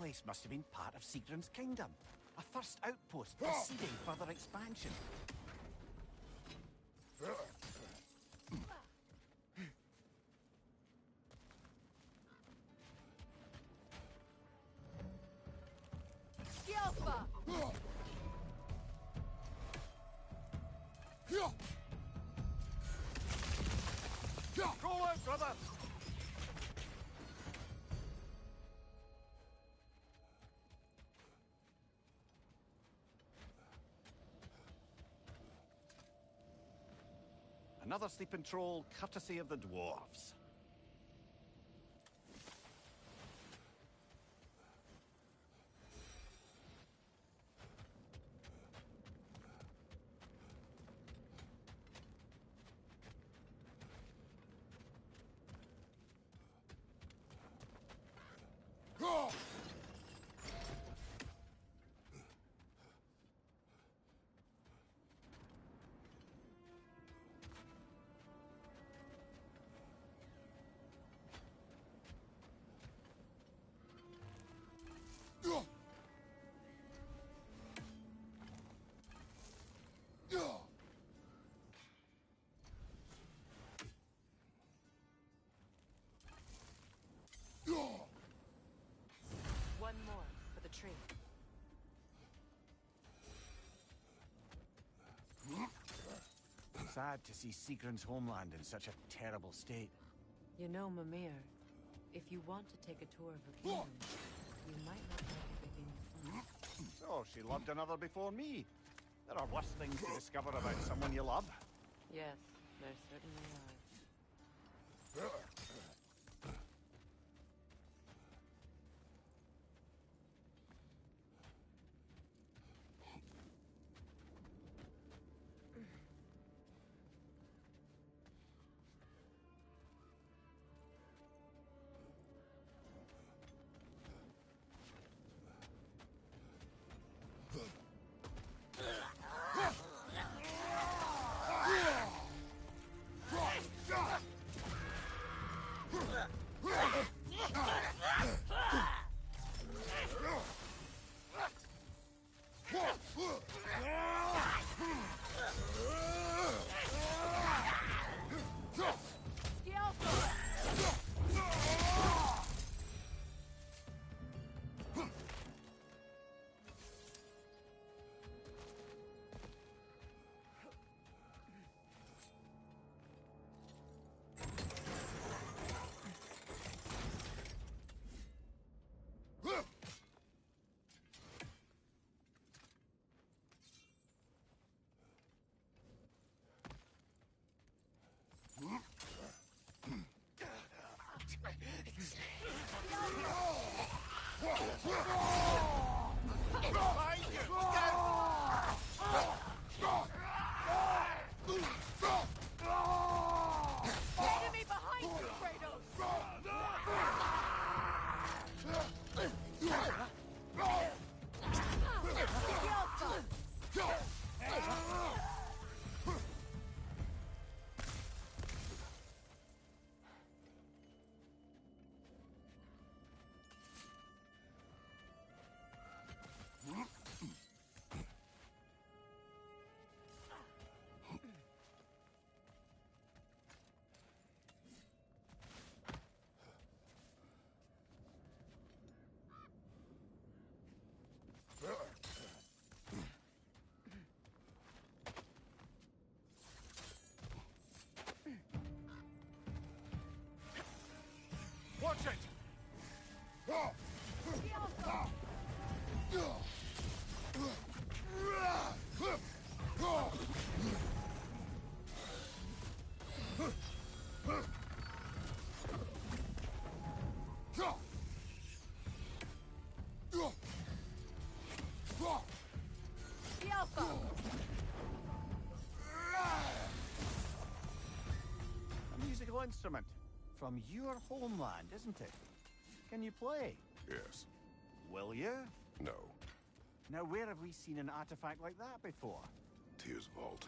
place must have been part of Sigrun's kingdom. A first outpost preceding further expansion. Alpha! Go out, brother! Another sleeping troll, courtesy of the dwarves. One more for the tree. Sad to see Sigrun's homeland in such a terrible state. You know, Mimir, if you want to take a tour of her kingdom, you might not like everything you find. So, she loved another before me. There are worse things to discover about someone you love. Yes, there certainly are. Enemy behind you, Watch it! A musical instrument from your homeland, isn't it? Can you play? Yes. Will you? No. Now, where have we seen an artifact like that before? Tyr's vault.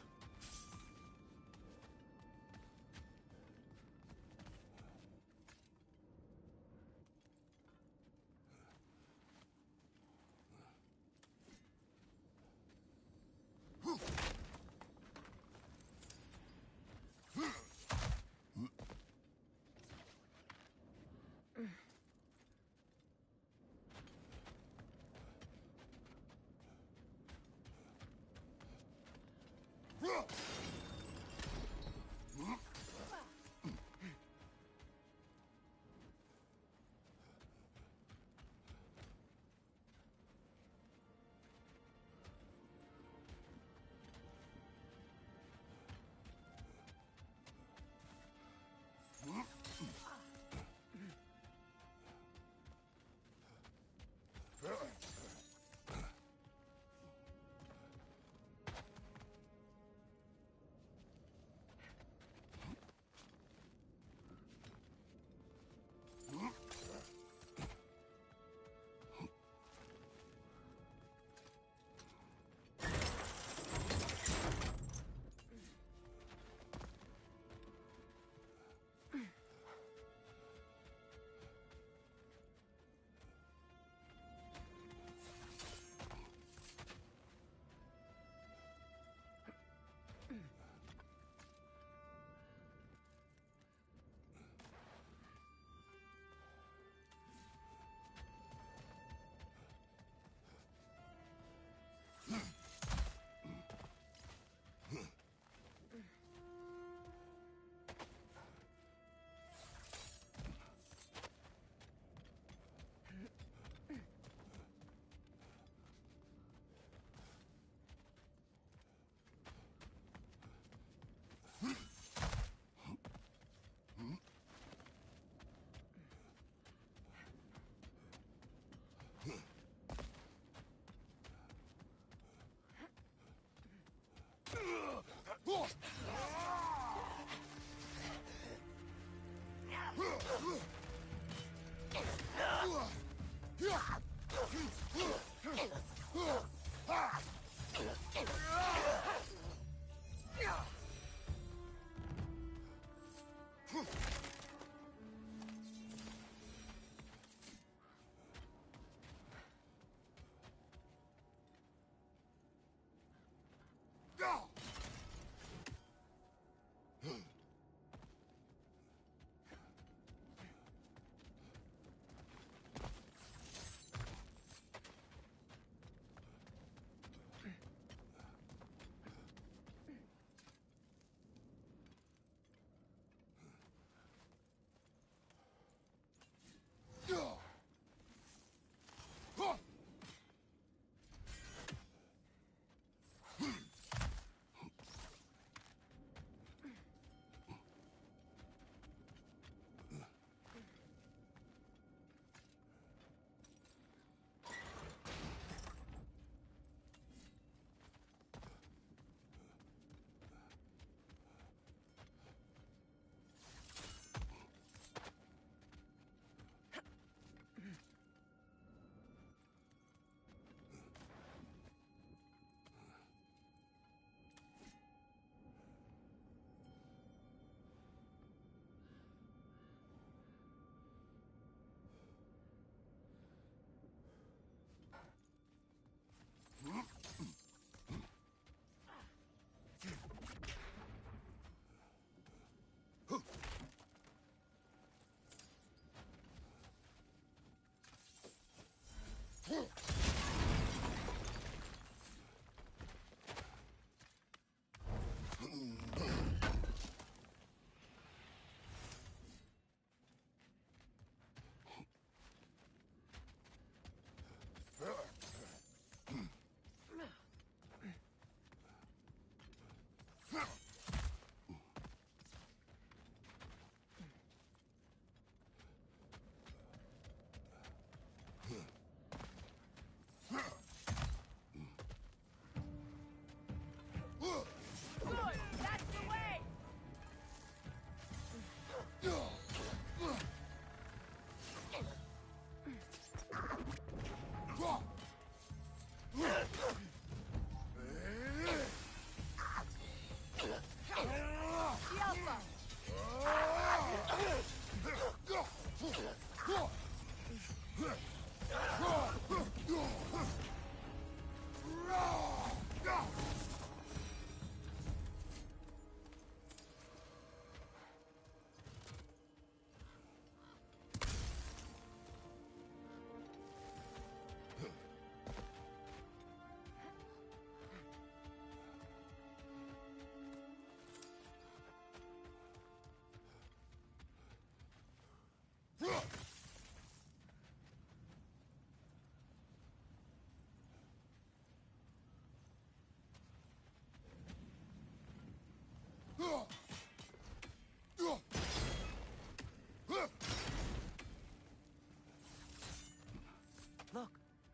Look,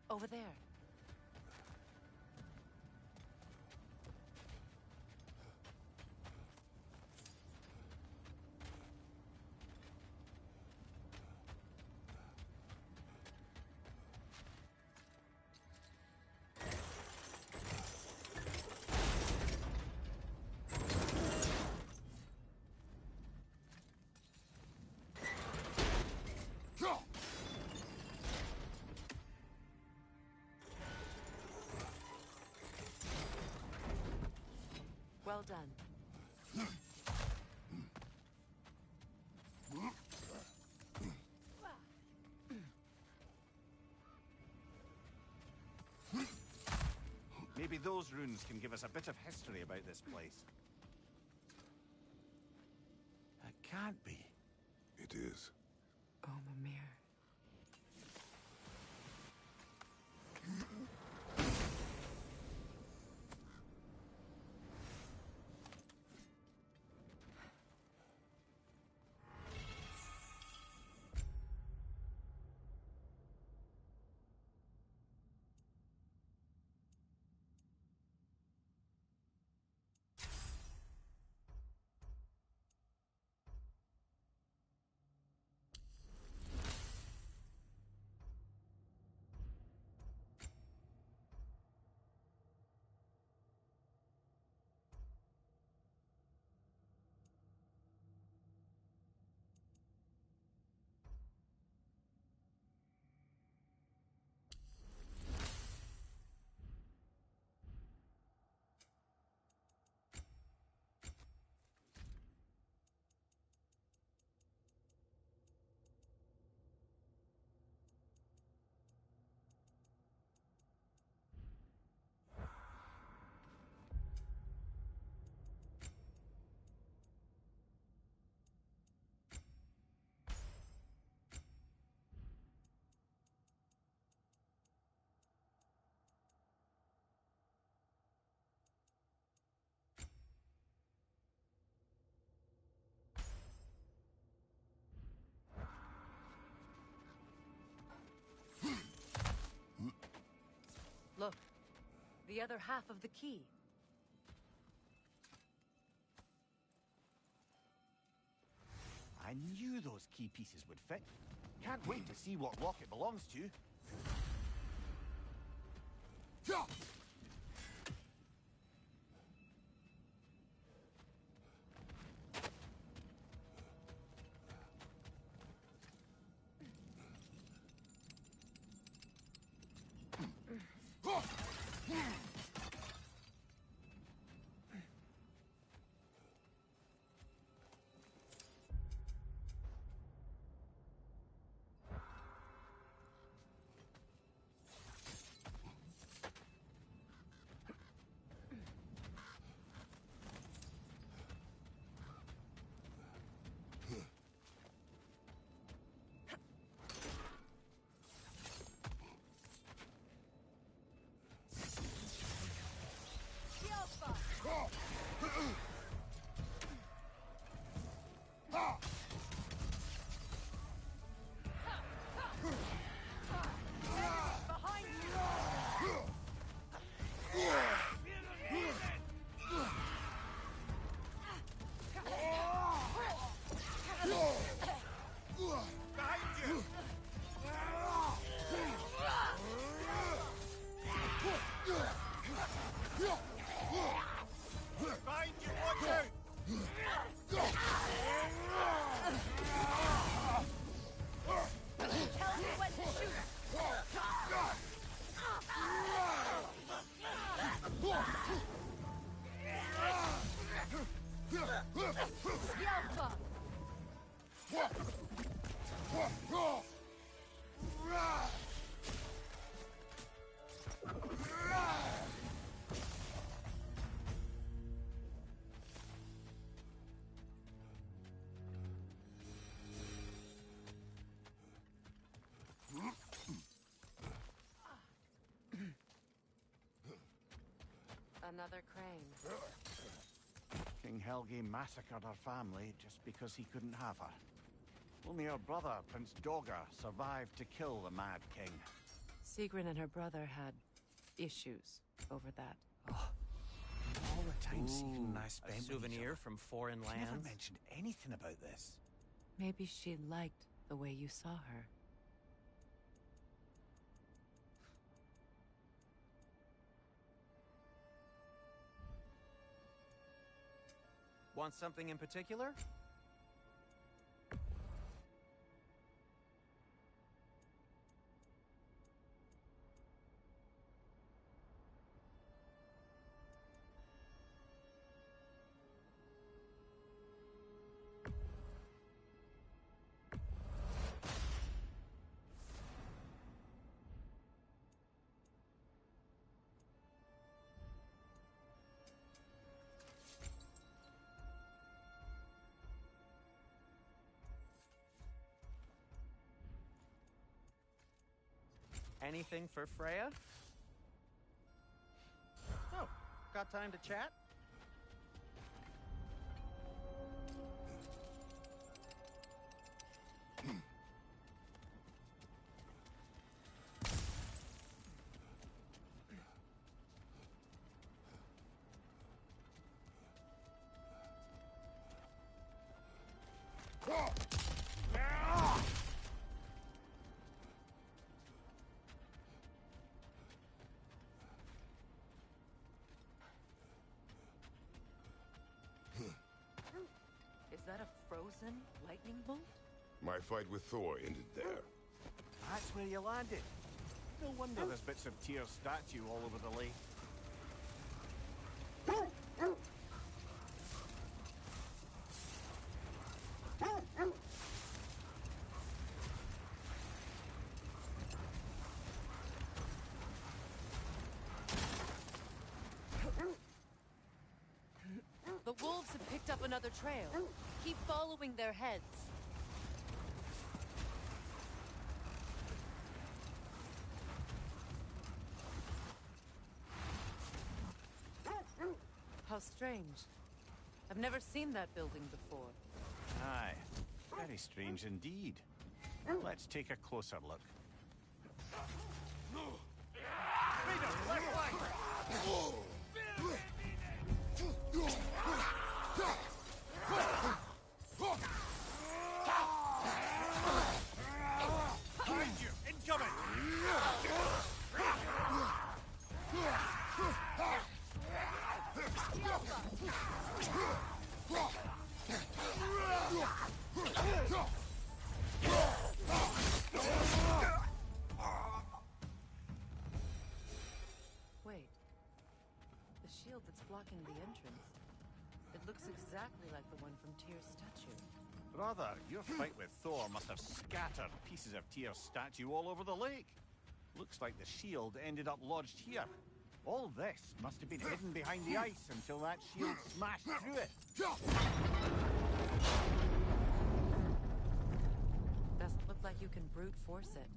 over there. Well done. Maybe those runes can give us a bit of history about this place. That can't be. It is. Oh, Mimir. The other half of the key. I knew those key pieces would fit. Can't wait to see what lock it belongs to. Another crane. King Helge massacred her family just because he couldn't have her. Only her brother, Prince Dogger, survived to kill the Mad King. Sigrun and her brother had issues over that. Oh, all the time Sigrun and I spent A with each souvenir other. from foreign She never lands? mentioned anything about this. Maybe she liked the way you saw her. Want something in particular? Anything for Freya? Oh, got time to chat? Is that a frozen lightning bolt? My fight with Thor ended there. That's where you landed. No wonder there's bits of Tyr's statue all over the lake. The wolves have picked up another trail. Keep following their heads. How strange. I've never seen that building before. Aye, very strange indeed. Let's take a closer look. Raider, left flank! shield that's blocking the entrance. It looks exactly like the one from Tyr's statue. Brother, your fight with Thor must have scattered pieces of Tyr's statue all over the lake. Looks like the shield ended up lodged here. All this must have been hidden behind the ice until that shield smashed through it. Doesn't look like you can brute force it.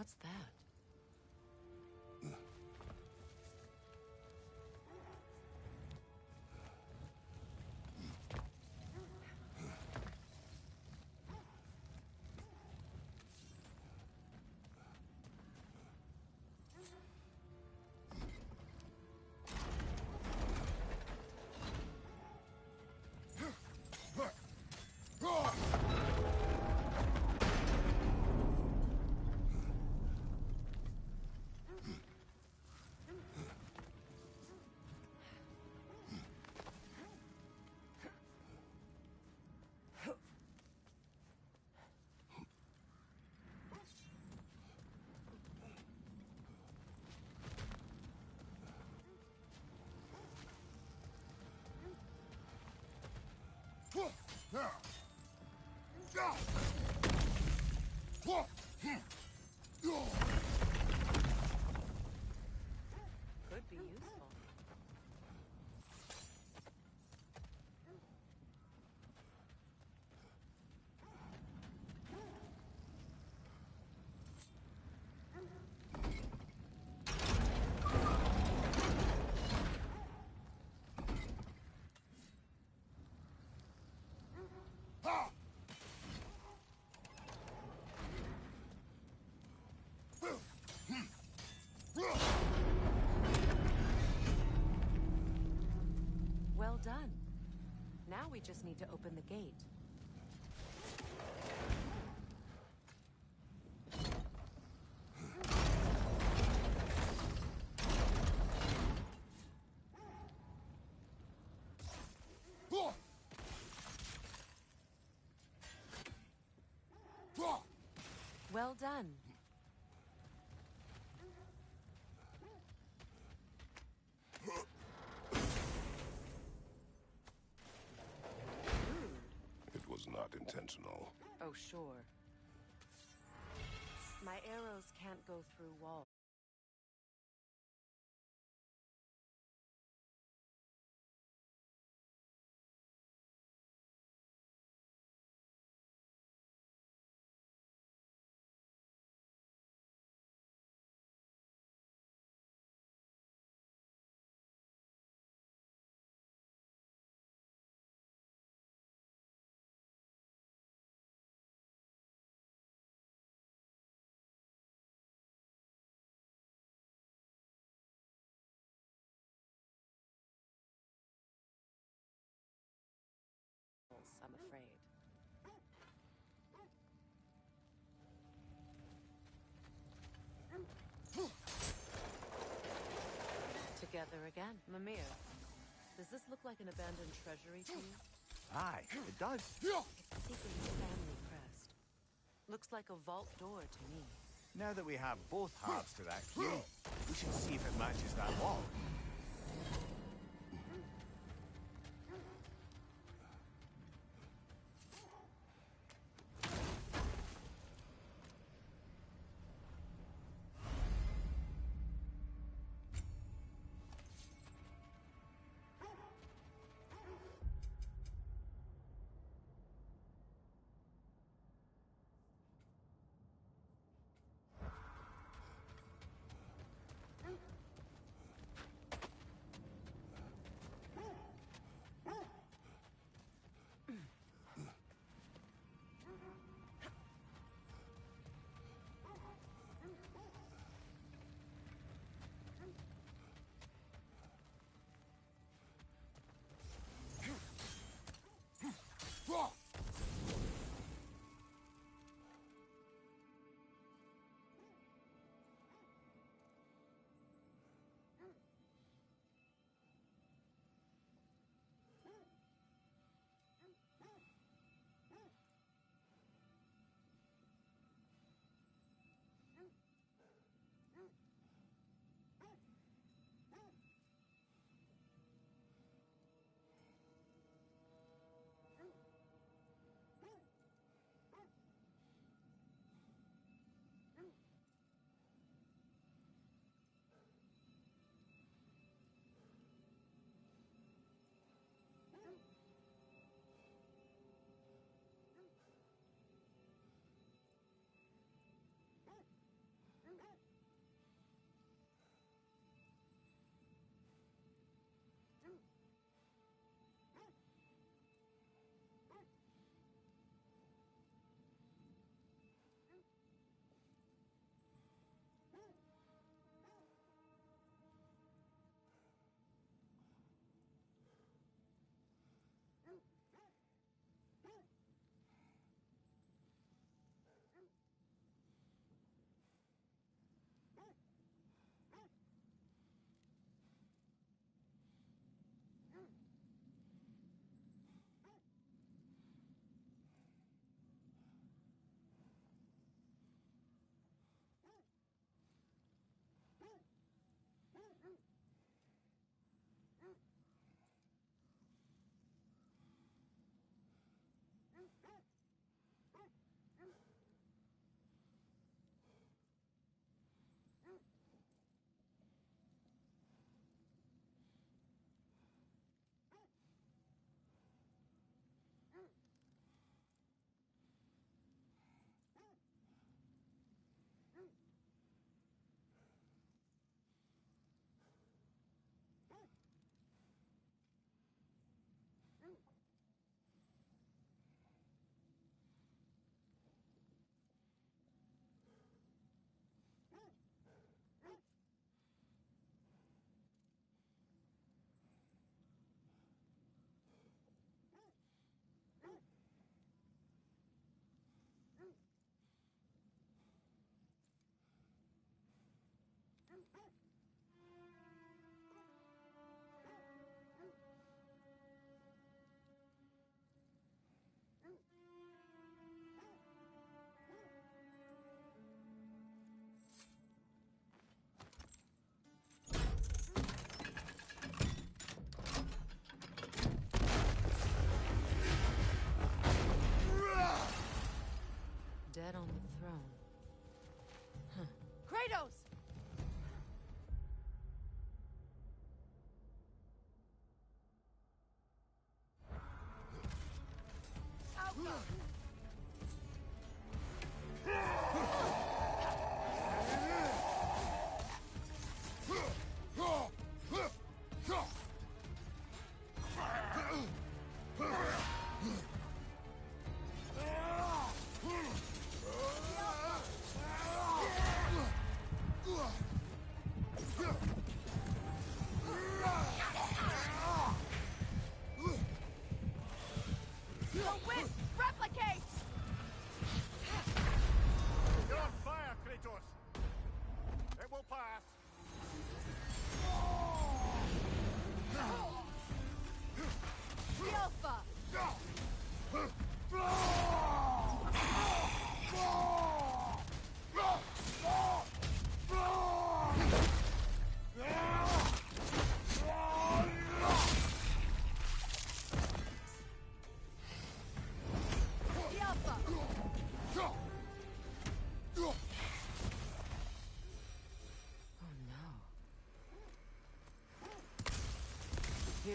What's that? Could be useful. Well done. Now we just need to open the gate. Well done. It was not intentional. Oh, sure. My arrows can't go through walls. I'm afraid. Together again. Mimir, does this look like an abandoned treasury to you? Aye, it does. It's secretly a family crest. Looks like a vault door to me. Now that we have both halves to that key, we should see if it matches that wall.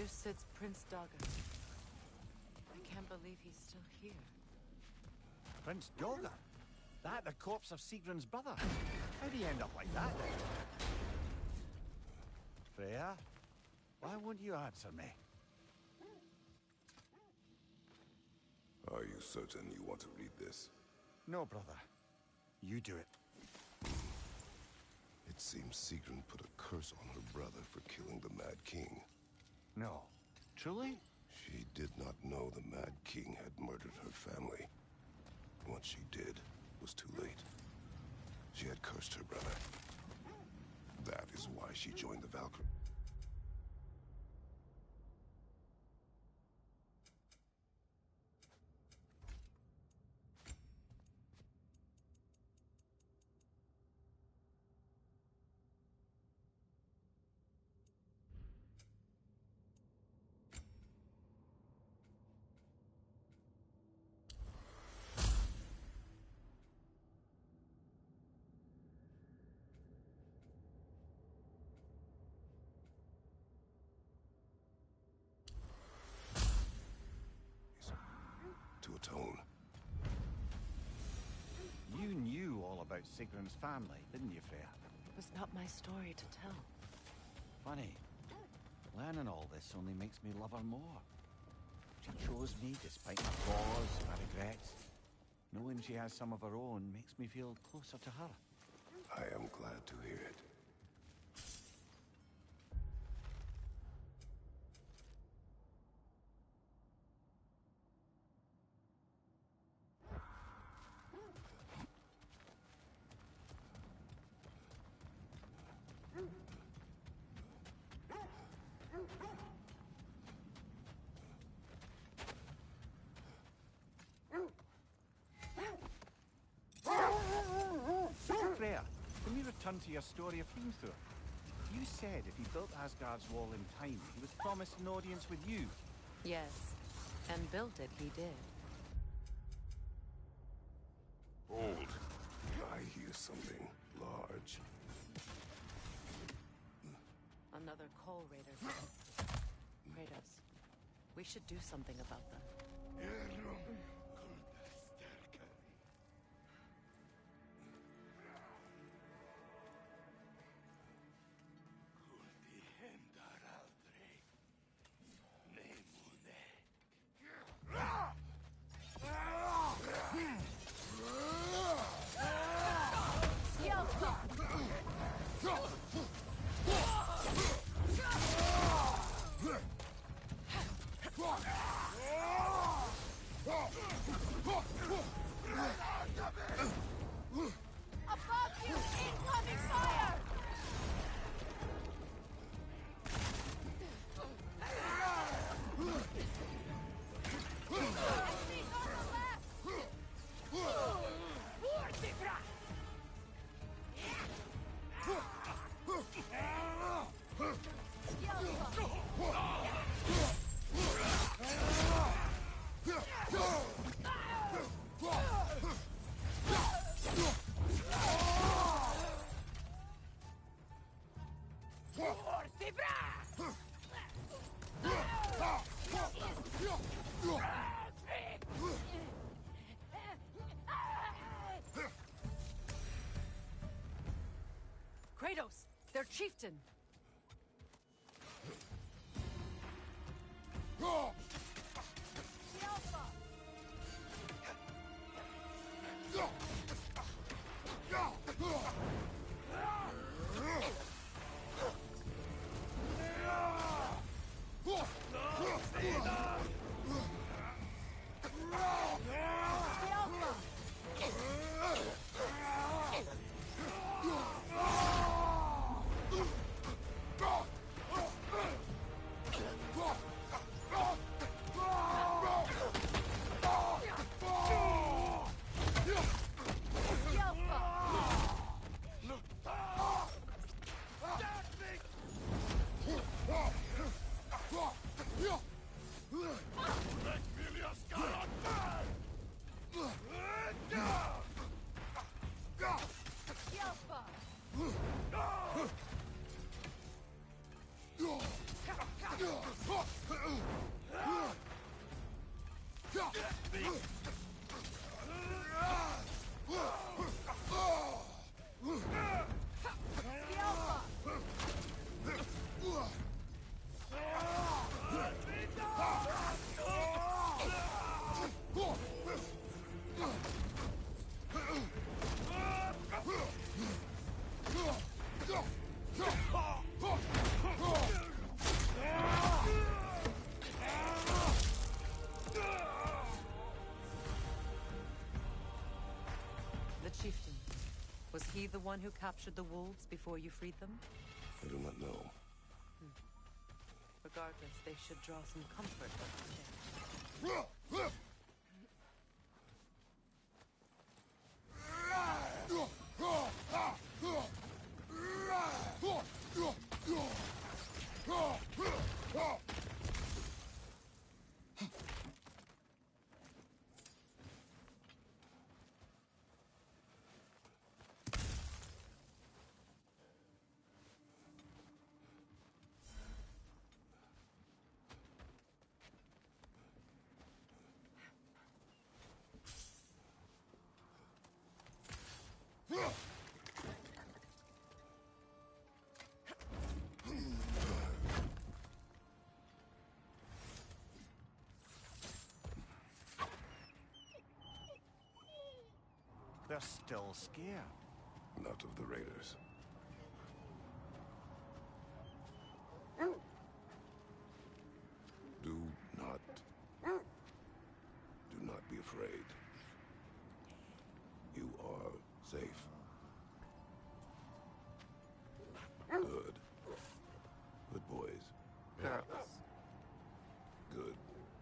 Here sits Prince Dogger. I can't believe he's still here. Prince Dogger? That the corpse of Sigrun's brother? How'd he end up like that then? Freya, why won't you answer me? Are you certain you want to read this? No, brother. You do it. It seems Sigrun put a curse on her brother for killing the Mad King. No. Truly? She did not know the Mad King had murdered her family. Once she did, it was too late. She had cursed her brother. That is why she joined the Valkyrie. To atone. You knew all about Sigrun's family, didn't you, Freya? It was not my story to tell. Funny. Learning all this only makes me love her more. She chose me despite my flaws, my regrets. Knowing she has some of her own makes me feel closer to her. I am glad to hear it. Freya, can we return to your story of Hrimthur? You said if he built Asgard's wall in time, he was promised an audience with you. Yes, and built it he did. Hold. I hear something large. Another coal raider. Kratos, we should do something about them. Above you! Incoming fire! Enemies on the left! Vortifra! Kratos, their chieftain! Chieftain, was he the one who captured the wolves before you freed them? I do not know. Regardless, they should draw some comfort from the They're still scared. Not of the raiders. Do not be afraid. You are safe. Good. Good boys. girls. Good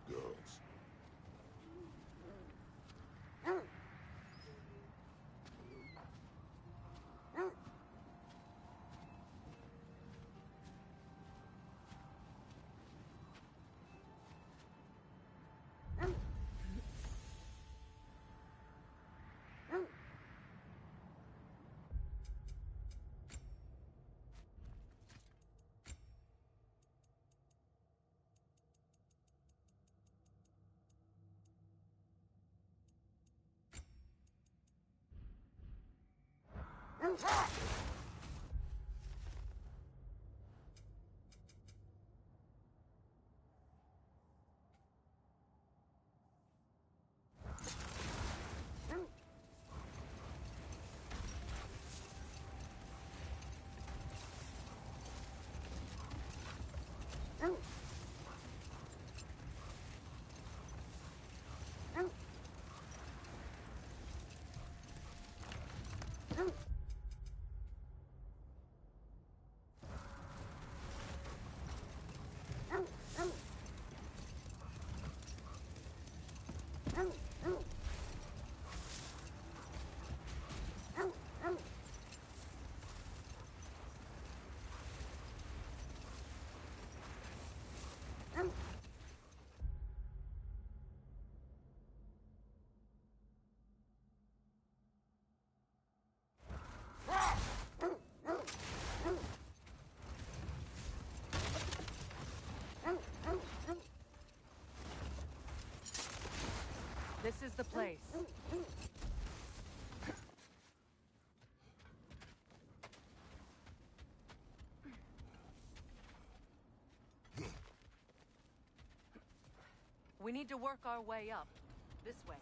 girls. This is the place. We need to work our way up. This way.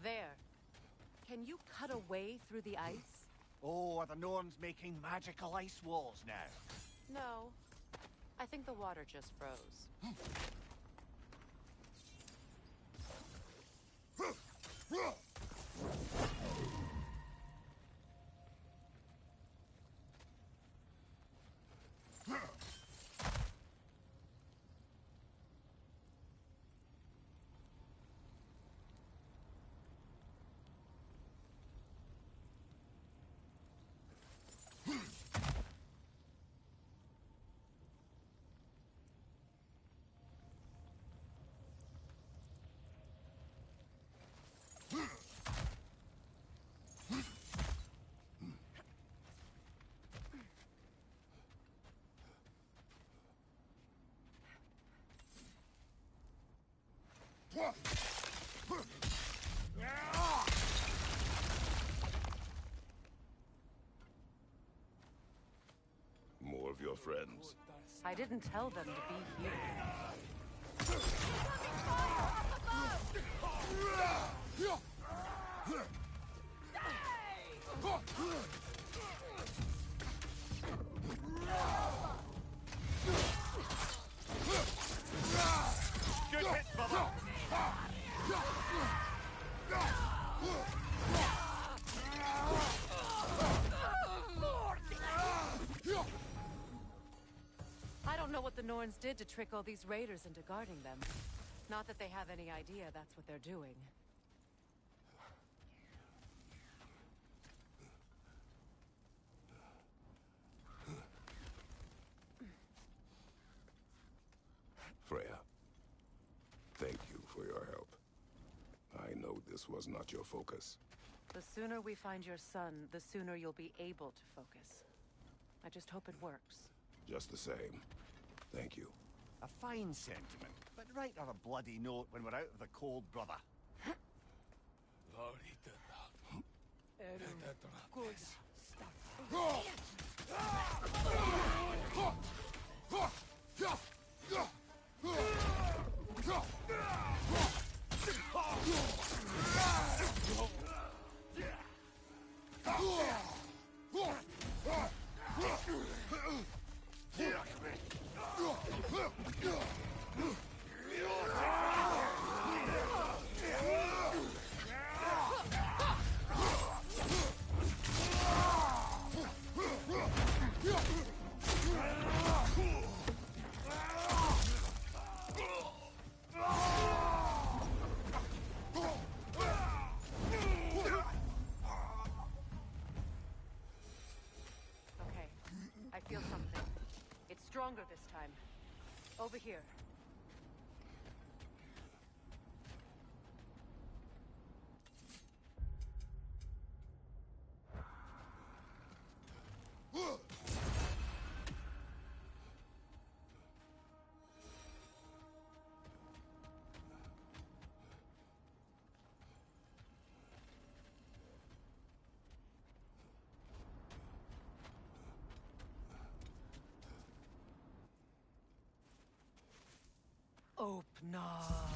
There. Can you cut a way through the ice? Oh, are the Norns making magical ice walls now? No. I think the water just froze. More of your friends. I didn't tell them to be here. Good hit, Bubba! I don't know what the Norns did to trick all these raiders into guarding them. Not that they have any idea that's what they're doing. Freya, thank you for your help. I know this was not your focus. The sooner we find your son, the sooner you'll be able to focus. I just hope it works. Just the same, thank you. A fine sentiment, but write her a bloody note when we're out of the cold, brother. Okay, I feel something. It's stronger this time. Over here. Open up.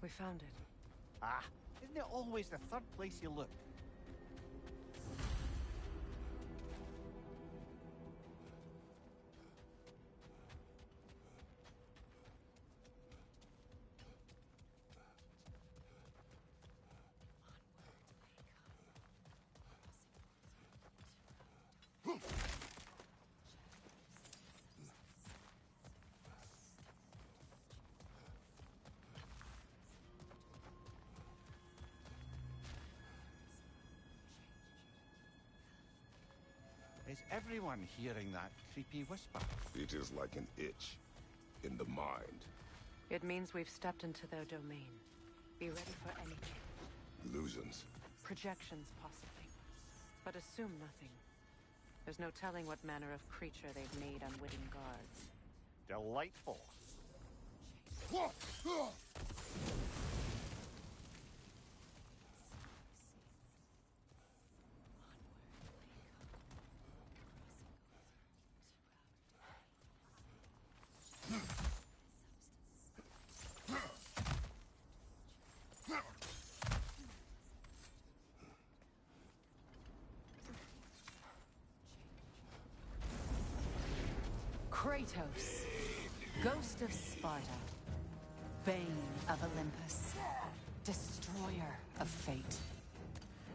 We found it. Ah, isn't it always the third place you look? Is everyone hearing that creepy whisper? It is like an itch in the mind. It means we've stepped into their domain. Be ready for anything. Illusions. Projections, possibly. But assume nothing. There's no telling what manner of creature they've made unwitting guards. Delightful. Kratos, Ghost of Sparta, Bane of Olympus, Destroyer of Fate,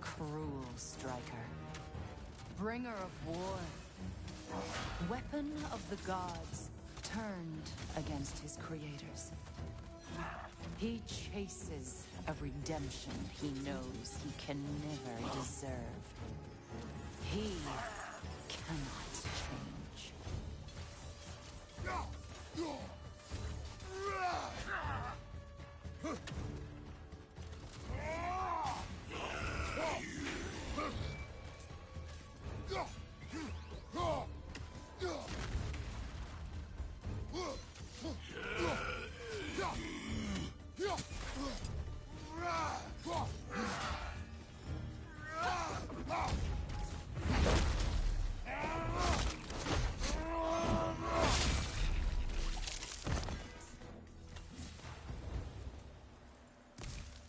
Cruel Striker, Bringer of War, Weapon of the Gods, turned against his creators. He chases a redemption he knows he can never deserve. He cannot change.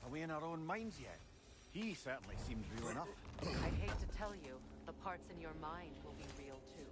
Are we in our own minds yet? He certainly seems real enough. I'd hate to tell you, the parts in your mind will be real too.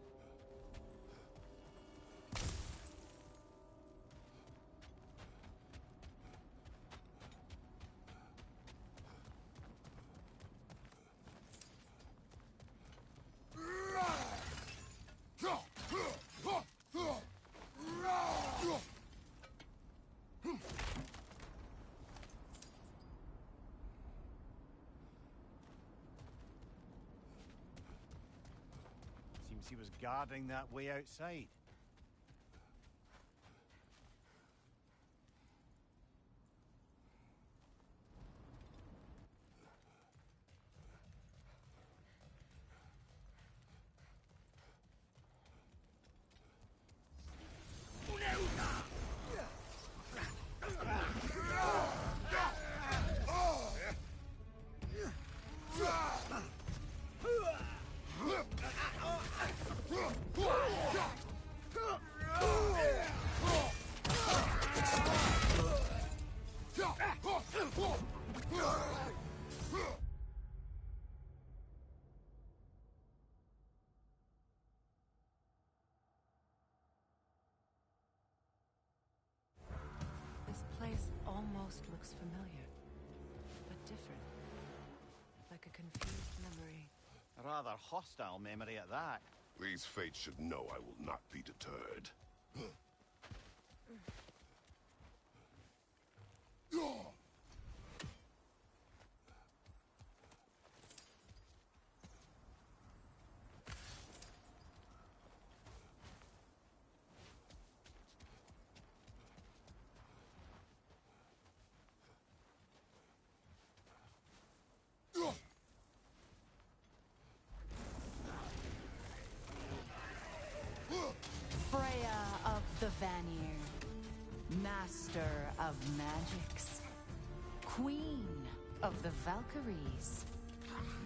Seems he was guarding that way outside. This place almost looks familiar, but different. Like a confused memory. A rather hostile memory at that. These fates should know I will not be deterred. Freya of the Vanir, Master of Magics, Queen of the Valkyries,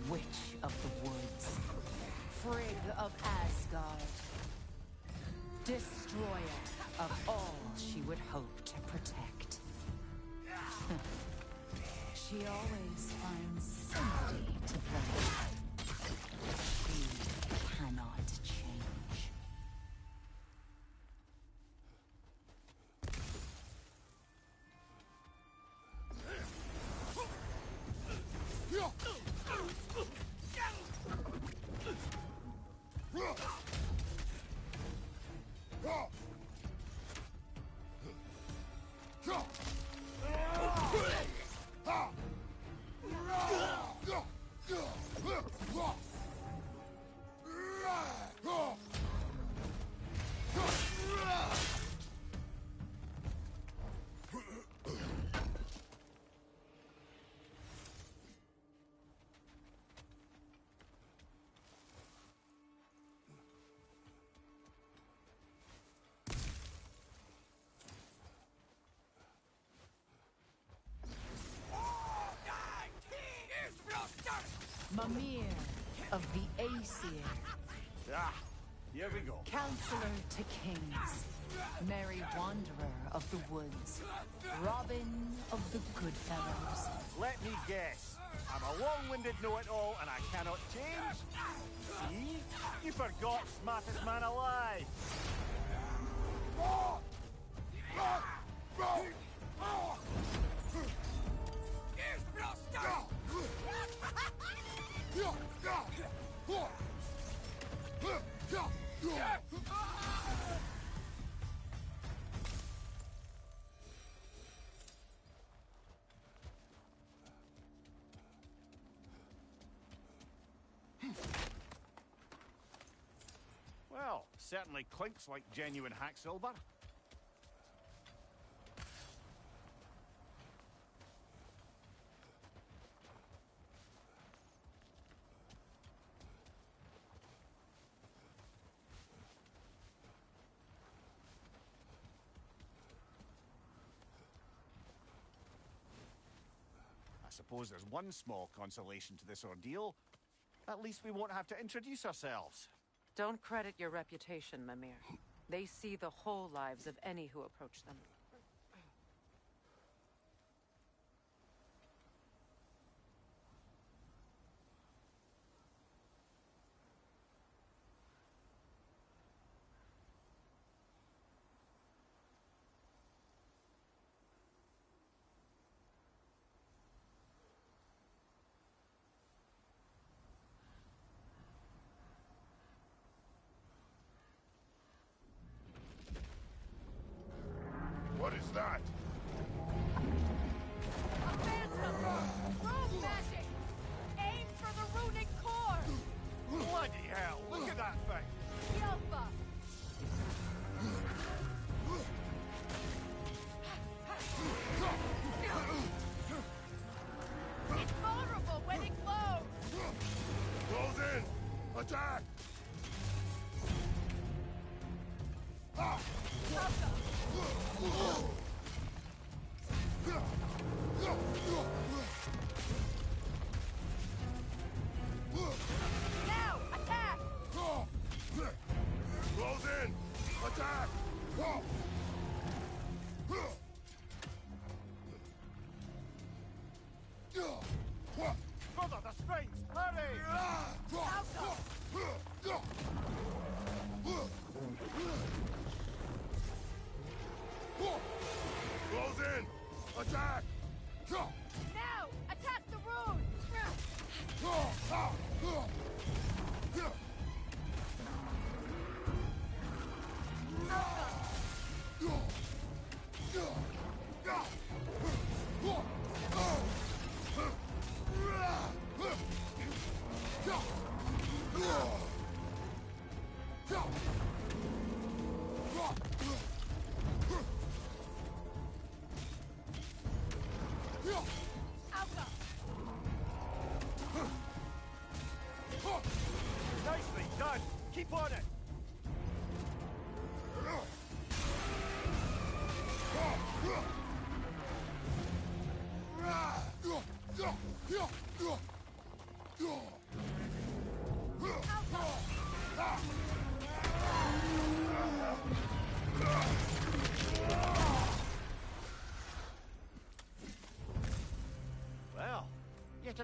Witch of the Woods, Frigg of Asgard, Destroyer of all she would hope to protect. She always finds somebody to blame. She cannot change. Mimir of the Aesir, Ah, here we go. Counselor to Kings, Merry Wanderer of the Woods, Robin of the Goodfellows. Let me guess. I'm a long-winded know-it-all and I cannot change? See? You forgot smartest man alive. Well, certainly clinks like genuine hack silver. I suppose there's one small consolation to this ordeal. At least we won't have to introduce ourselves. Don't credit your reputation, Mimir. They see the whole lives of any who approach them. What is that? A phantom! Rogue magic! Aim for the runic core! Bloody hell, look at that thing! Yelpa! It's vulnerable when it glows! Close in! Attack! Now, attack! Close in! Attack! Brother, the springs! Hurry! Close in! Attack! Now, attack the rune! Nicely done! Keep on it!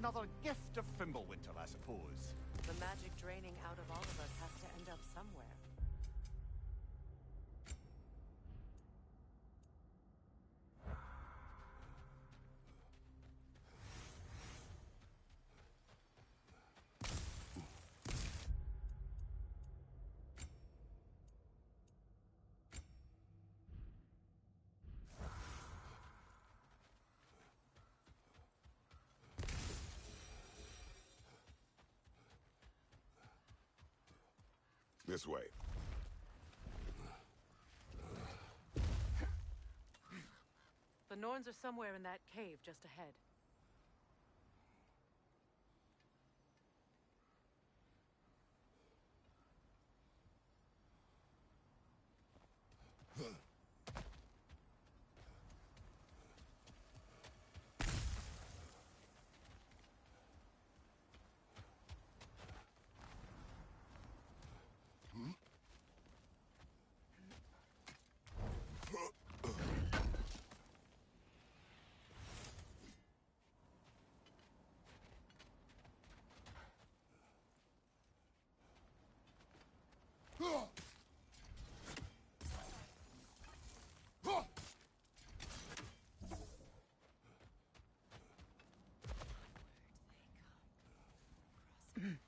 another gift of Fimbulwinter, I suppose. The magic draining out of all of us has to end up somewhere. This way. The Norns are somewhere in that cave just ahead.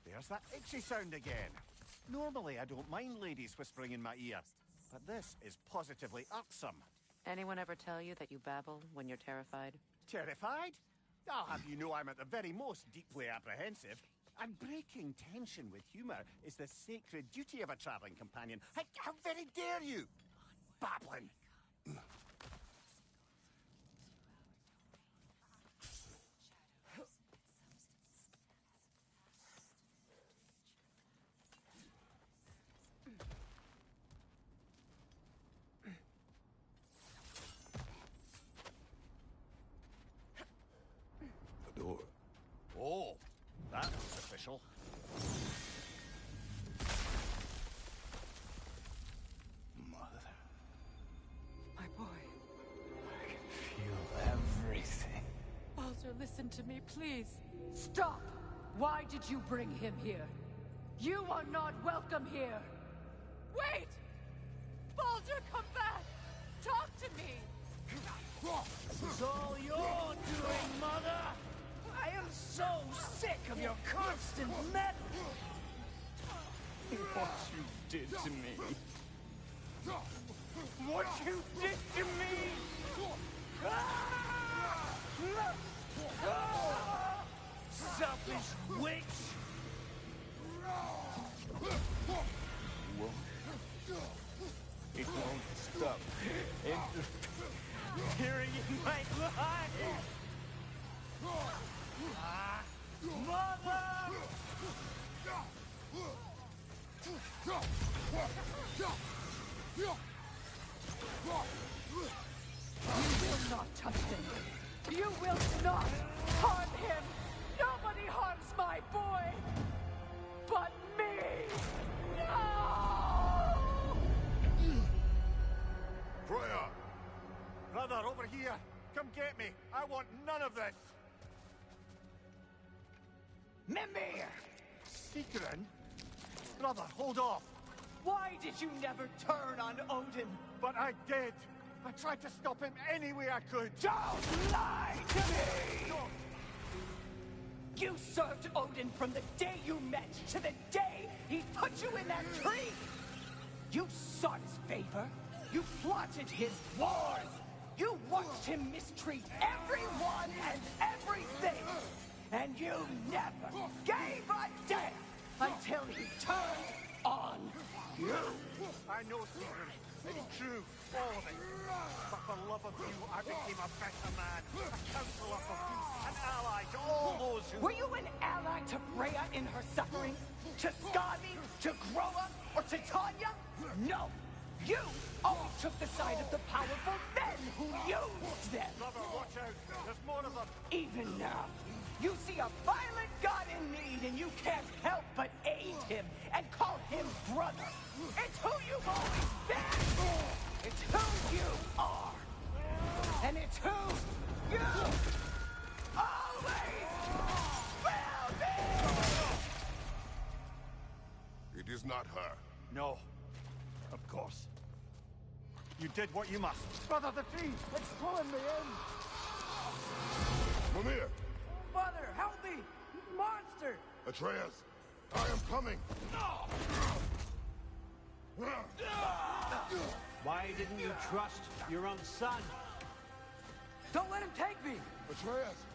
There's that itchy sound again. Normally, I don't mind ladies whispering in my ear, but this is positively irksome. Anyone ever tell you that you babble when you're terrified? Terrified? I'll have you know I'm at the very most deeply apprehensive. And breaking tension with humour is the sacred duty of a travelling companion. How very dare you? Babbling. The door. Oh, that was official. Mother, My boy. I can feel everything. Baldur, listen to me, please. Stop! Why did you bring him here? You are not welcome here! Wait! Baldur, come back! Talk to me! This is all your doing, Mother! I am so sick of your constant meddling! What you did to me! What you did to me! Selfish witch! It won't stop interfering in my life! Mother! You will not touch him! You will not harm him! Nobody harms my boy! But me! No! Freya! Brother, over here! Come get me! I want none of this! Mimir! Sigrun? Brother, hold off! Why did you never turn on Odin? But I did! I tried to stop him any way I could! Don't lie to me! No. You served Odin from the day you met to the day he put you in that tree! You sought his favor. You plotted his wars. You watched him mistreat everyone and everything. And you never gave a damn until he turned on you. I know, Sigrun. It's true, all of it. But for love of you, I became a better man, a counselor for peace, an ally to all those who... Were you an ally to Freya in her suffering? To Skadi? To Groa? Or to Tanya? No! You always took the side of the powerful men who used them! Brother, watch out! There's more of them! Even now, you see a violent god in need and you can't help but aid him and call him brother. It's who you've always been! It's who you are! And it's who you always did what you must. Brother, the tree! It's pulling me in! Mimir! Father, help me! Monster! Atreus! I am coming! Why didn't you trust your own son? Don't let him take me! Atreus!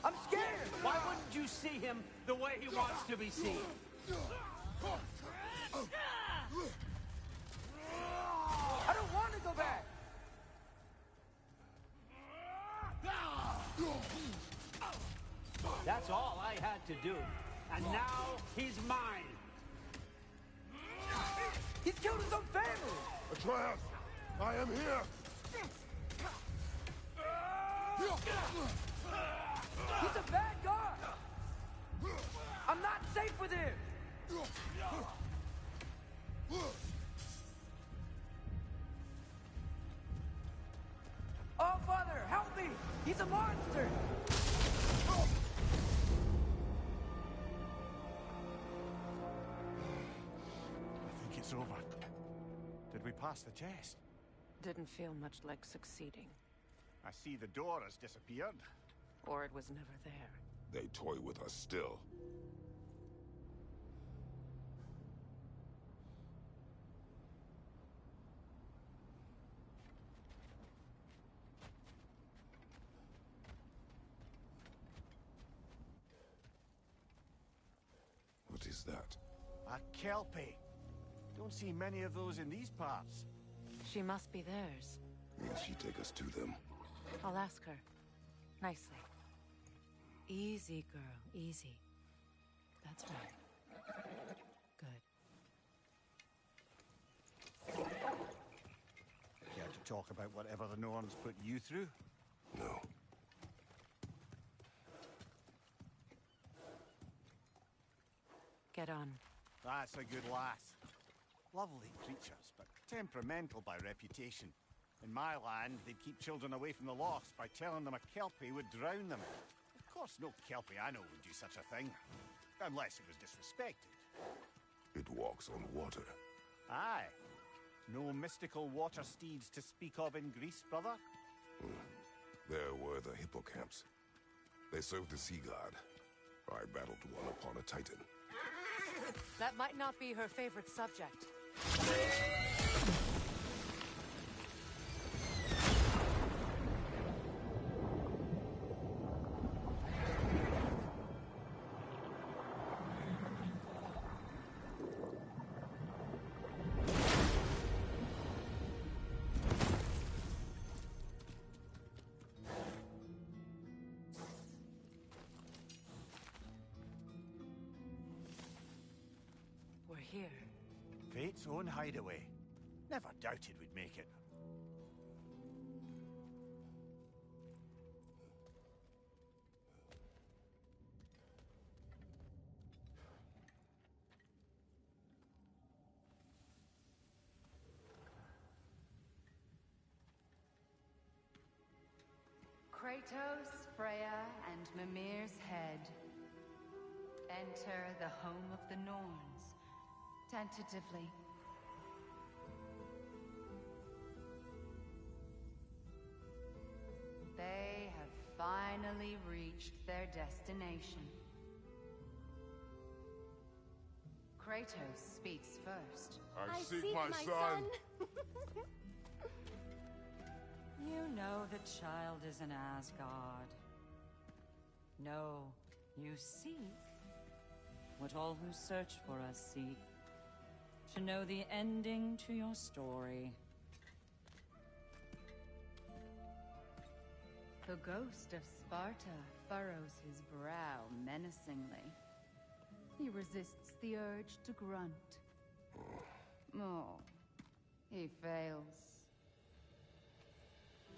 I'm scared! Why wouldn't you see him the way he wants to be seen? I don't want to go back! That's all I had to do. And now he's mine. He's killed his own family! Atreus! I am here! He's a bad guy! I'm not safe with him! Oh, Father, help me! He's a monster! I think it's over. Did we pass the test? Didn't feel much like succeeding. I see the door has disappeared. Or it was never there. They toy with us still. What is that? A kelpie. Don't see many of those in these parts. She must be theirs. Will she take us to them? I'll ask her. Nicely. Easy, girl. Easy. That's right. Good. Care to talk about whatever the Norns put you through? No. Get on. That's a good lass. Lovely creatures, but temperamental by reputation. In my land, they'd keep children away from the lochs by telling them a kelpie would drown them. Of course, no kelpie I know would do such a thing. Unless it was disrespected. It walks on water. Aye. No mystical water steeds to speak of in Greece, brother? There were the hippocamps. They served the sea god. I battled one upon a titan. That might not be her favorite subject. We're here. Fate's own hideaway. Never doubted we'd make it. Kratos, Freya, and Mimir's head. Enter the home of the Norns, tentatively. They have finally reached their destination. Kratos speaks first. I seek my son. You know the child is an Asgard. No, you seek what all who search for us seek. To know the ending to your story. The ghost of Sparta furrows his brow menacingly. He resists the urge to grunt. Oh, he fails.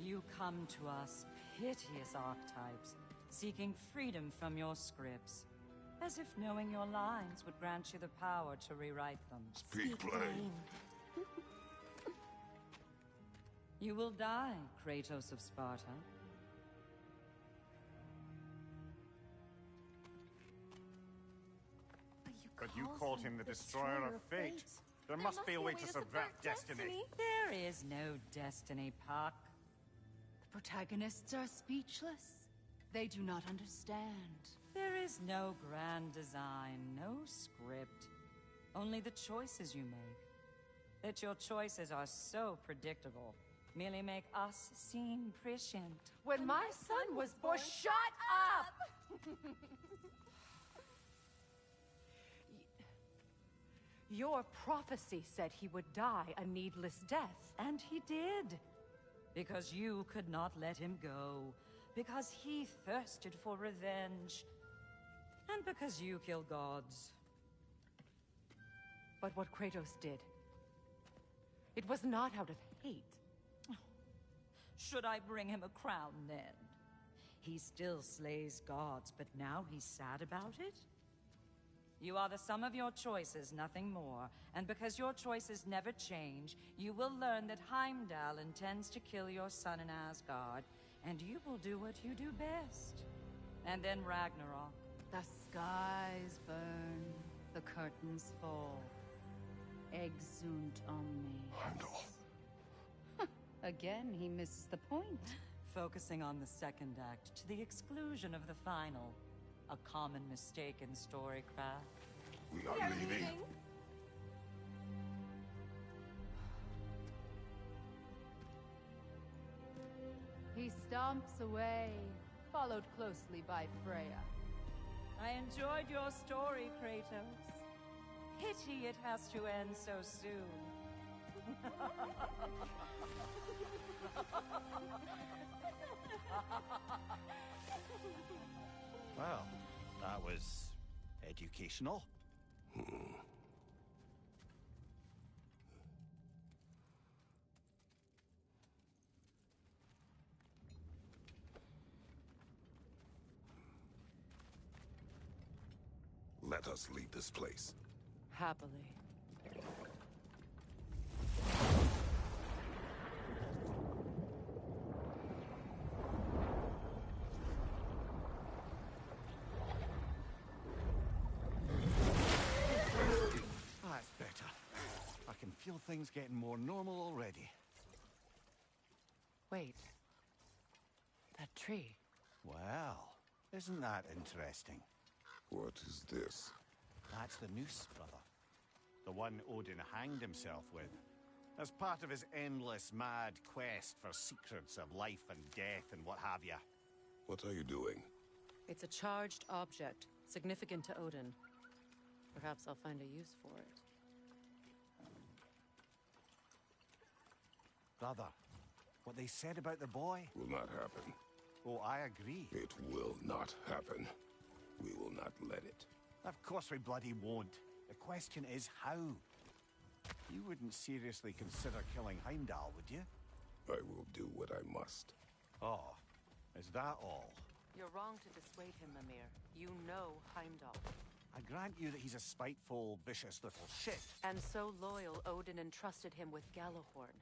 You come to us, piteous archetypes, seeking freedom from your scripts. As if knowing your lines would grant you the power to rewrite them. Speak plain. You will die, Kratos of Sparta. But you called him the Destroyer of Fate. There must be a way to subvert destiny. There is no destiny, Puck. The protagonists are speechless. They do not understand. There is no grand design, no script. Only the choices you make. That your choices are so predictable merely make us seem prescient. When my son was born, shut up! Your prophecy said he would die a needless death. And he did. Because you could not let him go. Because he thirsted for revenge. And because you kill gods. But what Kratos did, it was not out of hate. Should I bring him a crown then? He still slays gods, but now he's sad about it? You are the sum of your choices, nothing more. And because your choices never change, you will learn that Heimdall intends to kill your son in Asgard, and you will do what you do best. And then Ragnarok. The skies burn, the curtains fall. Exunt omni. Heimdall. Again, he misses the point. Focusing on the second act to the exclusion of the final. A common mistake in storycraft. We are leaving. He stomps away, followed closely by Freya. I enjoyed your story, Kratos. Pity it has to end so soon. Well, that was educational. Let us leave this place. Happily. That's better. I can feel things getting more normal already. Wait. That tree. Well, isn't that interesting? What is this? That's the noose, brother. The one Odin hanged himself with. As part of his endless, mad quest for secrets of life and death and what have you. What are you doing? It's a charged object, significant to Odin. Perhaps I'll find a use for it. Brother, what they said about the boy? Will not happen. Oh, I agree. It will not happen. We will not let it. Of course we bloody won't. The question is how. You wouldn't seriously consider killing Heimdall, would you? I will do what I must. Oh, is that all? You're wrong to dissuade him, Mimir. You know Heimdall. I grant you that he's a spiteful, vicious little shit. And so loyal, Odin entrusted him with Gjallarhorn.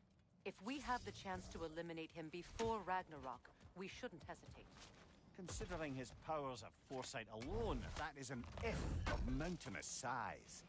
If we have the chance to eliminate him before Ragnarok, we shouldn't hesitate. Considering his powers of foresight alone, that is an if of mountainous size.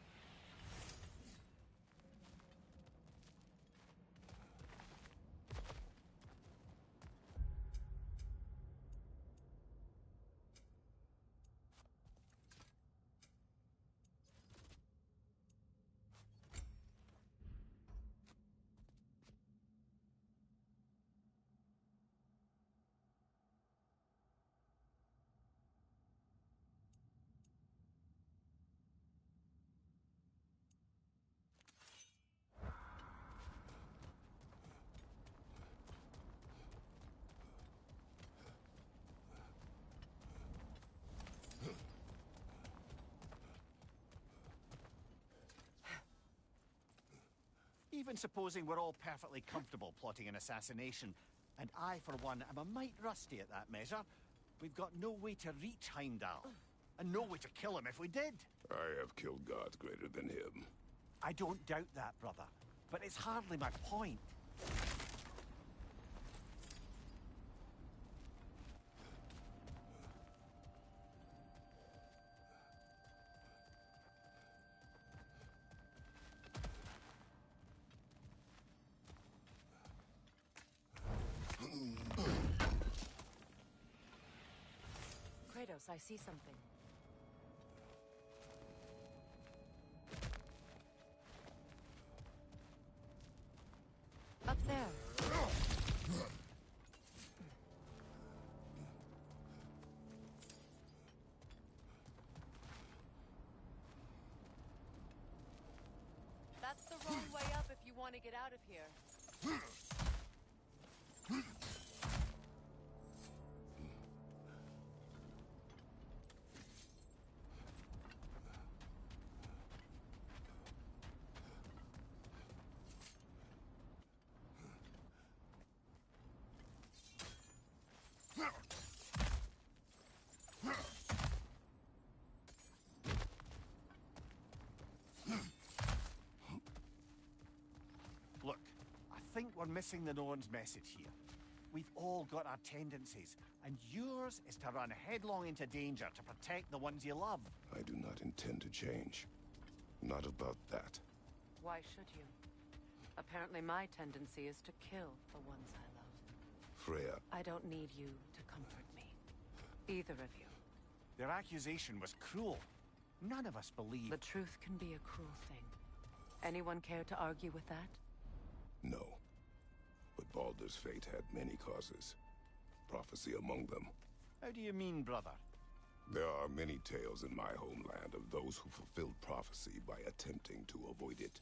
Even supposing we're all perfectly comfortable plotting an assassination, and I, for one, am a mite rusty at that measure, we've got no way to reach Heimdall, and no way to kill him if we did. I have killed gods greater than him. I don't doubt that, brother, but it's hardly my point. lighthouse. I see something. Up there. That's the wrong way up if you want to get out of here. Look, I think we're missing the Norn's message here. We've all got our tendencies, and yours is to run headlong into danger to protect the ones you love. I do not intend to change. Not about that. Why should you? Apparently my tendency is to kill the ones I love. Freya, I don't need you to comfort me. Either of you. Their accusation was cruel. None of us believe. The truth can be a cruel thing. Anyone care to argue with that? no. But Baldur's fate had many causes. Prophecy among them. How do you mean, brother? There are many tales in my homeland of those who fulfilled prophecy by attempting to avoid it.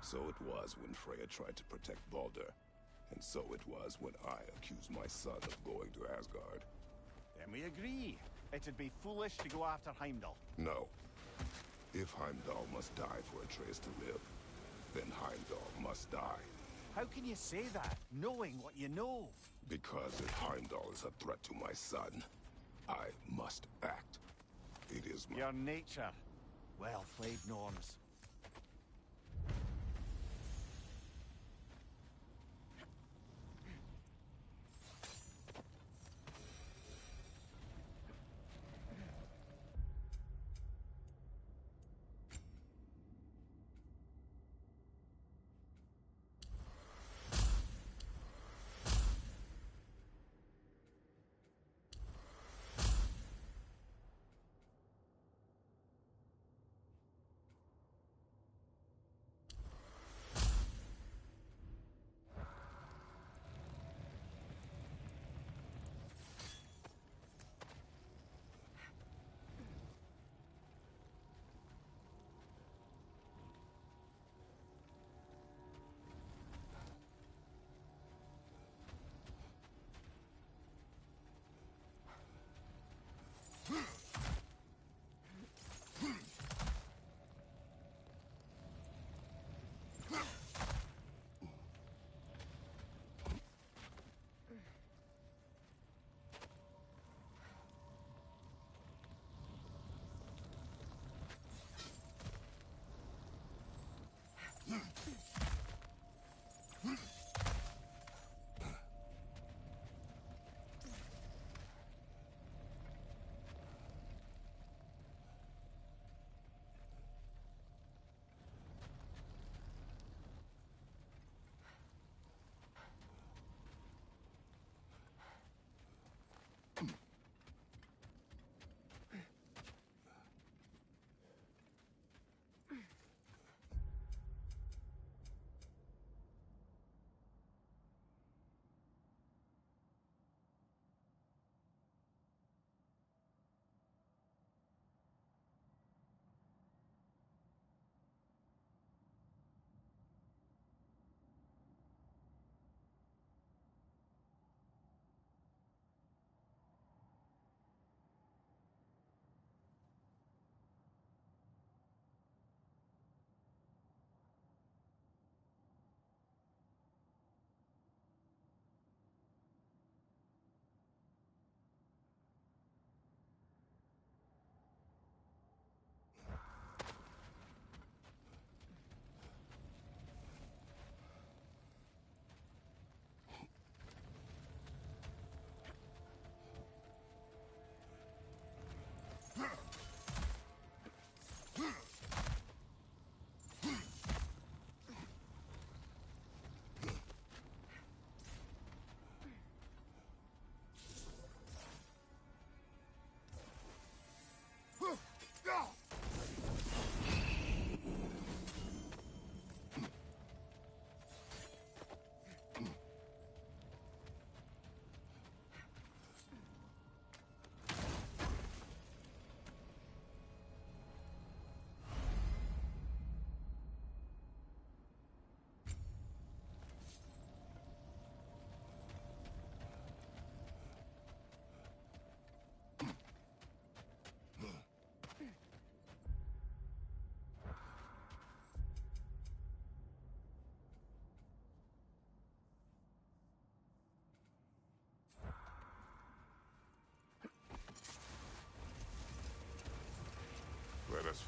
So it was when Freya tried to protect Baldur. And so it was when I accused my son of going to Asgard. Then we agree. It'd be foolish to go after Heimdall. No. If Heimdall must die for Atreus to live, then Heimdall must die. How can you say that, knowing what you know? Because if Heimdall is a threat to my son, I must act. It is my... Your nature. Well played, Norns.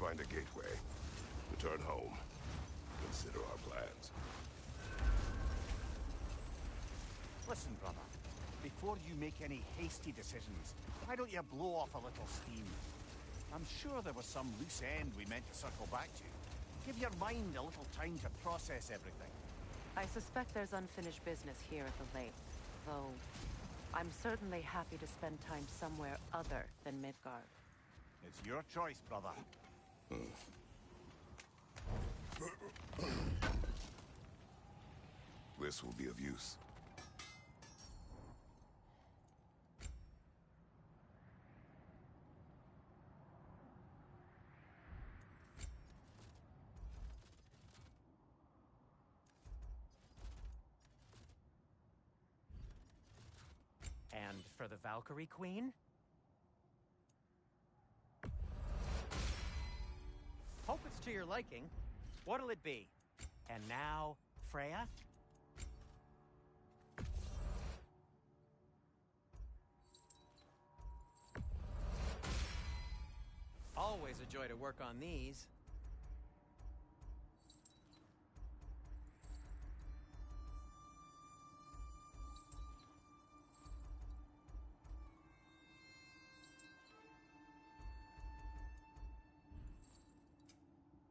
find a gateway, return home, consider our plans. Listen, brother. Before you make any hasty decisions, why don't you blow off a little steam? I'm sure there was some loose end we meant to circle back to. Give your mind a little time to process everything. I suspect there's unfinished business here at the lake, though I'm certainly happy to spend time somewhere other than Midgard. It's your choice, brother. This will be of use. And for the Valkyrie Queen? Hope it's to your liking. What'll it be? And now, Freya? Always a joy to work on these.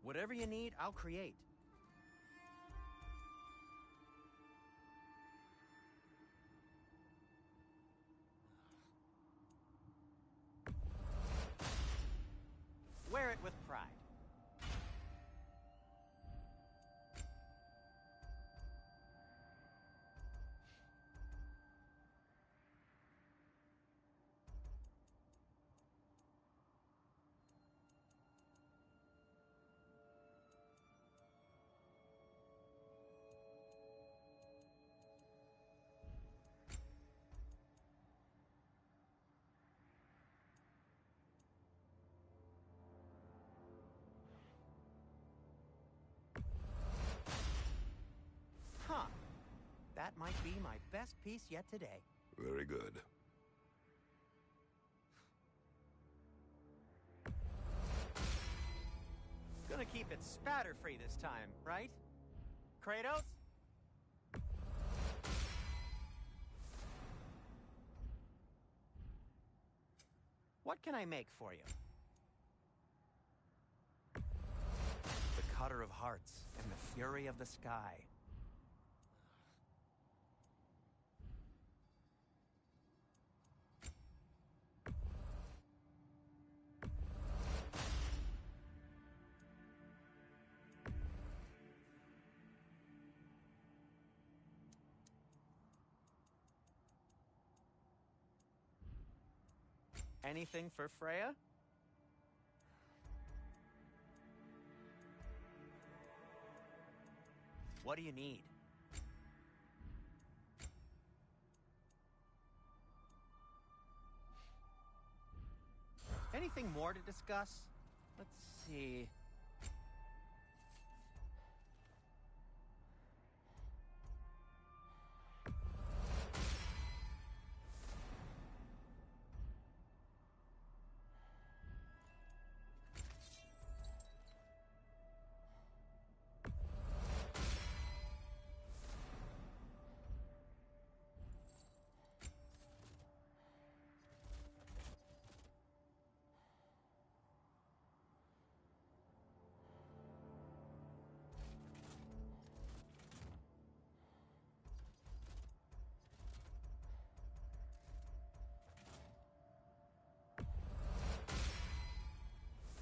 Whatever you need, I'll create. Wear it with pride. Huh. That might be my best piece yet today. Very good. Gonna keep it spatter-free this time, right? Kratos? What can I make for you? The cutter of hearts and the fury of the sky. Anything for Freya? What do you need? Anything more to discuss? Let's see.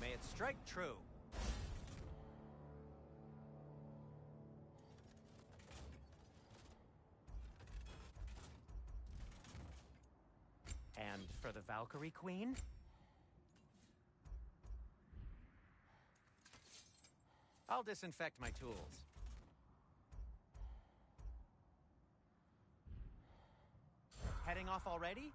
May it strike true. And for the Valkyrie Queen? I'll disinfect my tools. Heading off already?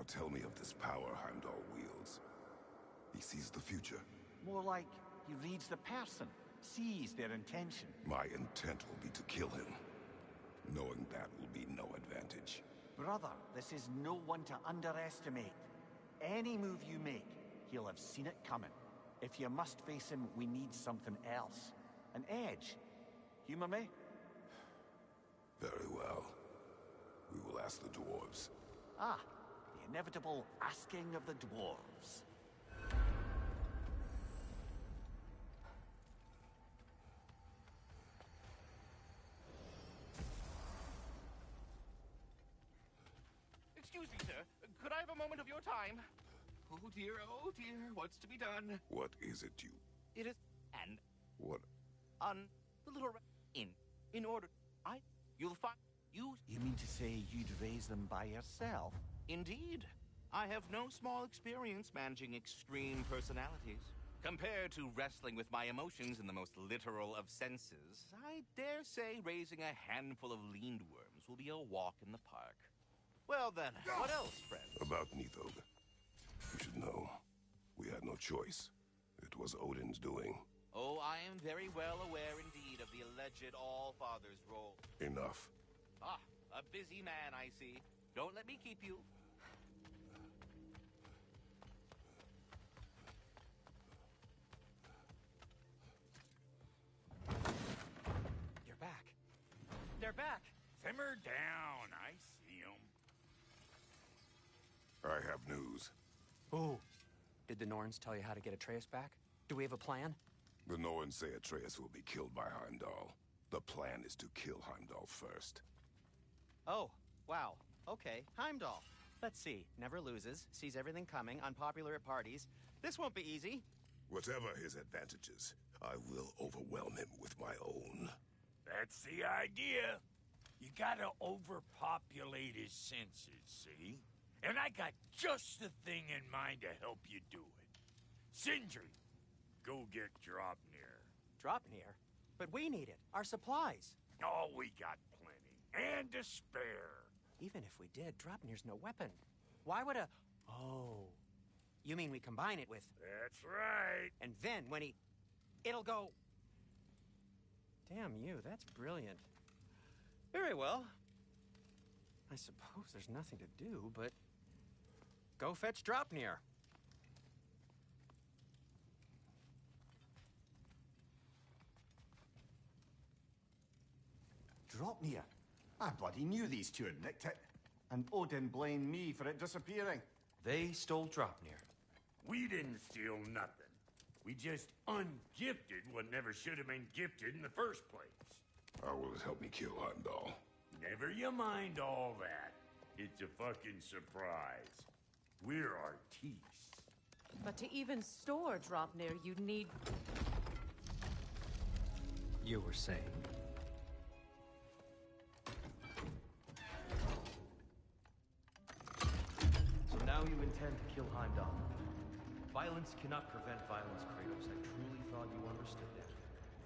Now tell me of this power Heimdall wields. He sees the future. More like he reads the person, sees their intention. My intent will be to kill him. Knowing that will be no advantage. Brother, this is no one to underestimate. Any move you make, he'll have seen it coming. If you must face him, we need something else. An edge. Humor me? Very well. We will ask the dwarves. Ah, the inevitable asking of the dwarves. Excuse me, sir. Could I have a moment of your time? Oh dear, what's to be done? What is it you... It is... and... What? On the little... In order... You'll find... You mean to say you'd raise them by yourself? Indeed. I have no small experience managing extreme personalities. Compared to wrestling with my emotions in the most literal of senses, I dare say raising a handful of leaned worms will be a walk in the park. Well then, what else, friends? About Nithog. You should know, we had no choice. It was Odin's doing. Oh, I am very well aware indeed of the alleged All-Father's role. Enough. Ah, a busy man, I see. Don't let me keep you. You're back. They're back. Simmer down. I see 'em. I have news. Oh. Did the Norns tell you how to get Atreus back? Do we have a plan? The Norns say Atreus will be killed by Heimdall. The plan is to kill Heimdall first. Oh, wow. Okay, Heimdall. Let's see. Never loses, sees everything coming, unpopular at parties. This won't be easy. Whatever his advantages, I will overwhelm him with my own. That's the idea. You gotta overpopulate his senses, see? And I got just the thing in mind to help you do it. Sindri, go get Draupnir. Draupnir? But we need it. Our supplies. Oh, we got plenty. And to spare. Even if we did, Draupnir's no weapon. Why would a... Oh. You mean we combine it with... That's right. And then when he... It'll go... Damn you, that's brilliant. Very well. I suppose there's nothing to do, but... Go fetch Draupnir. Draupnir? I bloody knew these two had nicked it. And Odin blamed me for it disappearing. They stole Draupnir. We didn't steal nothing. We just ungifted what never should have been gifted in the first place. How will it help me kill Heimdall? Never you mind all that. It's a fucking surprise. We're artistes. But to even store Draupnir, you'd need... You were saying? So now you intend to kill Heimdall. Violence cannot prevent violence, Kratos. I truly thought you understood that.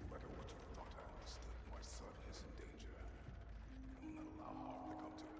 No matter what you thought I understood, my son is in danger. I will not allow harm to come to him.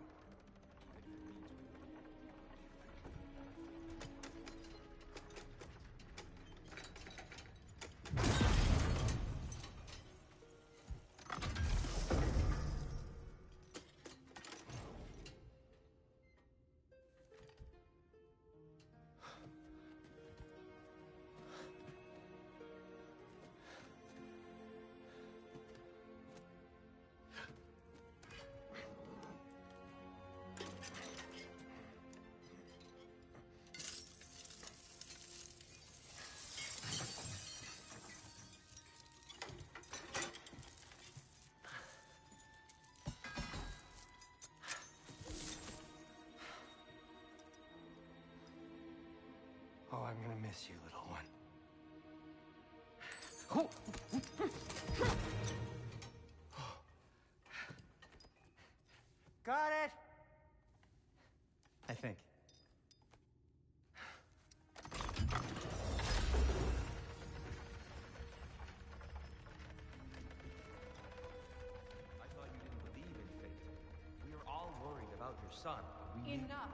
Oh, I'm gonna miss you, little one. Got it! I think. I thought you didn't believe in fate. We are all worried about your son. Enough.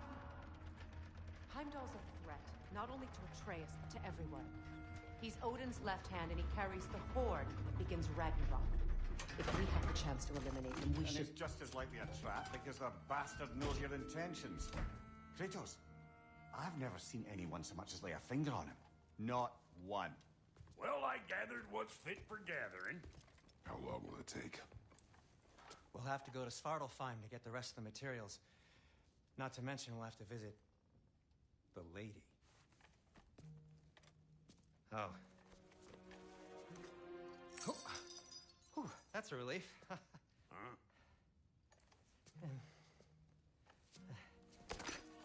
Heimdall's a threat, not only to Atreus, but to everyone. He's Odin's left hand, and he carries the horde that begins Ragnarok. If we have the chance to eliminate him, we should... And it's just as likely a trap because the bastard knows your intentions. Kratos, I've never seen anyone so much as lay a finger on him. Not one. Well, I gathered what's fit for gathering. How long will it take? We'll have to go to Svartalfheim to get the rest of the materials. Not to mention we'll have to visit the lady. Oh. Whew, that's a relief. Huh?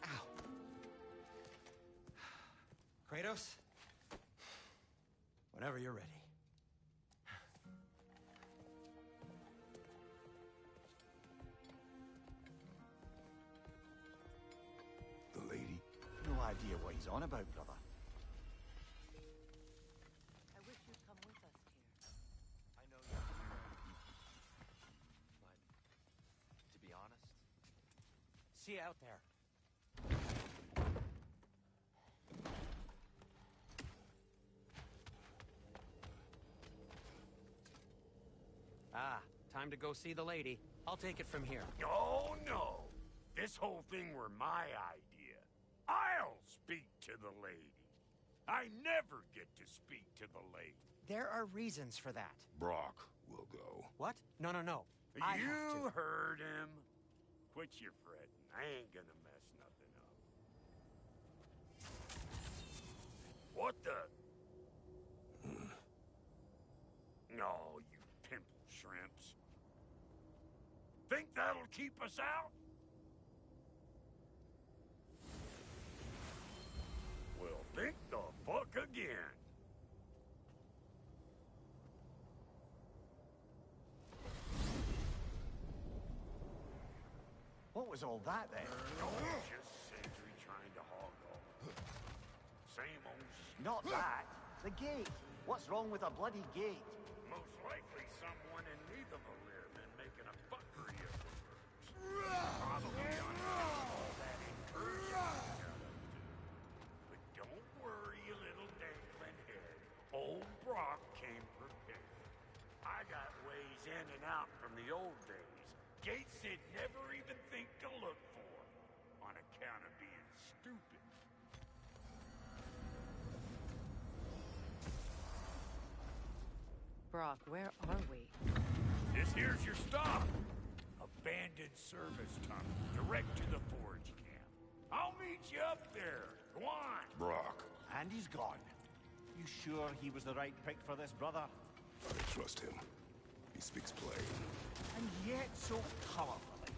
Ow. Kratos? Whenever you're ready. The lady? No idea what he's on about, brother. I wish you'd come with us, Tyr. I know you. But to be honest, See you out there. Ah, time to go see the lady. I'll take it from here. Oh, no. This whole thing were my idea. I'll speak to the lady. I never get to speak to the lady. There are reasons for that. Brock will go. What? No, no, no. I have You to. heard him. Quit your fretting. I ain't gonna mess nothing up. What the? No, you pimple shrimps. Think that'll keep us out? Well, think the fuck again. What was all that then? No, just Sentry trying to hog off. Same old shit. Not that. The gate. What's wrong with a bloody gate? Most likely someone in need of a live and making a fuckery of the birds. Probably on all that incursion got up to. But don't worry, you little dangling head. Old Brock came prepared. I got ways in and out from the old days. Gates he'd never even think to look for, on account of being stupid. Brock, where are we? This here's your stop. Abandoned service tunnel, direct to the forge camp. I'll meet you up there. Go on. Brock. And he's gone. You sure he was the right pick for this, brother? I trust him. He speaks plain. And yet so colorfully.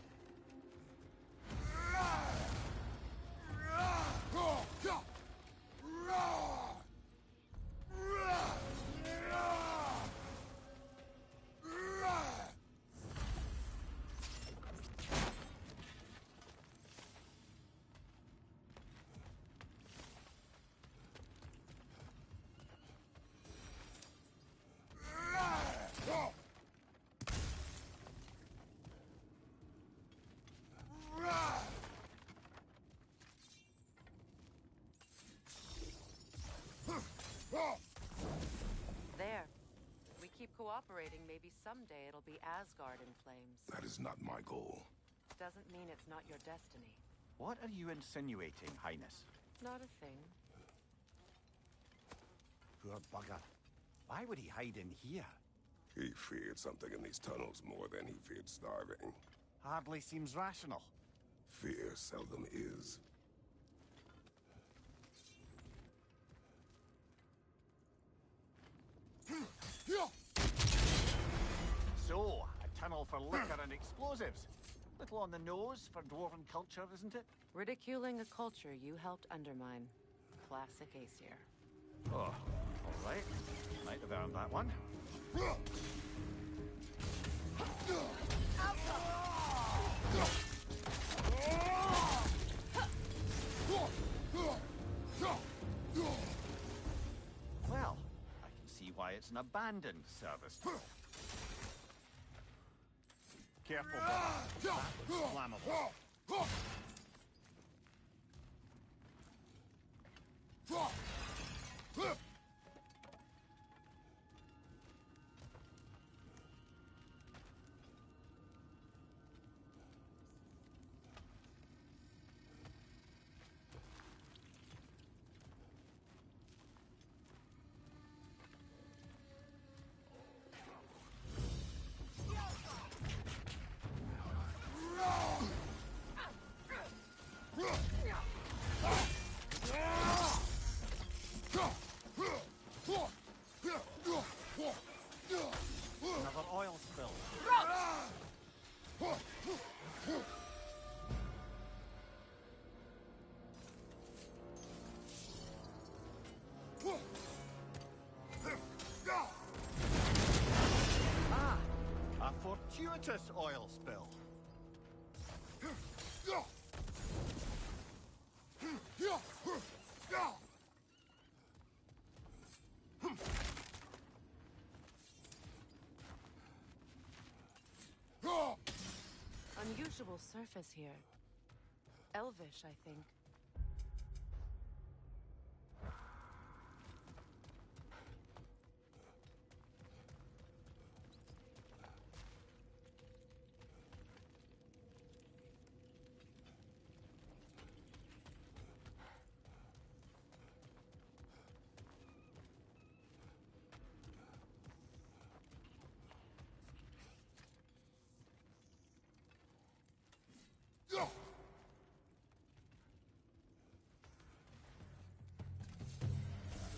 There. If we keep cooperating, maybe someday it'll be Asgard in flames. That is not my goal. Doesn't mean it's not your destiny. What are you insinuating, Highness? Not a thing. Poor bugger. Why would he hide in here? He feared something in these tunnels more than he feared starving. Hardly seems rational. Fear seldom is. So, a tunnel for liquor and explosives. Little on the nose for dwarven culture, isn't it? Ridiculing a culture you helped undermine. Classic Aesir. Oh, all right. Might have earned that one. Well, I can see why it's an abandoned service tunnel. Careful, brother. That looks flammable. Another oil spill. Ah, a fortuitous oil spill. Unusual surface here. Elvish, I think.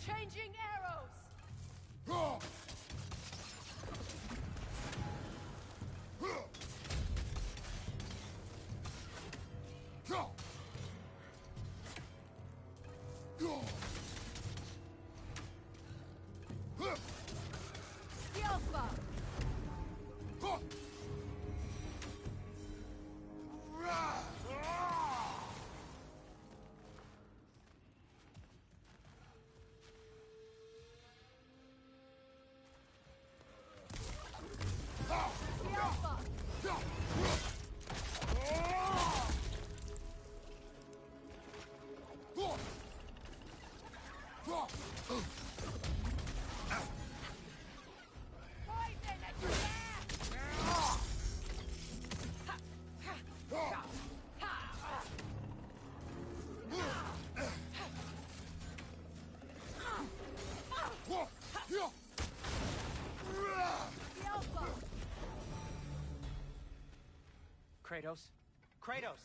Changing arrows! Kratos? Kratos!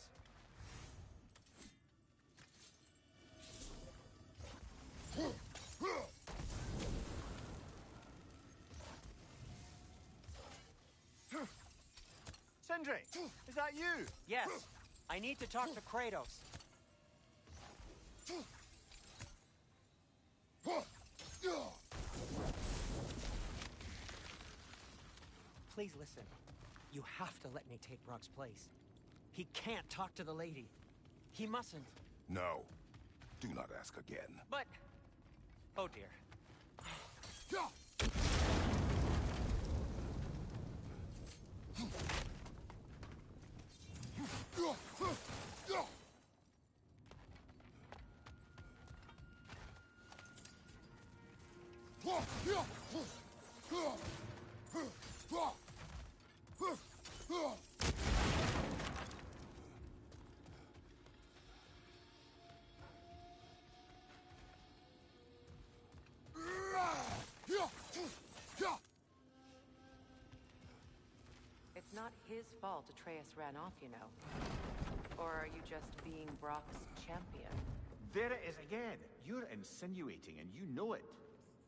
Sindri, is that you? Yes. I need to talk to Kratos. Please listen. You have to let me take Brock's place. He can't talk to the lady. He mustn't. No. Do not ask again. But... oh dear. It's not his fault Atreus ran off, you know. Or are you just being Brock's champion? There it is again. You're insinuating and you know it.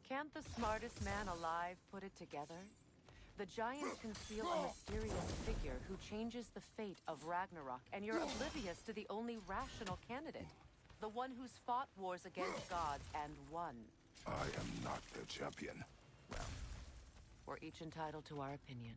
Can't the smartest man alive put it together? The giants conceal a mysterious figure who changes the fate of Ragnarok, and you're oblivious to the only rational candidate. The one who's fought wars against gods and won. I am not their champion. Well, we're each entitled to our opinion.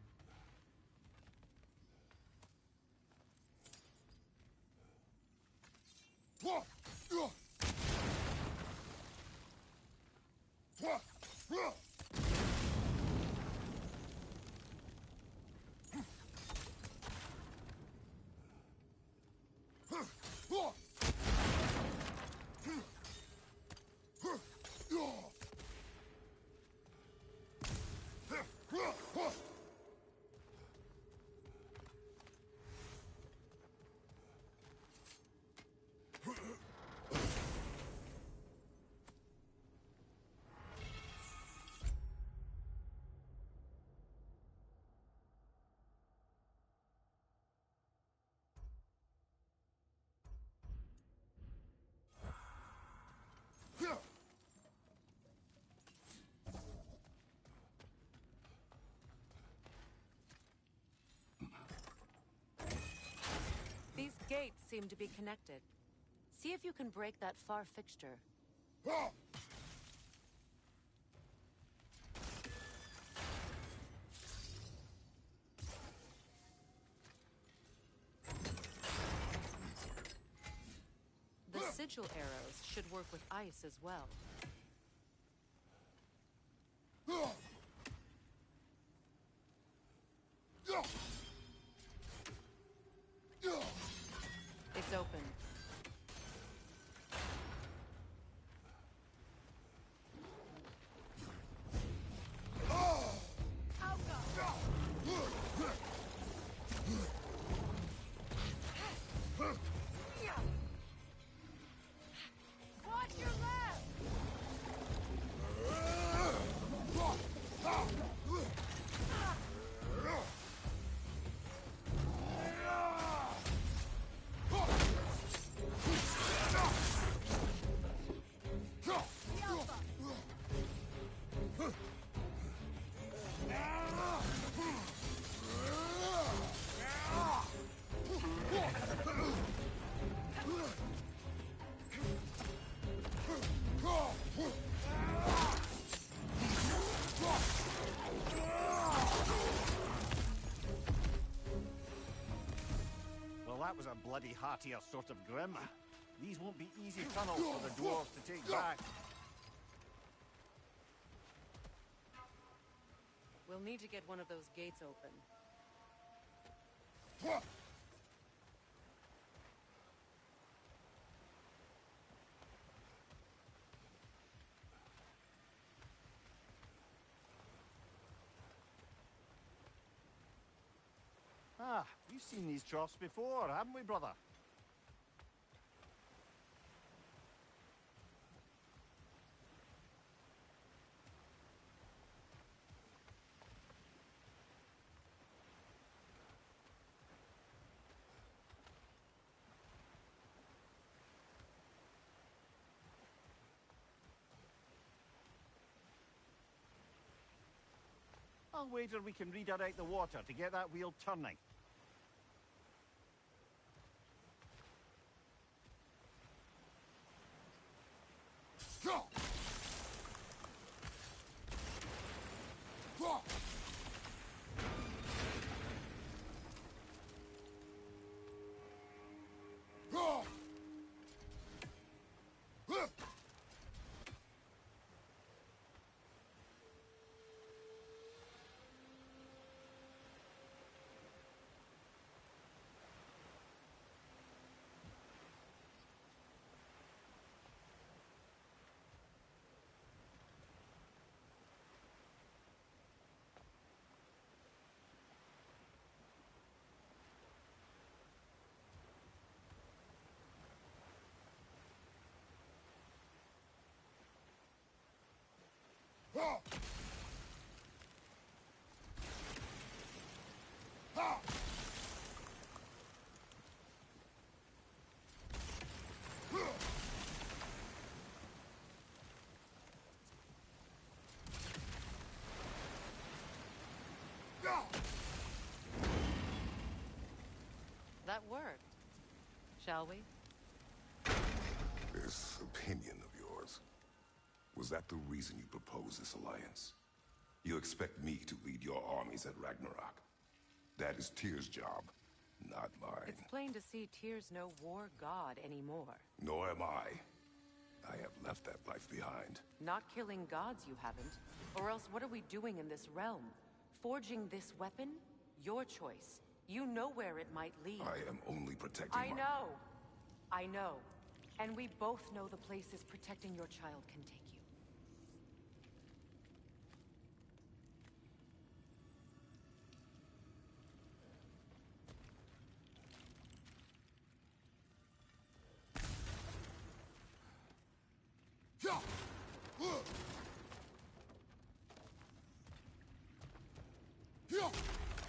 gates seem to be connected. See if you can break that far fixture. The sigil arrows should work with ice as well. It's open. Watch your left! Well, that was a bloody heartier sort of grim. These won't be easy tunnels for the dwarves to take back. We'll need to get one of those gates open. Ah, we've seen these troughs before, haven't we, brother? I'll wager we can redirect the water to get that wheel turning. That worked. Shall we? This opinion of yours, was that the reason you proposed this alliance? You expect me to lead your armies at Ragnarok? That is Tyr's job, not mine. It's plain to see Tyr's no war god anymore. Nor am I. I have left that life behind. Not killing gods, you haven't. Or else what are we doing in this realm? Forging this weapon? Your choice. You know where it might lead. I am only protecting I know. I know. And we both know the places protecting your child can take you.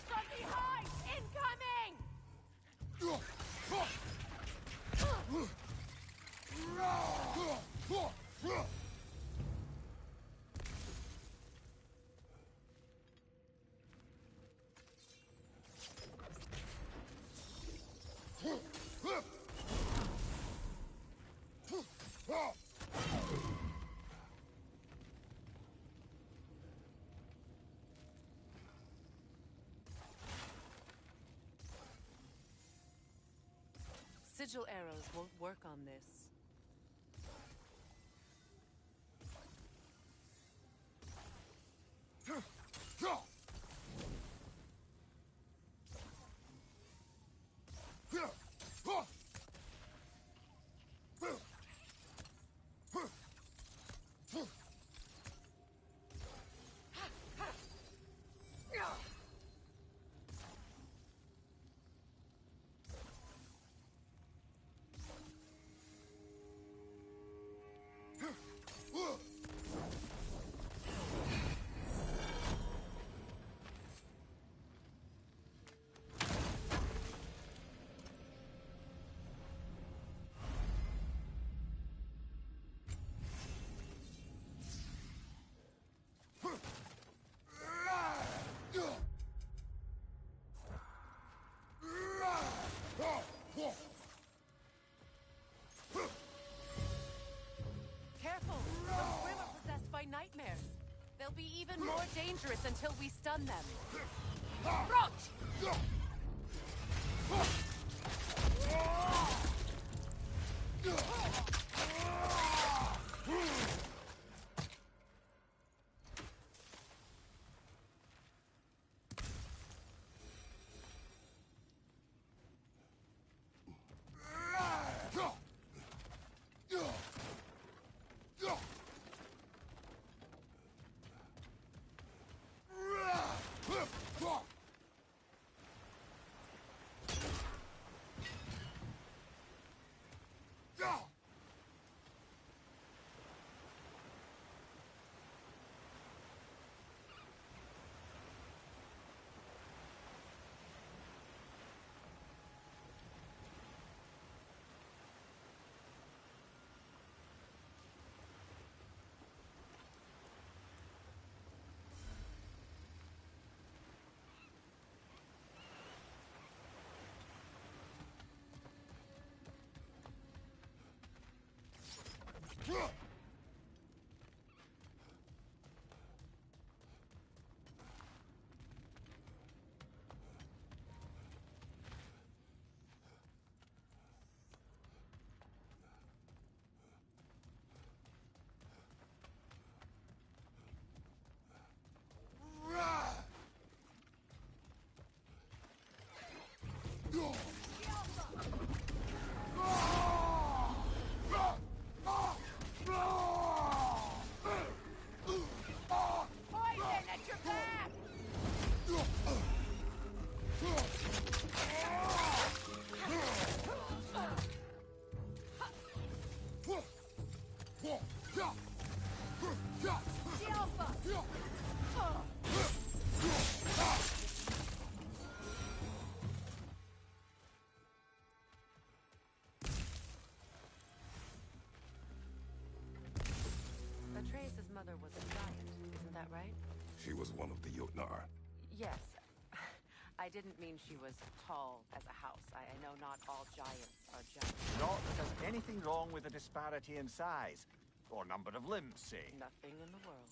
From behind! Incoming! Sigil arrows won't work on this. Careful! Those Grim are possessed by nightmares. They'll be even more dangerous until we stun them. Rot! Atreus' mother was a giant, isn't that right? She was one of the Jotnar. Yes. I didn't mean she was tall as a house. I know not all giants are giants. Not that there's anything wrong with the disparity in size. Or number of limbs, say. Nothing in the world.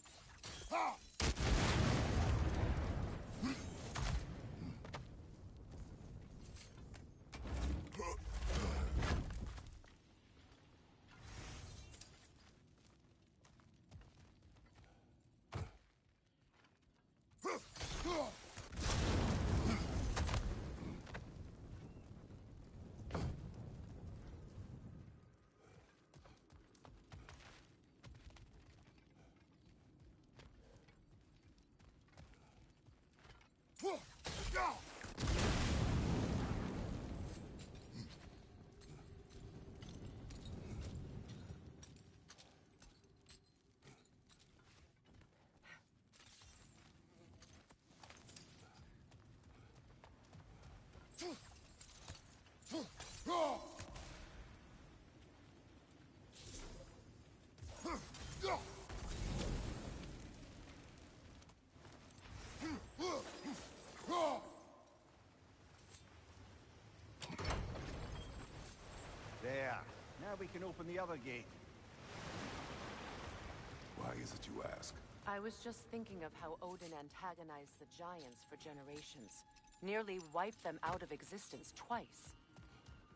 There. Now we can open the other gate. Why is it you ask? I was just thinking of how Odin antagonized the giants for generations. Nearly wiped them out of existence twice.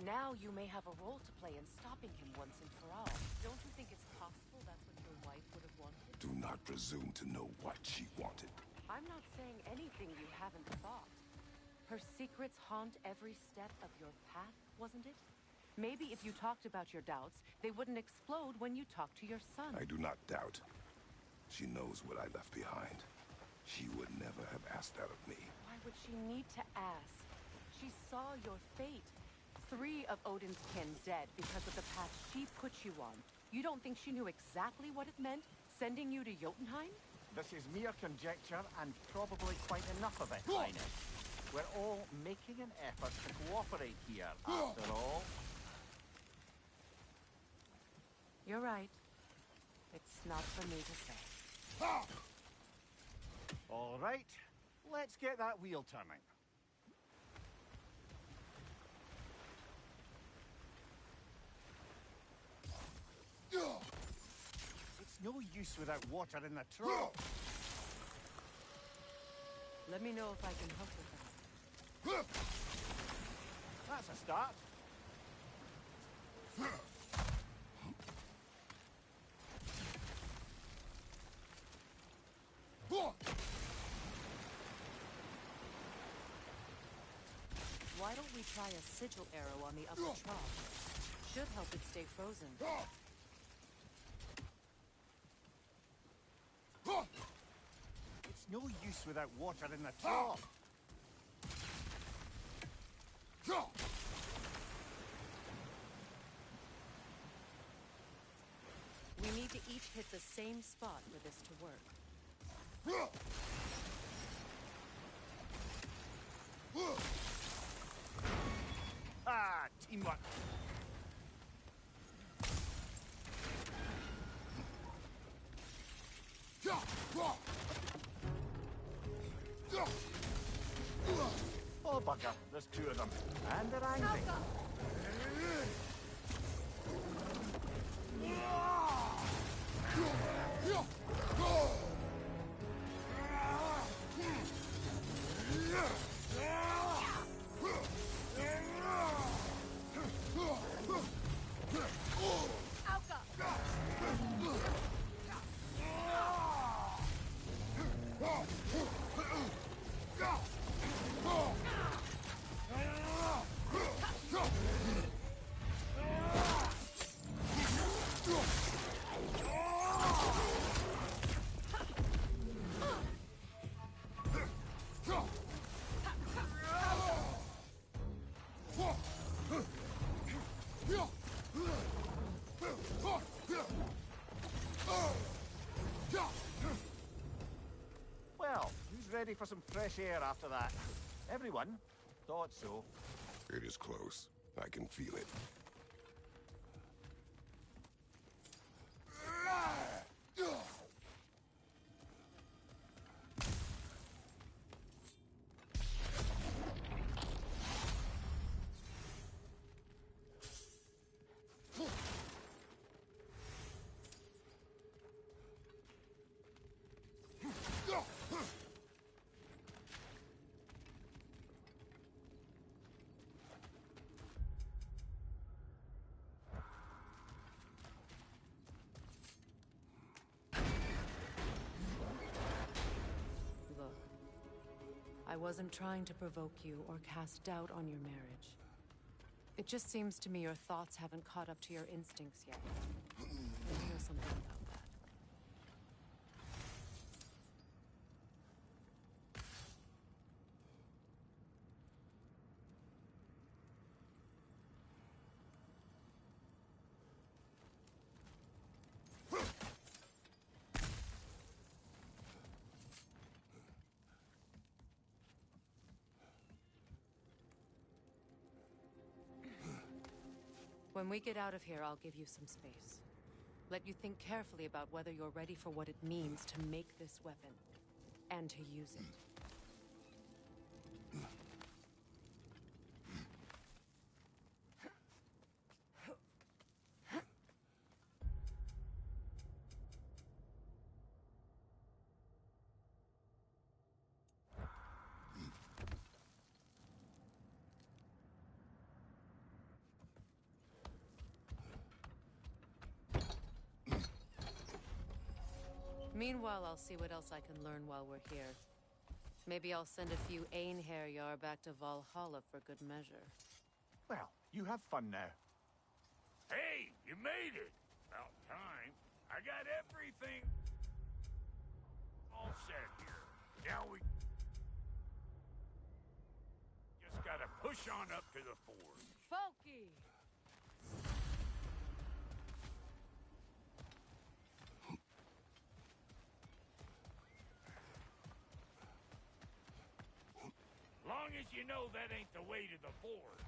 Now you may have a role to play in stopping him once and for all. Don't you think it's possible that's what your wife would have wanted? Do not presume to know what she wanted. I'm not saying anything you haven't thought. Her secrets haunt every step of your path, wasn't it? Maybe if you talked about your doubts, they wouldn't explode when you talked to your son. I do not doubt. She knows what I left behind. She would never have asked that of me. Why would she need to ask? She saw your fate. 3 of Odin's kin dead because of the path she put you on. You don't think she knew exactly what it meant, sending you to Jotunheim? This is mere conjecture, and probably quite enough of it, Highness. We're all making an effort to cooperate here, after all. You're right. It's not for me to say. All right, let's get that wheel turning. It's no use without water in the trough. Let me know if I can help with that. That's a start. Why don't we try a sigil arrow on the upper trough? Should help it stay frozen. It's no use without water in the trough. We need to each hit the same spot for this to work. Ah, teamwork. Oh, bugger. There's 2 of them. And they're angry. Well, who's ready for some fresh air after that? Everyone? Thought so. It is close. I can feel it. I wasn't trying to provoke you or cast doubt on your marriage. It just seems to me your thoughts haven't caught up to your instincts yet. I know something about that. When we get out of here, I'll give you some space. Let you think carefully about whether you're ready for what it means to make this weapon, and to use it. Meanwhile, I'll see what else I can learn while we're here. Maybe I'll send a few Einherjar back to Valhalla for good measure. Well, you have fun now. Hey, you made it! About time. I got everything all set here. Now we just gotta push on up to the forge. Folky! Long as you know that ain't the way to the forge.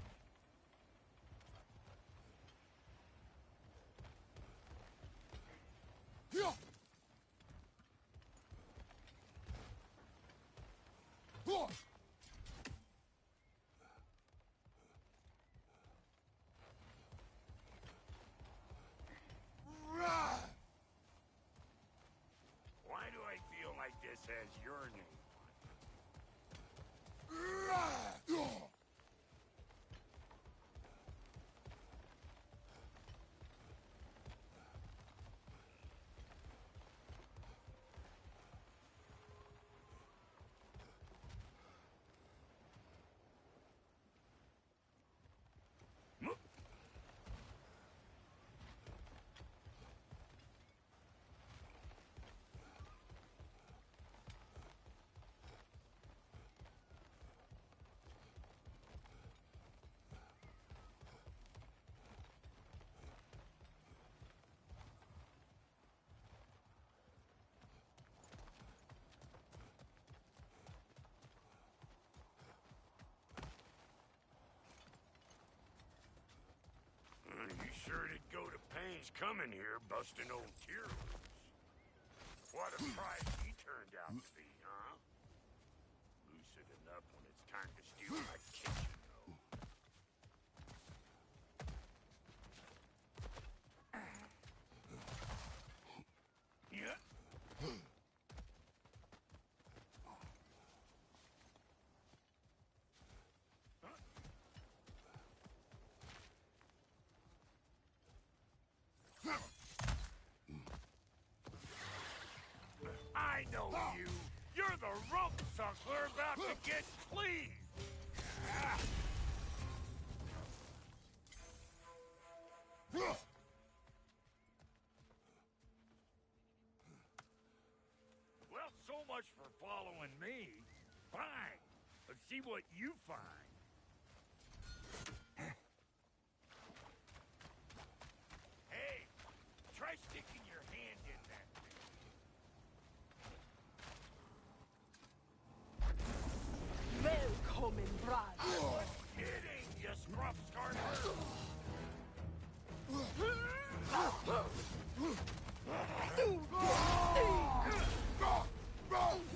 Why do I feel like this has your name? You sure did go to pains coming here, busting old tears. What a prize he turned out to be, huh? Lucid enough when it's time to steal my kitchen, though. Yeah. I know you. You're the rump suckler about to get pleased. Well, so much for following me. Fine. Let's see what you find. Hey, try sticking your hand in that thing. Välkommen, brother. Kidding, you scruff starter.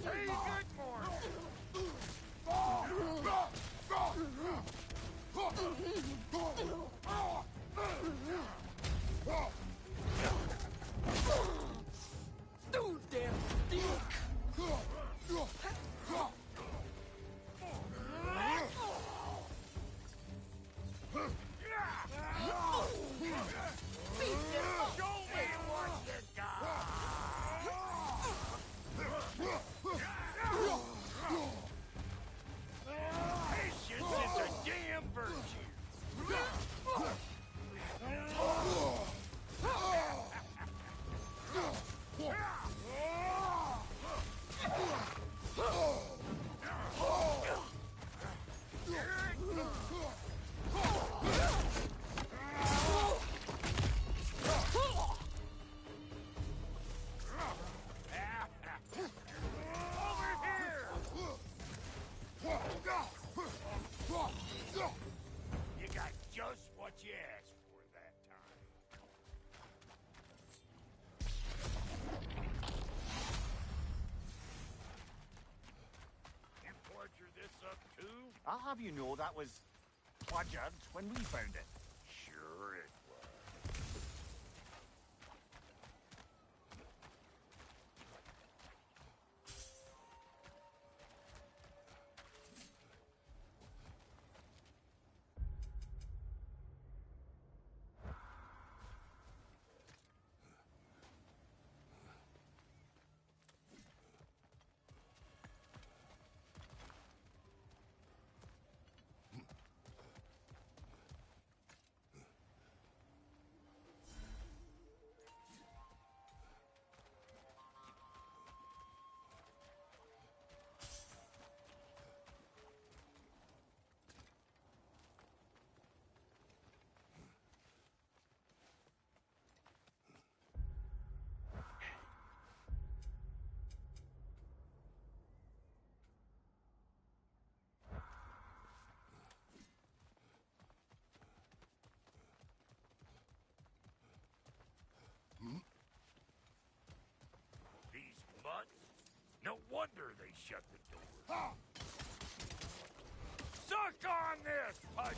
Say good Du der Dick! Show me what you got! Patience is a damn virtue! You got just what you asked for that time. You pleasure this up too? I'll have you know that was pleasured when we found it. Sure it was. wonder they shut the door. Suck on this, Pud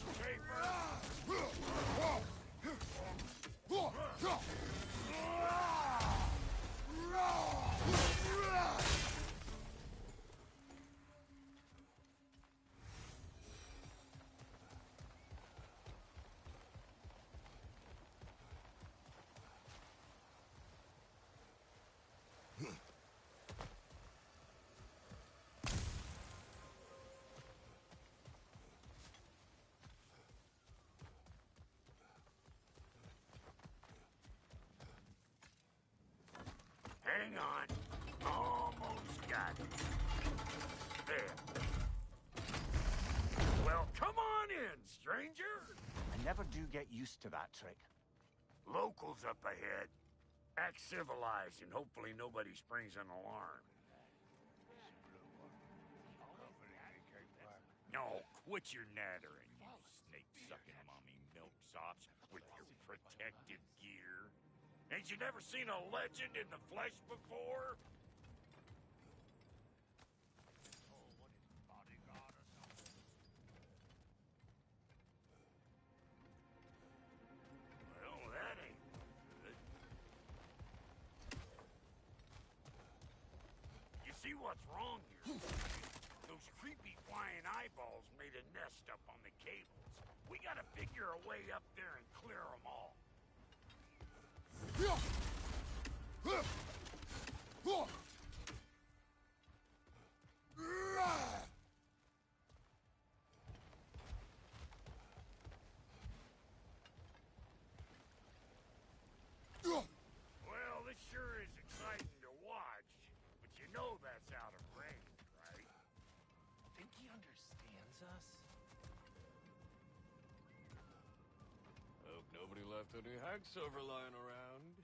Hang on. Almost got it. There. Well, come on in, stranger. I never do get used to that trick. Locals up ahead. Act civilized and hopefully nobody springs an alarm. No, quit your nattering, you snake-sucking mommy milksops with your protective gear. Ain't you never seen a legend in the flesh before? Well, that ain't good. You see what's wrong here? Those creepy flying eyeballs made a nest up on the cables. We gotta figure a way up there and clear them all. Well, this sure is exciting to watch, but you know that's out of range, right? Think he understands us? Hope nobody left any hacksilver lying around.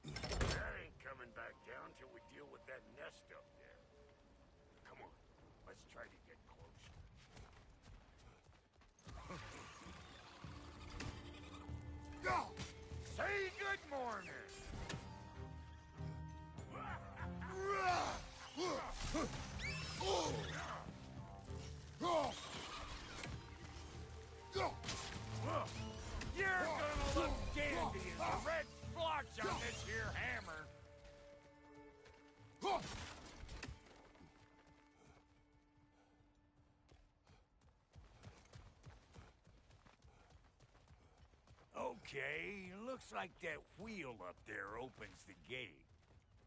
That ain't coming back down till we deal with that nest up there. Come on, let's try to get closer. Say good morning! You're gonna look dandy as a red splotch on this here hammer. Okay, looks like that wheel up there opens the gate.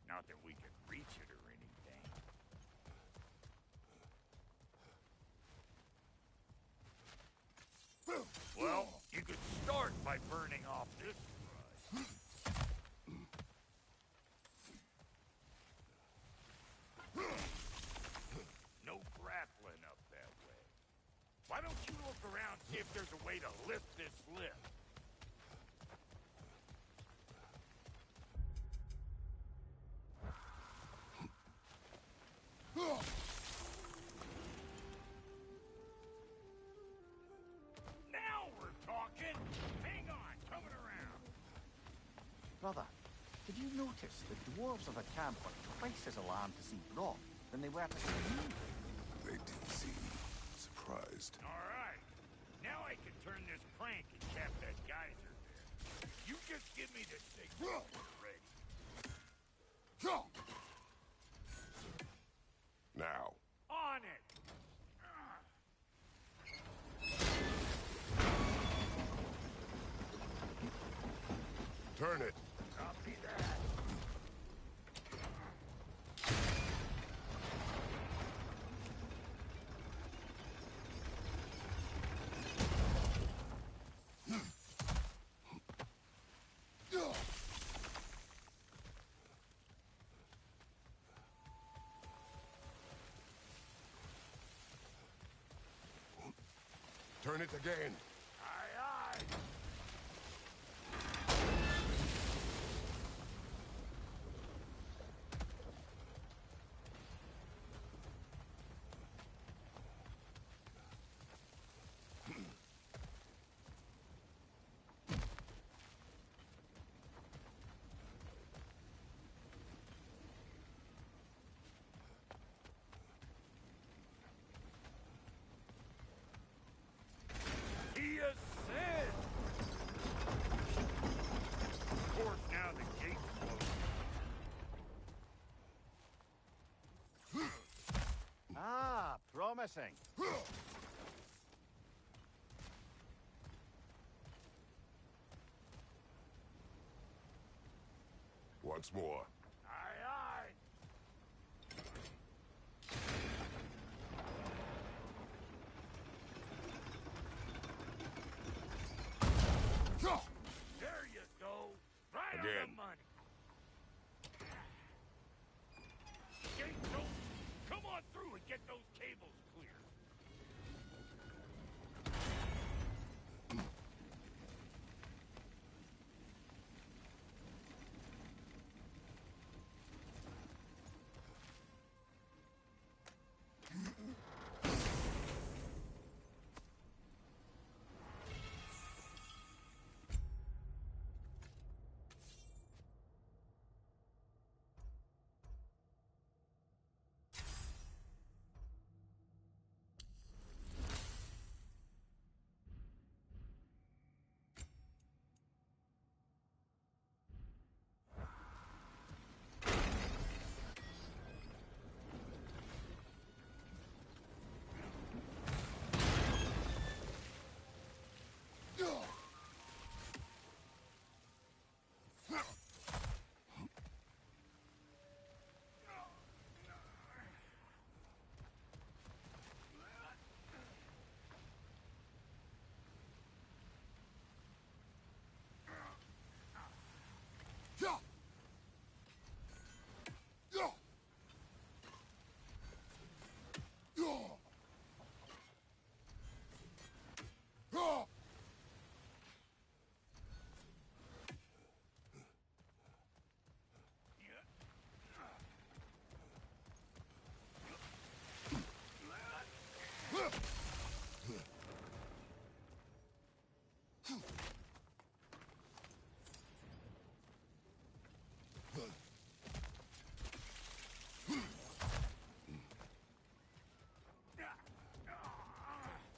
Not that we can reach it or anything. Well, you could start by burning off this brush. No grappling up that way. Why don't you look around, see if there's a way to lift this lift? Now we're talking! Hang on, coming around. Brother, did you notice the dwarves of the camp were twice as alarmed to see Brock than they were to see me? They did seem surprised. All right. Now I can turn this crank and cap that geyser there. You just give me the signal when we're ready. Now. On it! Turn it. Copy that. Turn it again. Aye, aye. promising. Once more. Aye, aye. There you go. Right on Again. the money. Gates open. Come on through and get those cables clear.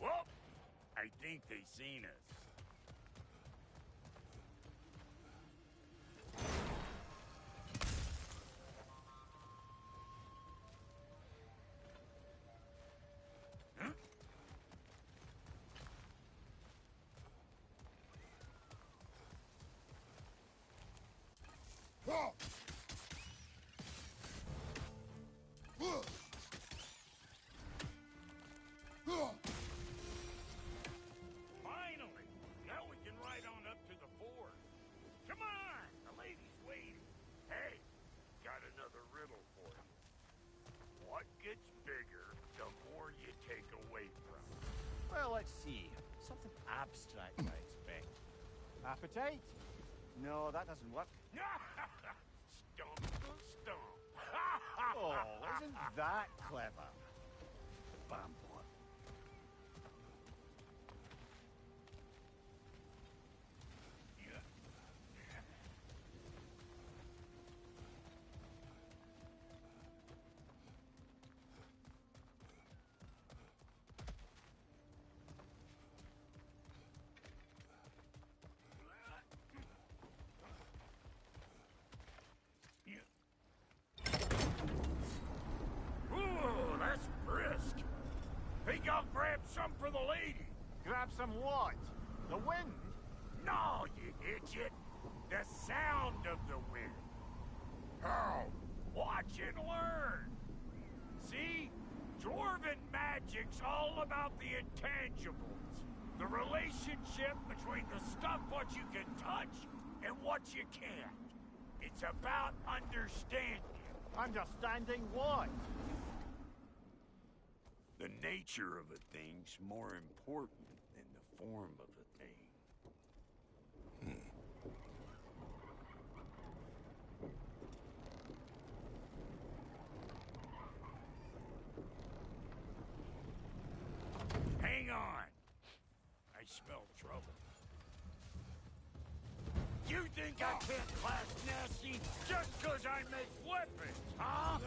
Well, I think they seen us. Finally! Now we can ride on up to the fort. Come on! The lady's waiting. Hey, got another riddle for you. What gets bigger the more you take away from it? Well, let's see. Something abstract, I expect. Appetite? No, that doesn't work. Stomp the stomp. Oh, isn't that clever? Bam, boy. Ooh, that's brisk. Think I'll grab some for the lady. Grab some what? The wind? No, you idiot. The sound of the wind. How? Watch and learn. See? Dwarven magic's all about the intangibles. The relationship between the stuff what you can touch and what you can't. It's about understanding. Understanding what? The nature of a thing's more important than the form of a thing. Hang on. I smell trouble. You think I can't class nasty just 'cause I make weapons, huh?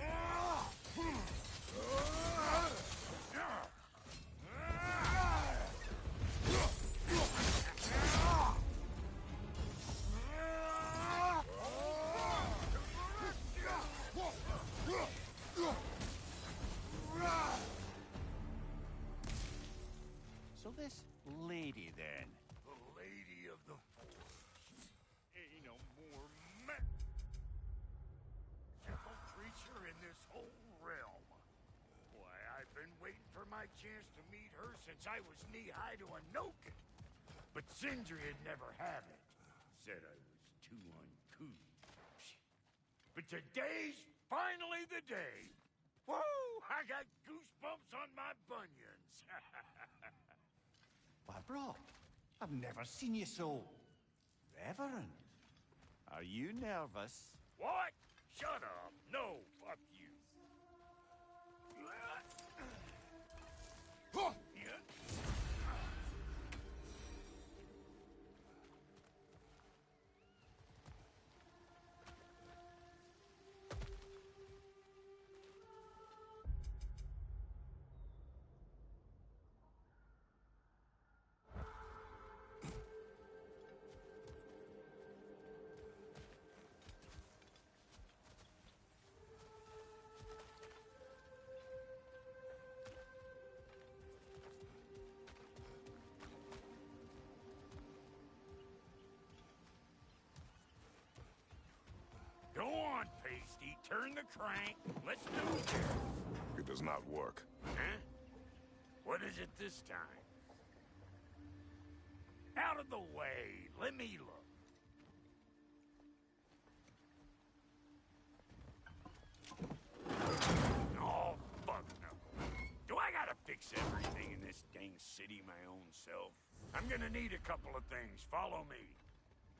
been waiting for my chance to meet her since I was knee-high to a Noken. But Sindri would never have it. Said I was too uncouth. But today's finally the day. Whoa! I got goosebumps on my bunions. Why, bro, I've never seen you so reverent. Are you nervous? What? Shut up. No, fuck you. Go on, Pasty. Turn the crank. Let's do it. It does not work. Huh? What is it this time? Out of the way. Let me look. Oh, fuck no. Do I gotta fix everything in this dang city my own self? I'm gonna need a couple of things. Follow me.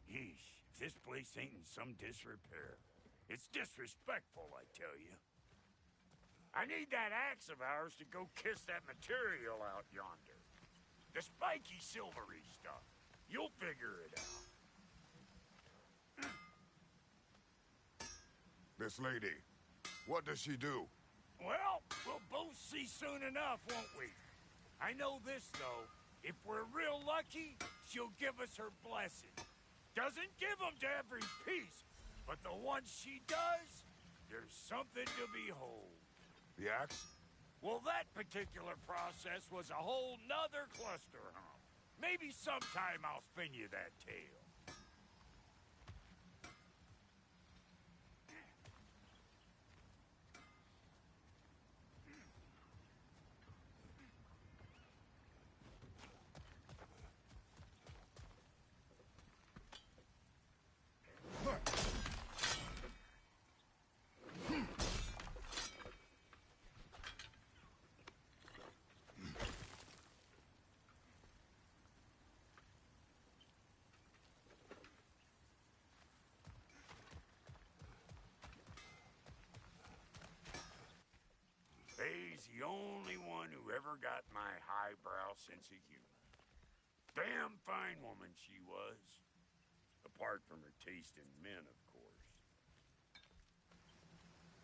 Yeesh, if this place ain't in some disrepair. It's disrespectful, I tell you. I need that axe of ours to go kiss that material out yonder. The spiky, silvery stuff. You'll figure it out. This lady, what does she do? Well, we'll both see soon enough, won't we? I know this, though. If we're real lucky, she'll give us her blessing. Doesn't give them to every piece, but the ones she does, there's something to behold. The axe? Well, that particular process was a whole nother cluster hump. Maybe sometime I'll spin you that tale. Faye's the only one who ever got my highbrow sense of humor. Damn fine woman she was. Apart from her taste in men, of course.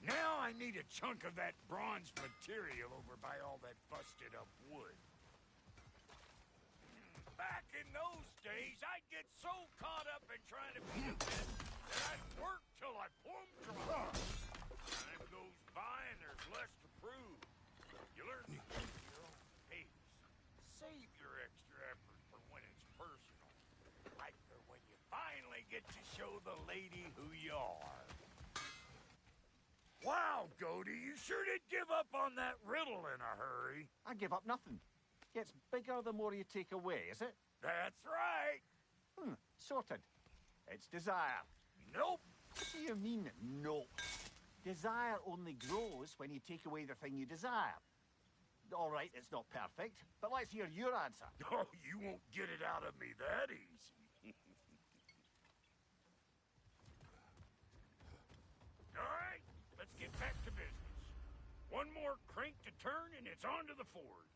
Now I need a chunk of that bronze material over by all that busted up wood. Back in those days, I'd get so caught up in trying to be the best that I'd work till I plumb dry. Time goes by and there's less to prove. You learn to keep your own pace. Save your extra effort for when it's personal. Like for when you finally get to show the lady who you are. Wow, Goldie, you sure did give up on that riddle in a hurry. I give up nothing. Gets bigger the more you take away, is it? That's right. Sorted. It's desire. Nope. What do you mean, nope? Desire only grows when you take away the thing you desire. All right, it's not perfect, but let's hear your answer. Oh, you won't get it out of me that easy. All right, let's get back to business. One more crank to turn and it's on to the forge.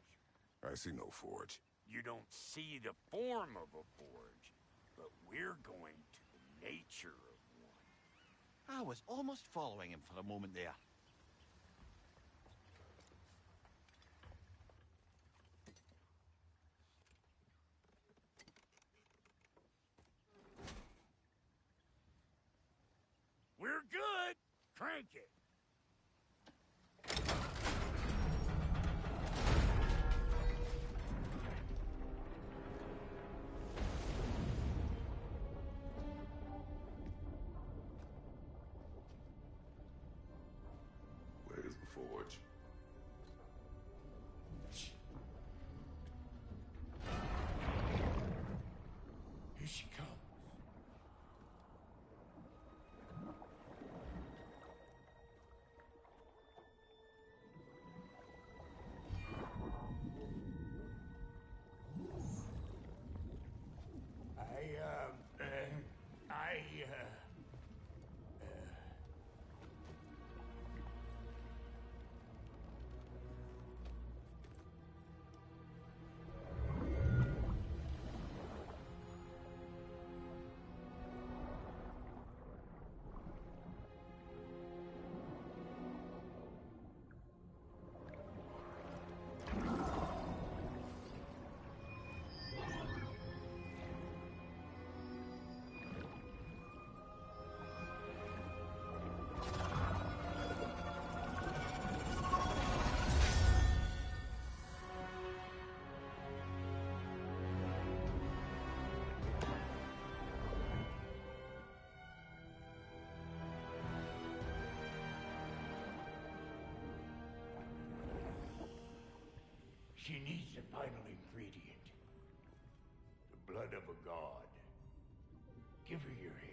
I see no forge. You don't see the form of a forge, but we're going to the nature of one. I was almost following him for a moment there. We're good. Crank it. Where's the forge? She needs the final ingredient. The blood of a god. Give her your hand.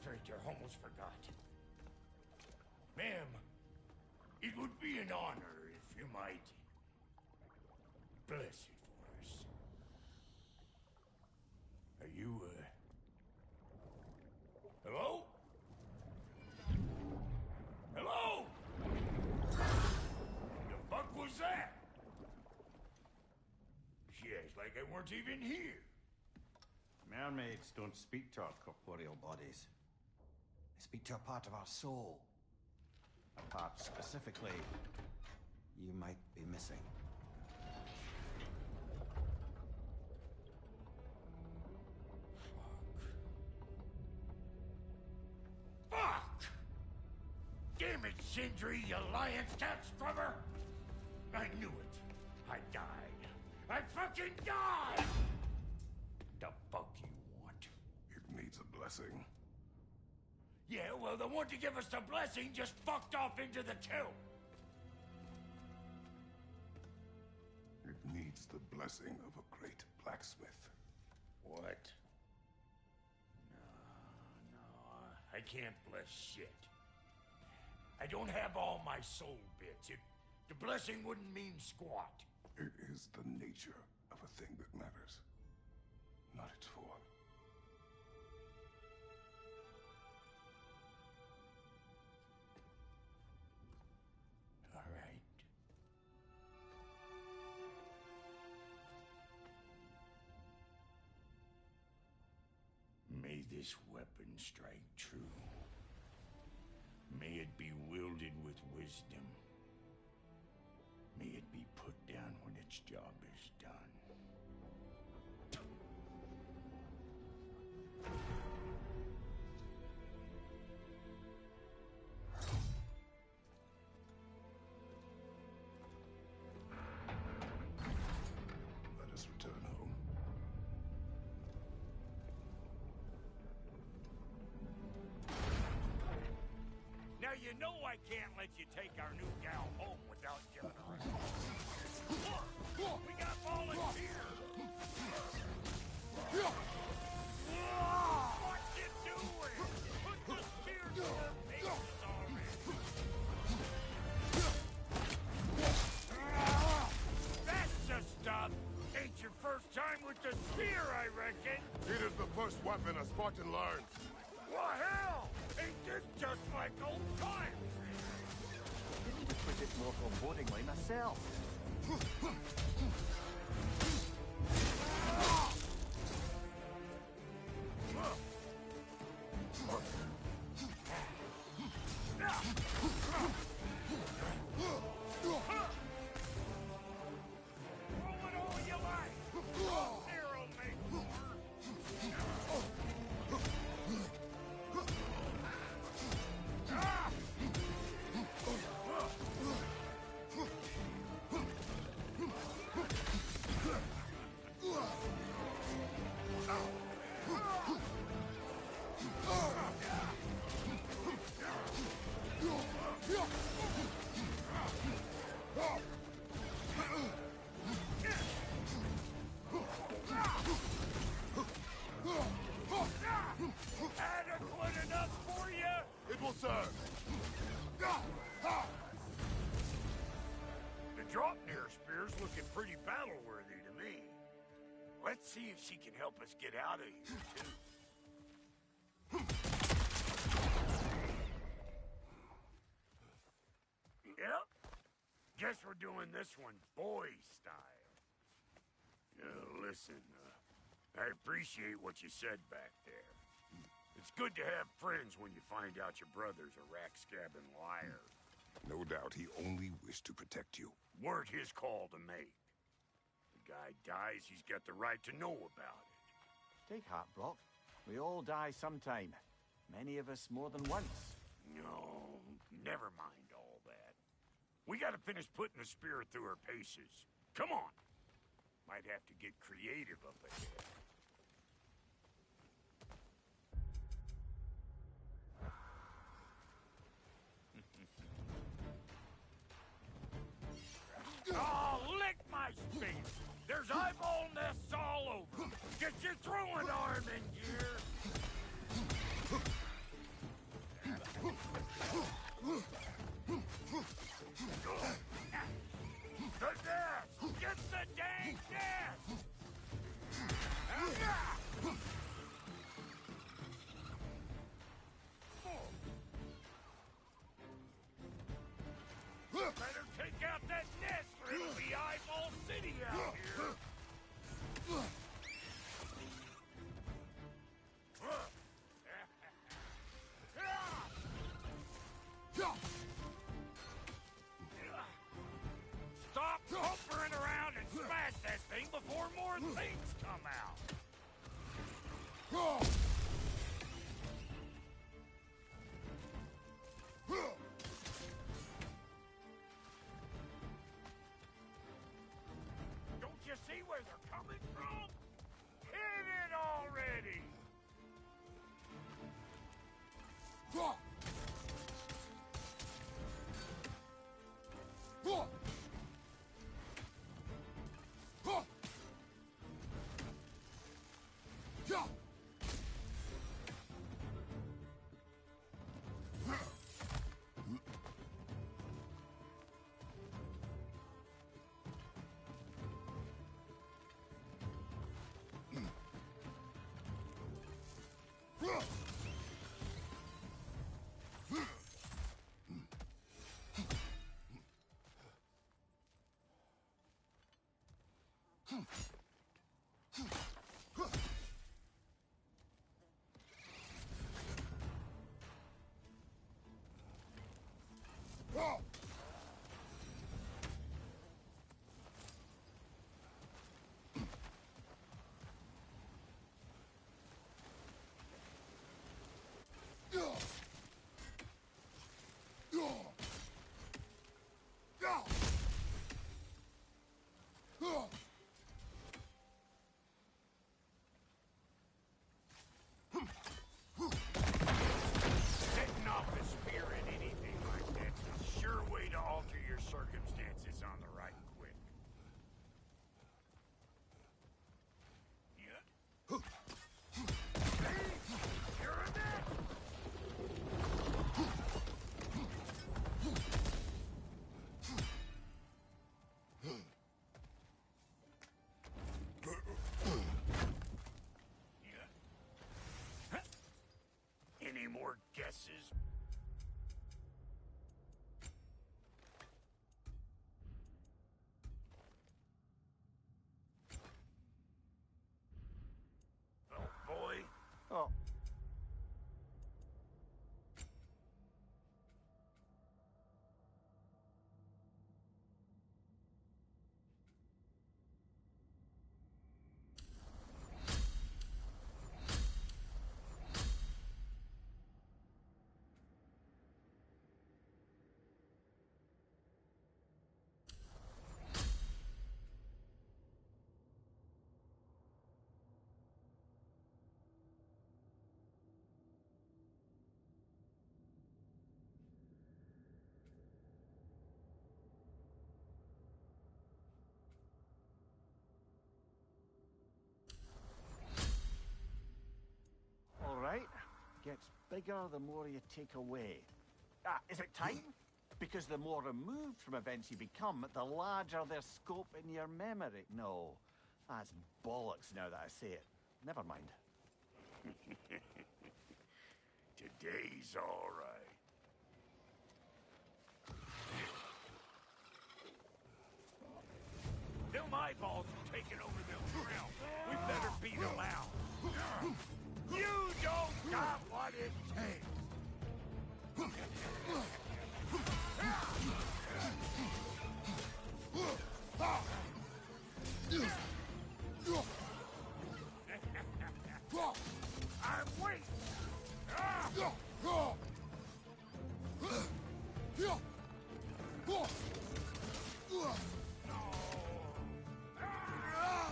Frater almost forgot. Ma'am, it would be an honor if you might bless it for us. Are you, hello? Hello? The fuck was that? She acts like I weren't even here. Mermaids don't speak to our corporeal bodies. They speak to a part of our soul. A part specifically you might be missing. Fuck! Damn it, Sindri, you lion's cat scrubber! I knew it. I died. I fucking died! The fuck you want? It needs a blessing. Yeah, well, the one to give us the blessing just fucked off into the tomb. It needs the blessing of a great blacksmith. What? No, I can't bless shit. I don't have all my soul bits. The blessing wouldn't mean squat. It is the nature of a thing that matters, not its form. All right. May this weapon strike true. May it be wielded with wisdom. May it be put down when its job is done. Let us return home. Now you know I can't let you take our new gal home without giving her a look. We got volunteers. What you doing? Put the spear to her faces already. That's the stuff. Ain't your first time with the spear, I reckon. It is the first weapon a Spartan learns. Well, hell! Ain't this just like old times? I need to put it more forebodingly myself. Let's see if she can help us get out of here, too. Yep. Guess we're doing this one boy style. Listen, I appreciate what you said back there. It's good to have friends when you find out your brother's a rack-scabbing liar. No doubt he only wished to protect you. Weren't his call to make. The guy dies, he's got the right to know about it. Take heart, Brock. We all die sometime. Many of us more than once. No, never mind all that. We gotta finish putting the spirit through her paces. Come on! Might have to get creative up ahead. Oh, lick my space! There's eyeball nests all over! Get your throwing arm in gear! The nest! Get the dang nest! Better take out that nest or it'll be Eyeball City out here! Stop hovering around and smash that thing before more things come out! Don't you see where they're coming from? Hit it already! Setting off the spear in anything like that's a sure way to alter your circumstances on the right quick. Yeah. See? You're a net! Any more guesses? Oh, boy. Oh. All right. Gets bigger the more you take away. Is it time? Because the more removed from events you become, the larger their scope in your memory. No, That's bollocks now that I say it. Never mind. Today's all right. Them eyeballs have taken over them realm. We better beat them out. You don't got what it takes. I'm weak.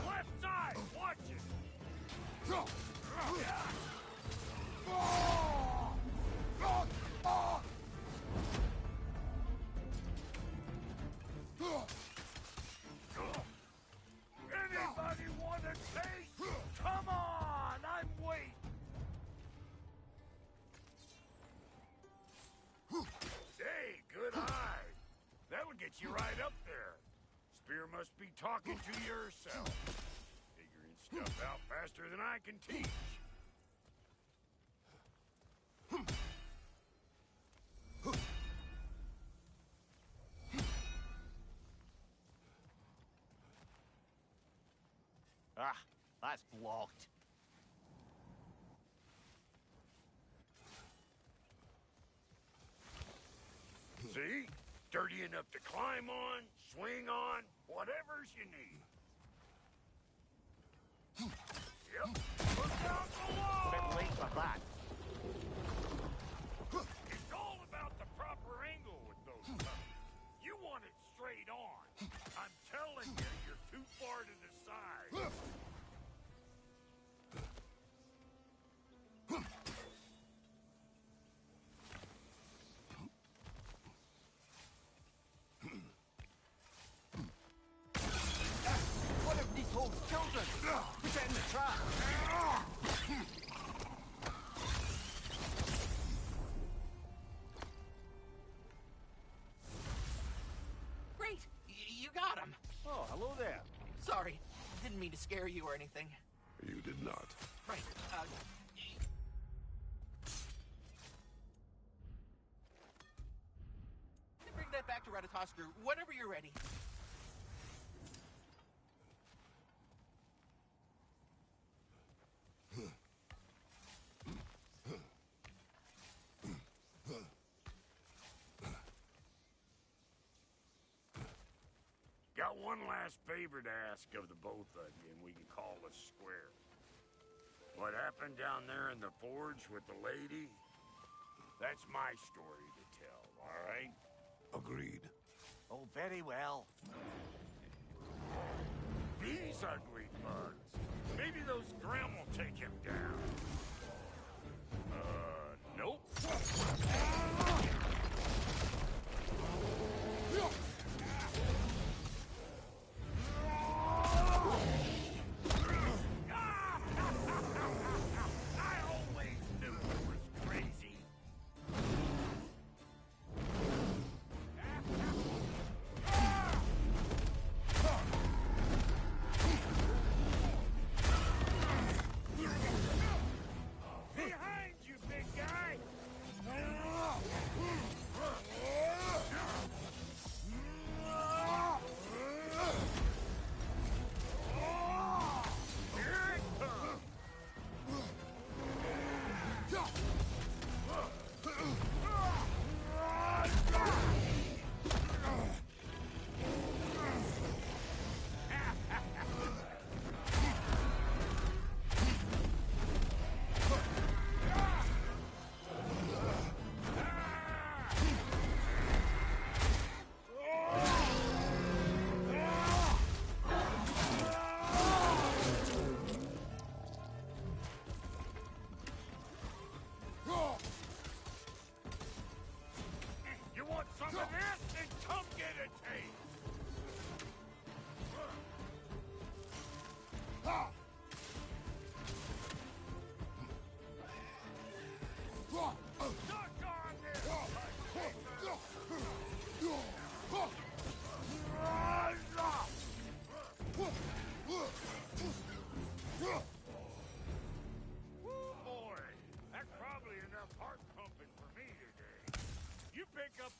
Left side, watch it. Anybody want a taste? Come on, I'm waiting. Hey, good eye. That'll get you right up there. Spear must be talking to yourself. Figuring stuff out faster than I can teach. Ah, that's blocked. See? Dirty enough to climb on, swing on, whatever's you need. Yep. Look out below! Bit late for that. It's all about the proper angle with those puppets. You want it straight on. I'm telling you, you're too far to the side. What if these hold children? Put it in the trap. Great! You got him! Oh, hello there. Sorry, didn't mean to scare you or anything. You did not. Right, bring that back to Ratatoskr whenever you're ready. Got one last favor to ask of the both of you, and we can call us square. What happened down there in the forge with the lady? That's my story to tell, all right? Agreed. Oh, very well. These ugly bugs. Maybe those Grimm will take him down. Nope. I always knew it was crazy.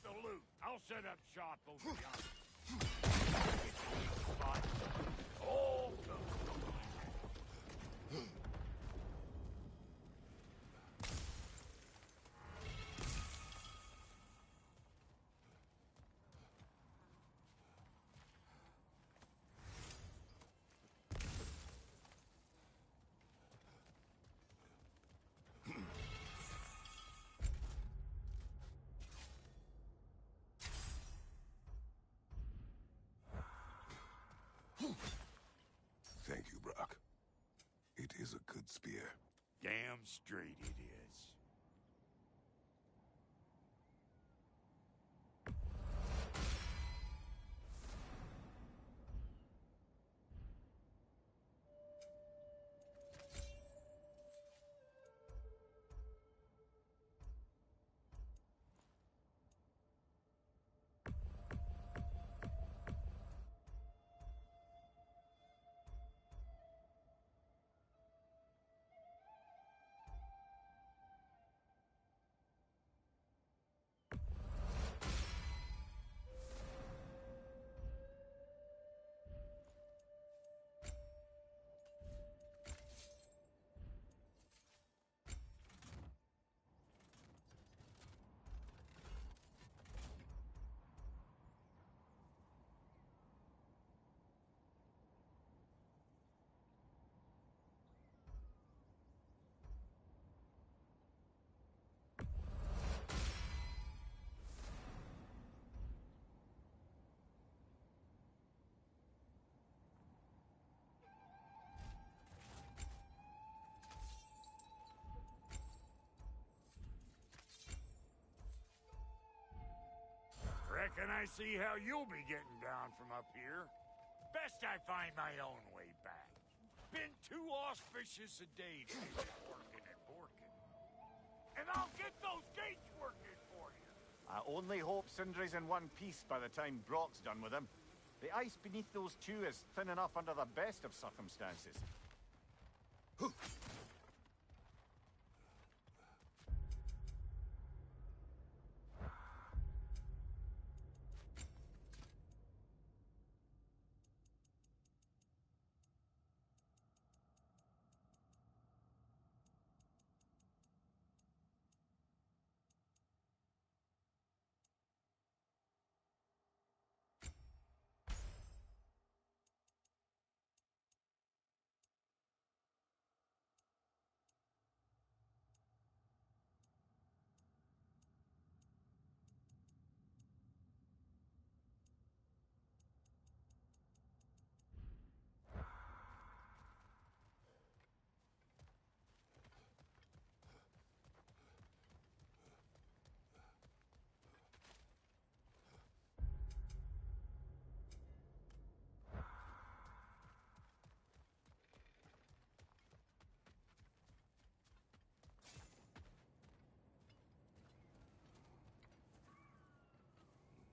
the loot. I'll set up shop over yonder. All good. Thank you, Brock. It is a good spear. Damn straight it is. Reckon I see how you'll be getting down from up here. Best I find my own way back. Been too auspicious a day to be working and working. And I'll get those gates working for you. I only hope Sindri's in one piece by the time Brock's done with him. The ice beneath those two is thin enough under the best of circumstances.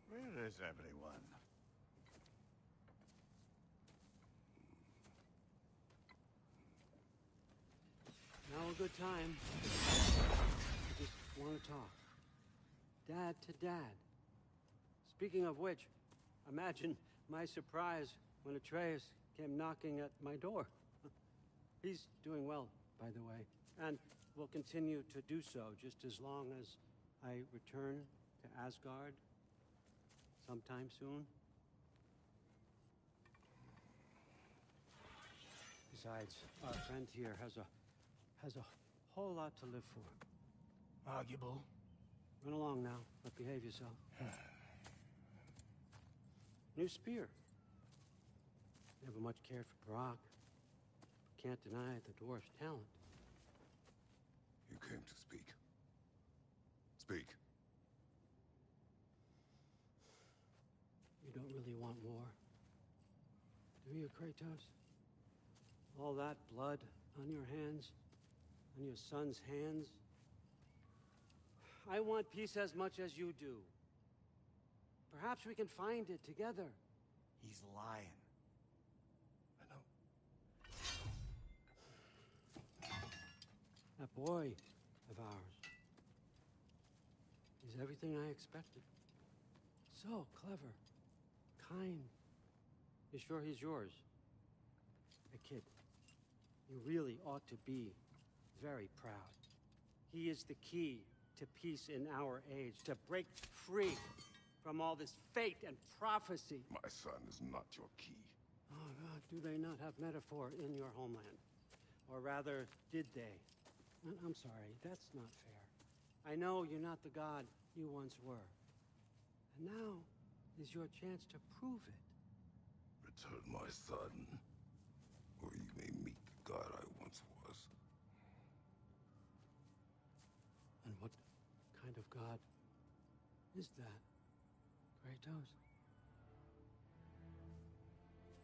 Where is everyone? Now a good time. I just want to talk. Dad to dad. Speaking of which, imagine my surprise when Atreus came knocking at my door. He's doing well, by the way, and will continue to do so just as long as I return to Asgard sometime soon. Besides, our friend here has a whole lot to live for. Arguable. Run along now, but behave yourself. New spear. Never much cared for Brock. Can't deny the dwarf's talent. You came to speak. Speak. You don't really want war, do you, Kratos? All that blood on your hands, on your son's hands. I want peace as much as you do. Perhaps we can find it together. He's lying. I know. That boy of ours is everything I expected. So clever. Kind. You sure he's yours? Hey, kid, you really ought to be very proud. He is the key to peace in our age, to break free from all this fate and prophecy. My son is not your key. Oh, God, do they not have metaphor in your homeland? Or rather, did they? I'm sorry, that's not fair. I know you're not the god you once were. And now is your chance to prove it. Return my son, or you may meet the god I once was. And what kind of god is that, Kratos?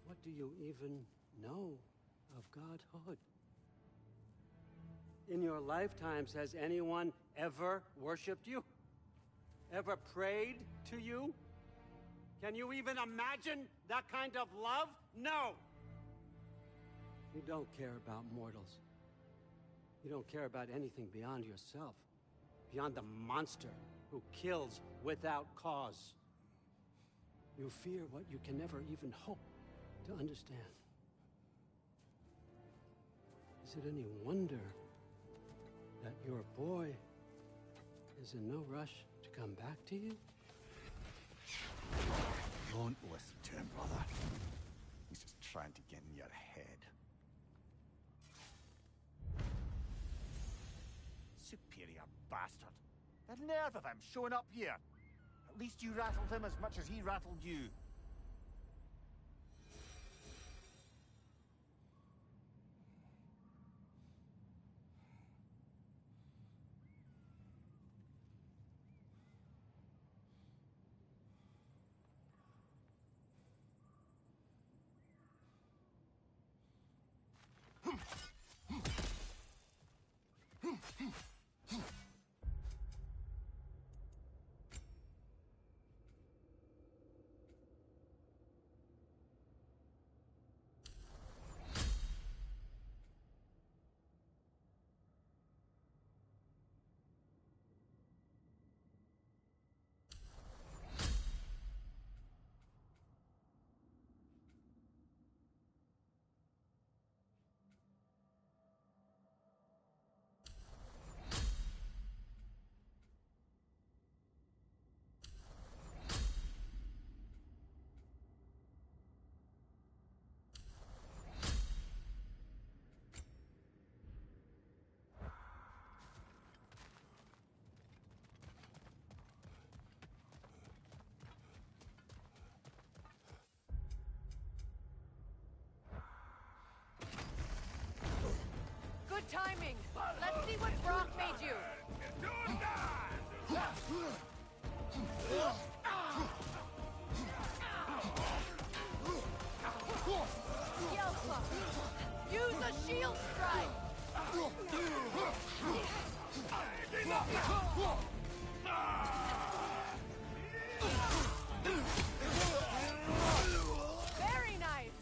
What do you even know of godhood? In your lifetimes, has anyone ever worshipped you? Ever prayed to you? Can you even imagine that kind of love? No! You don't care about mortals. You don't care about anything beyond yourself. Beyond the monster who kills without cause. You fear what you can never even hope to understand. Is it any wonder that your boy is in no rush to come back to you? Don't listen to him, brother. He's just trying to get in your head. Superior bastard. The nerve of him showing up here. At least you rattled him as much as he rattled you. Good timing. Let's see what Brock made you. Yelpa, use a shield strike. Very nice.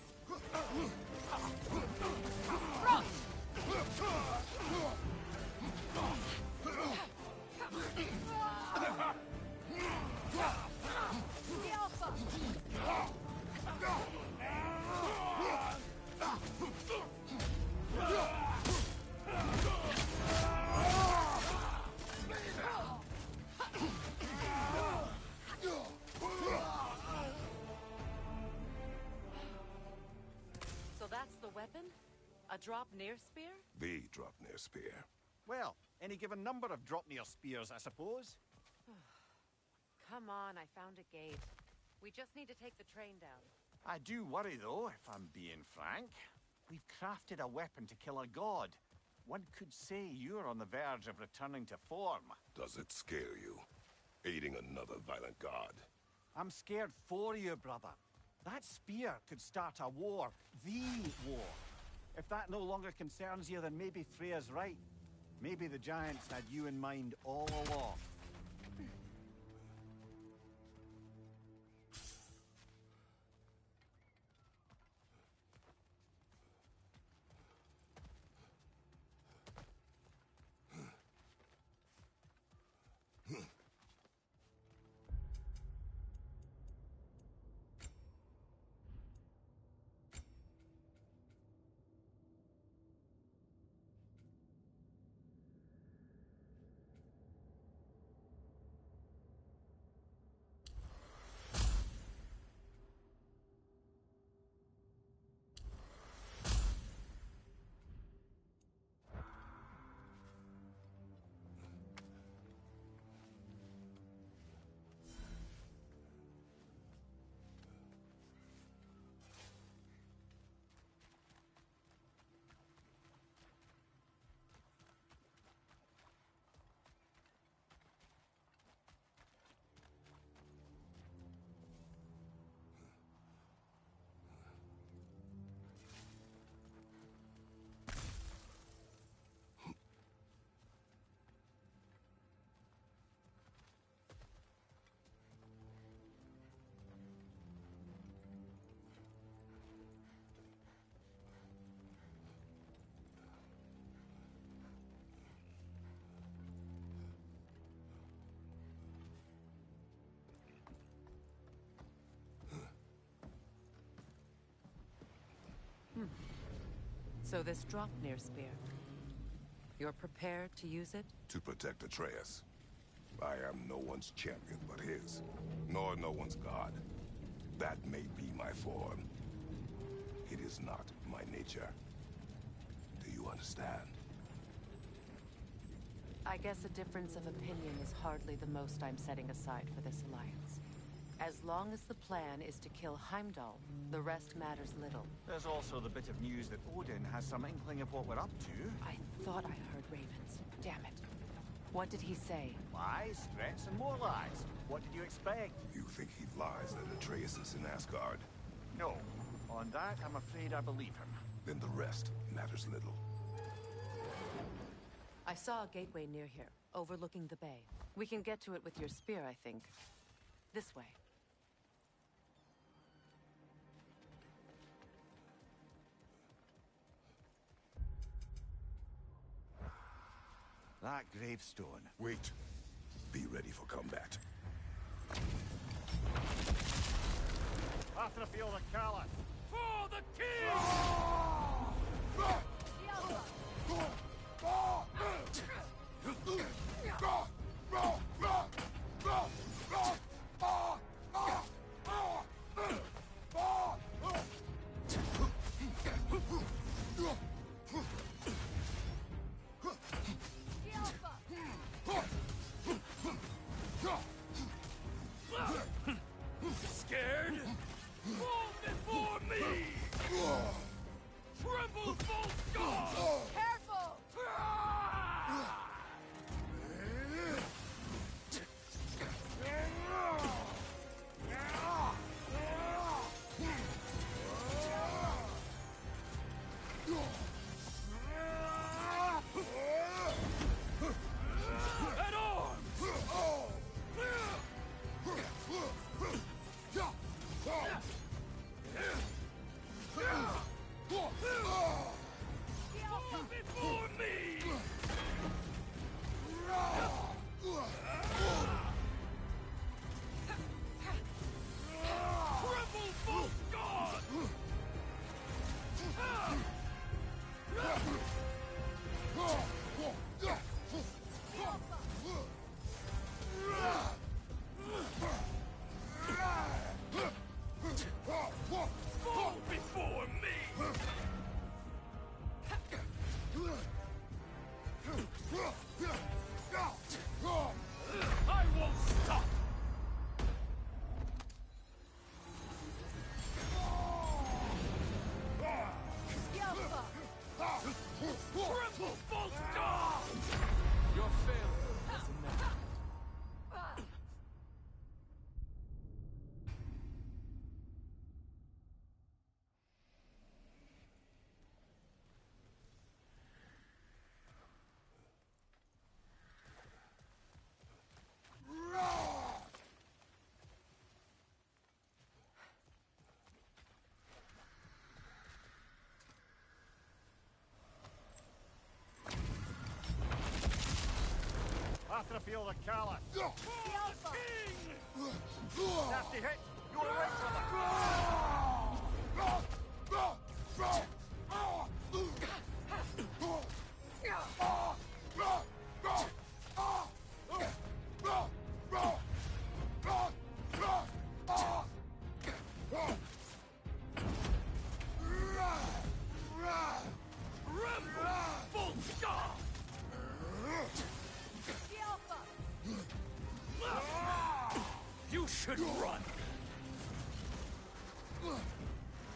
Brock. So that's the weapon? A drop near spear? The Dropnir spear. Well, any given number of Dropnir spears, I suppose. Come on, I found a gate. We just need to take the train down. I do worry, though, if I'm being frank. We've crafted a weapon to kill a god. One could say you're on the verge of returning to form. Does it scare you? Aiding another violent god? I'm scared for you, brother. That spear could start a war. The war. If that no longer concerns you, then maybe Freya's right. Maybe the Giants had you in mind all along. So this Draupnir spear. You're prepared to use it? To protect Atreus. I am no one's champion but his, nor no one's god. That may be my form. It is not my nature. Do you understand? I guess a difference of opinion is hardly the most I'm setting aside for this alliance. As long as the plan is to kill Heimdall, the rest matters little. There's also the bit of news that Odin has some inkling of what we're up to. I thought I heard ravens. Damn it. What did he say? Lies, threats, and more lies. What did you expect? You think he lies that Atreus is in Asgard? No. On that, I'm afraid I believe him. Then the rest matters little. I saw a gateway near here, overlooking the bay. We can get to it with your spear, I think. This way. That gravestone. Wait. Be ready for combat. After the field of Calais. For the king! Scared? Fall before me! Tremble, Volscar! Careful! At arms! Fall before me! Tremble, Volscar! Fall before me! I won't stop! Tremble, Volscar! Your failure is enough. After the field of Calais. For the king! Nasty hit. You were right, brother. Volscar! You should run!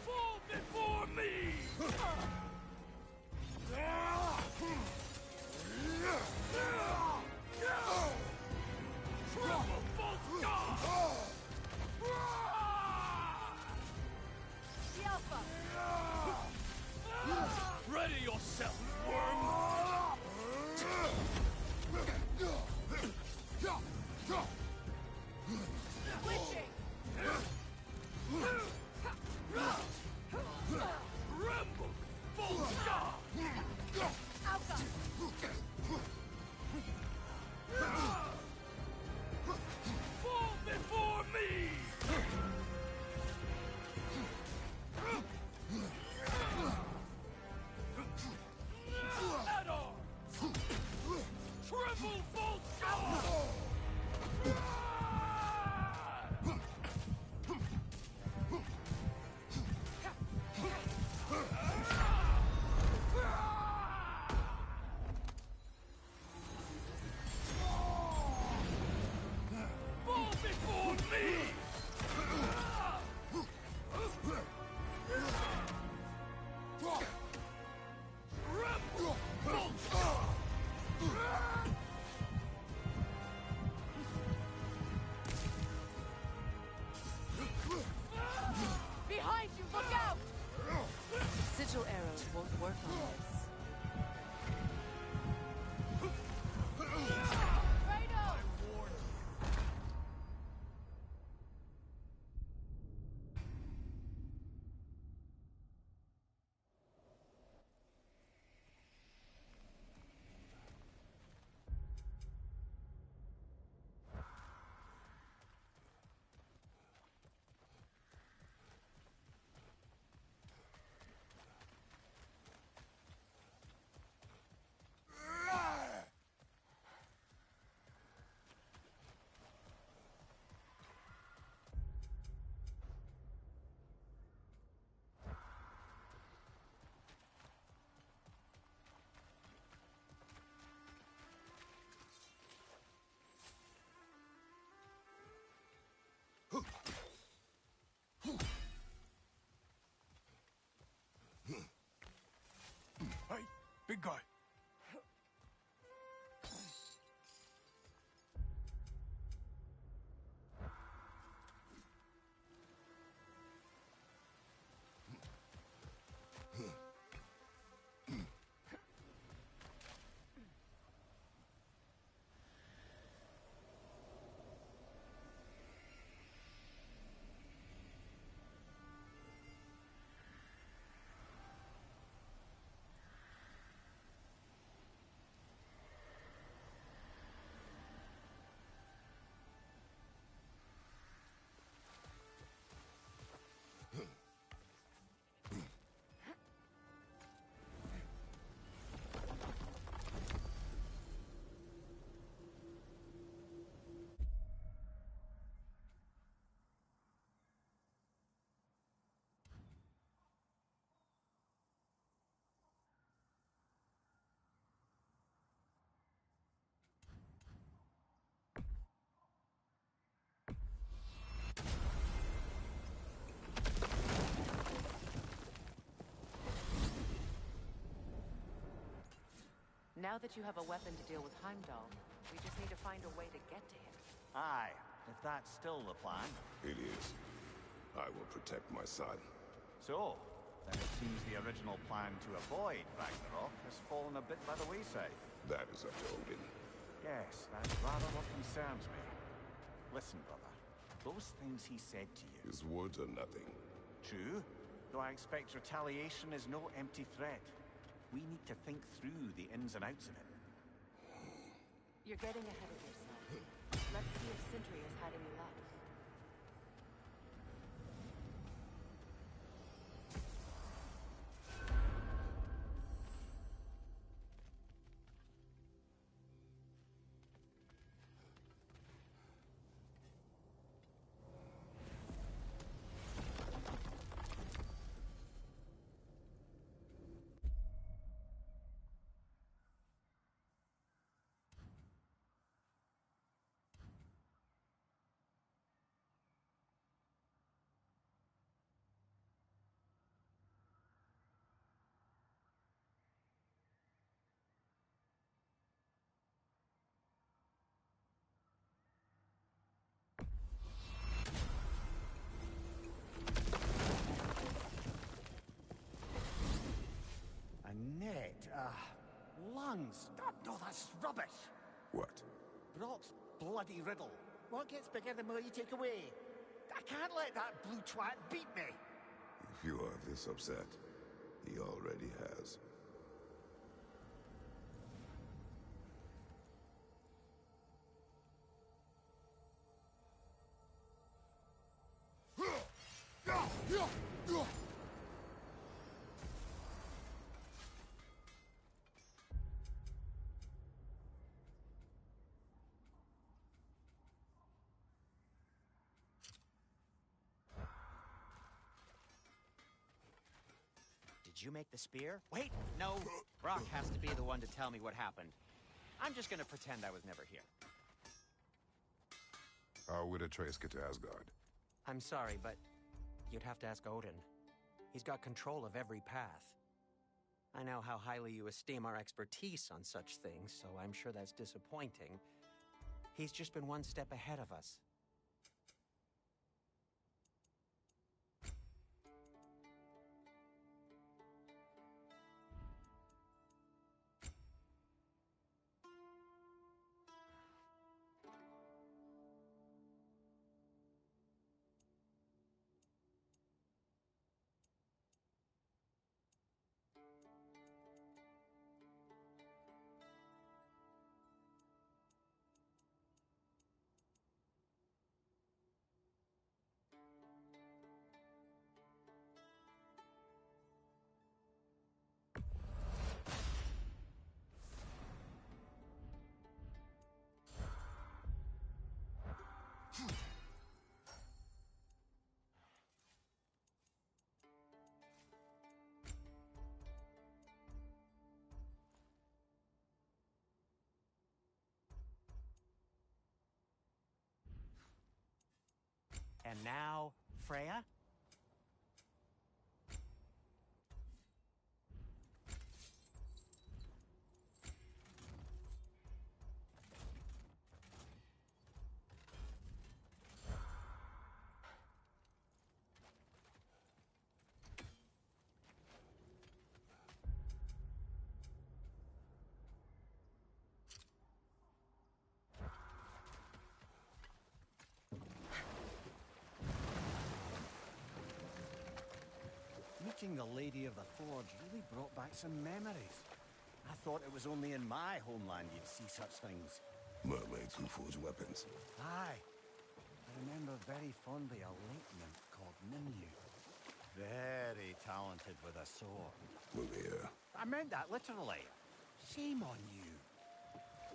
Fall before me! Tremble, Volscar! Ready yourself, worm! Tremble, Volscar! Fall before Sigil arrows won't work on this. Hey, big guy. Now that you have a weapon to deal with Heimdall, we just need to find a way to get to him. Aye, if that's still the plan. It is. I will protect my son. So, then it seems the original plan to avoid Ragnarok has fallen a bit by the wayside. That is up to Odin. Yes, that's rather what concerns me. Listen, brother, those things he said to you... His words are nothing. True, though I expect retaliation is no empty threat. We need to think through the ins and outs of it. You're getting ahead of yourself. Let's see if Sindri has had any luck. Lungs! No, that's rubbish! What? Brock's bloody riddle. What gets bigger the more you take away? I can't let that blue twat beat me! If you are this upset, he already has. Did you make the spear? Wait, no. Brock has to be the one to tell me what happened. I'm just gonna pretend I was never here. How would Atreus get to Asgard? I'm sorry, but you'd have to ask Odin. He's got control of every path. I know how highly you esteem our expertise on such things, so I'm sure that's disappointing. He's just been one step ahead of us. And now, Freya? Meeting the Lady of the Forge really brought back some memories. I thought it was only in my homeland you'd see such things. Mermaids who forge weapons. Aye. I remember very fondly a lake nymph called Nimue. Very talented with a sword. Mimir. I meant that literally. Shame on you.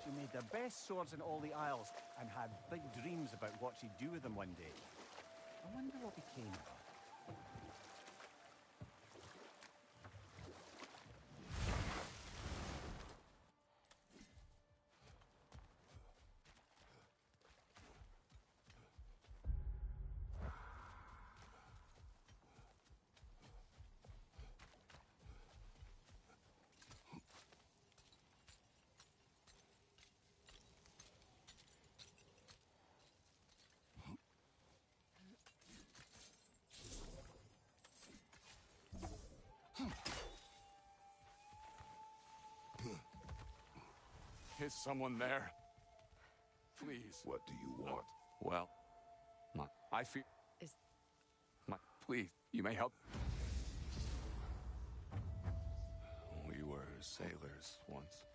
She made the best swords in all the Isles and had big dreams about what she'd do with them one day. I wonder what became of her. Is someone there? Please. What do you want? Well, I feel... Please, you may help. We were sailors once.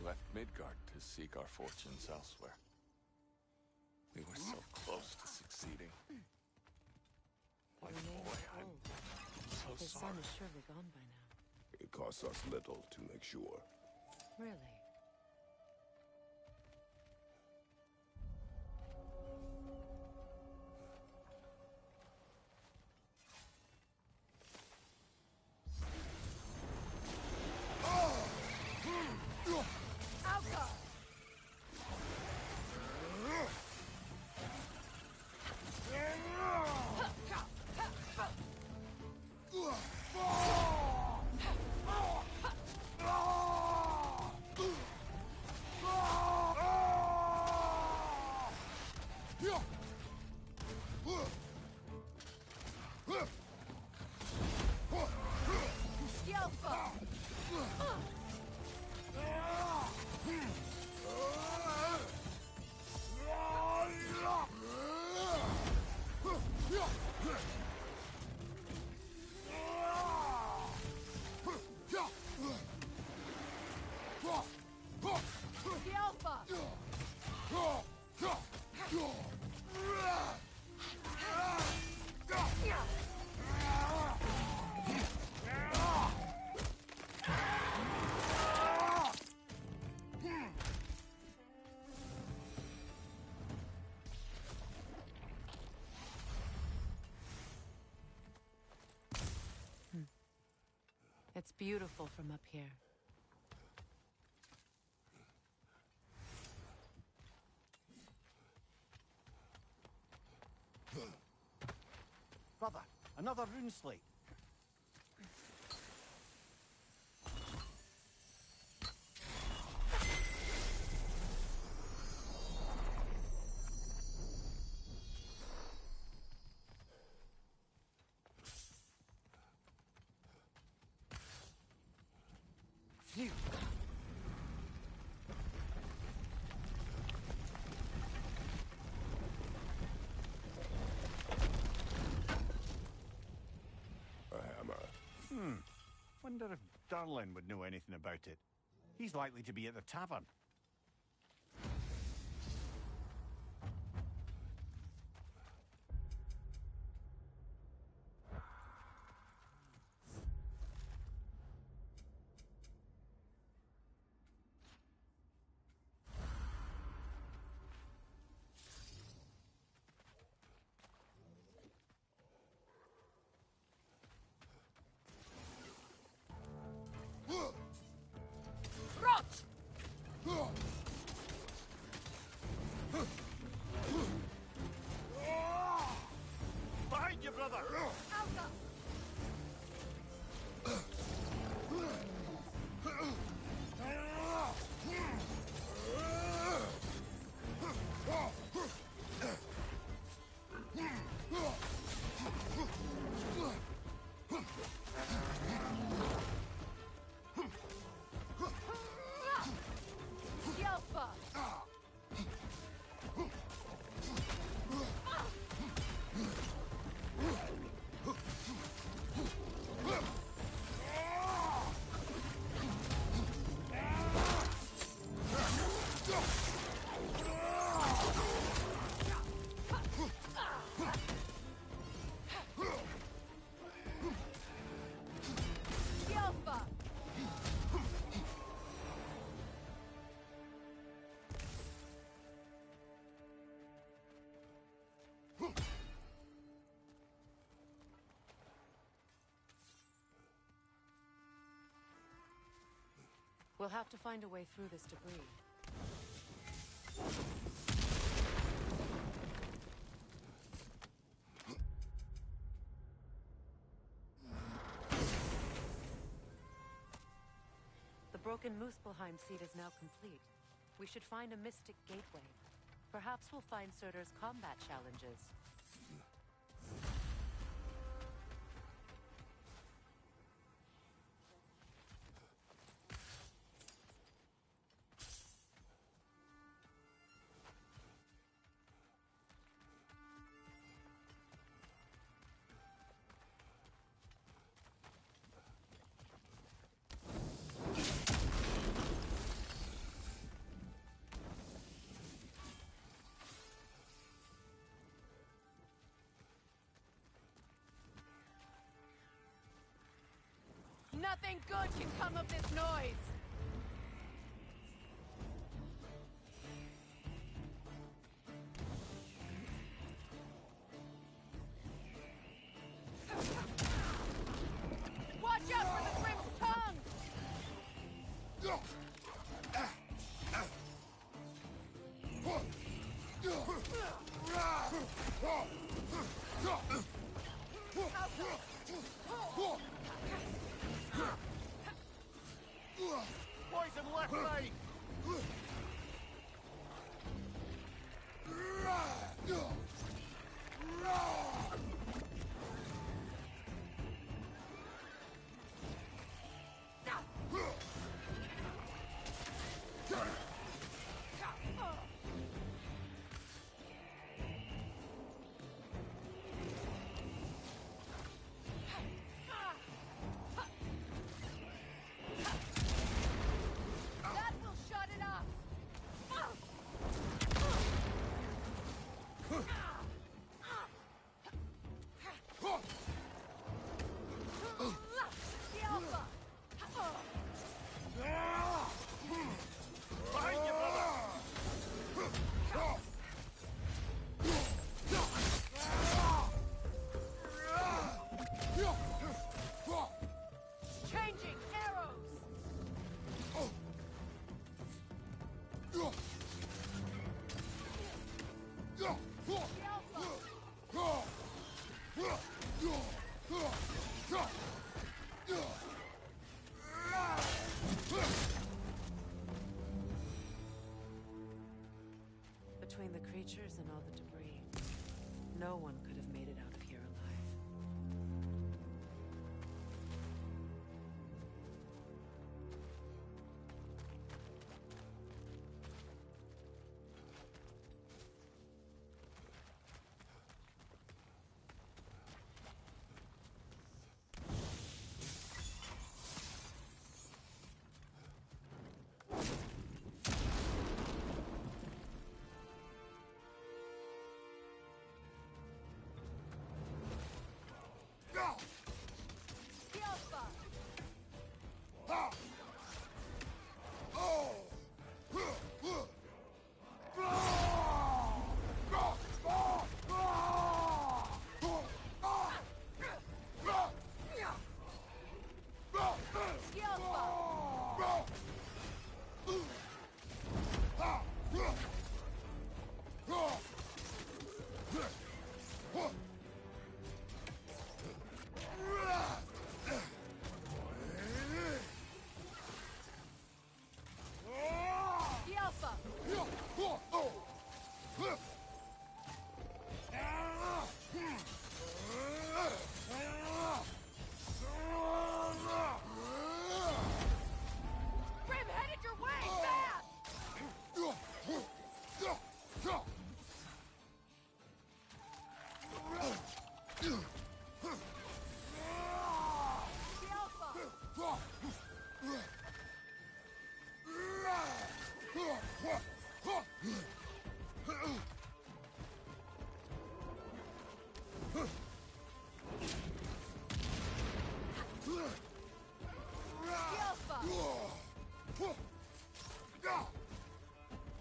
Left Midgard to seek our fortunes elsewhere. We were so close to succeeding. My boy, I'm so His sorry. son is surely gone by now. It costs us little to make sure. Really? It's beautiful from up here. Brother, another rune slate. Phew. A hammer. Wonder if Durlin would know anything about it. He's likely to be at the tavern. Rot! brother! Alka! Yelpa! Yelpa! We'll have to find a way through this debris. The broken Muspelheim seed is now complete. We should find a mystic gateway. Perhaps we'll find Surtur's combat challenges. Nothing good can come of this noise! Watch out for the Grim's tongue! Poison left, right!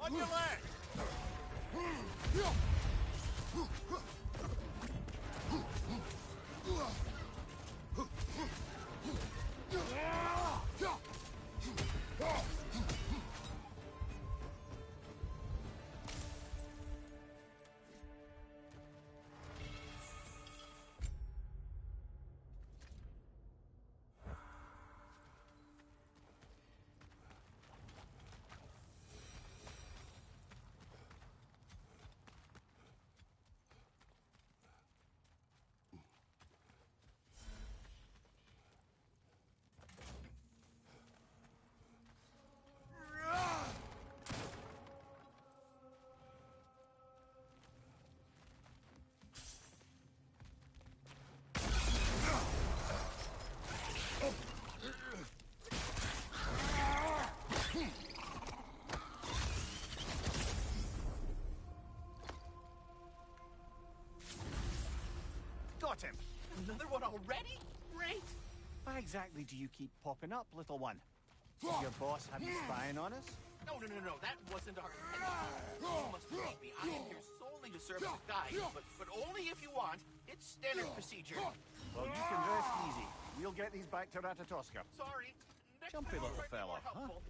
On your leg! Got him! Another one already? Great! Why exactly do you keep popping up, little one? Does your boss have you spying on us? No, that wasn't our intention. You must believe me, I am here solely to serve as a guide, but only if you want. It's standard procedure. Well, you can rest easy. We'll get these back to Ratatoska. Sorry. Next Jumpy time I'll little try to be fella, more huh? helpful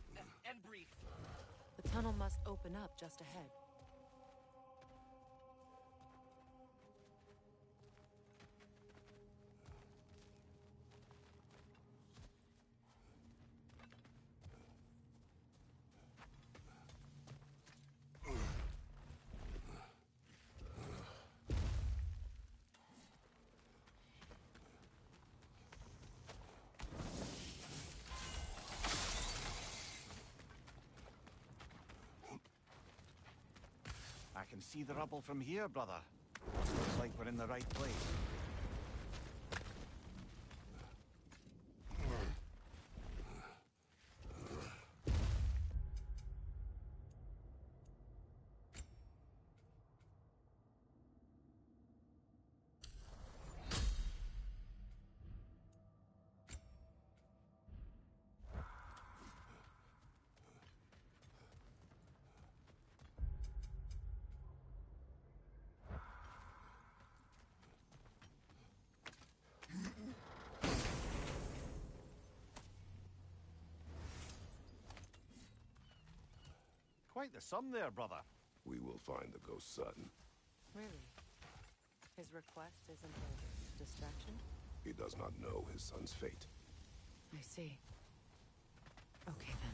and brief. The tunnel must open up just ahead. I can see the rubble from here, brother. Looks like we're in the right place. Quite the sum there, brother. We will find the ghost son. Really? His request isn't a distraction? He does not know his son's fate. I see. Okay, then.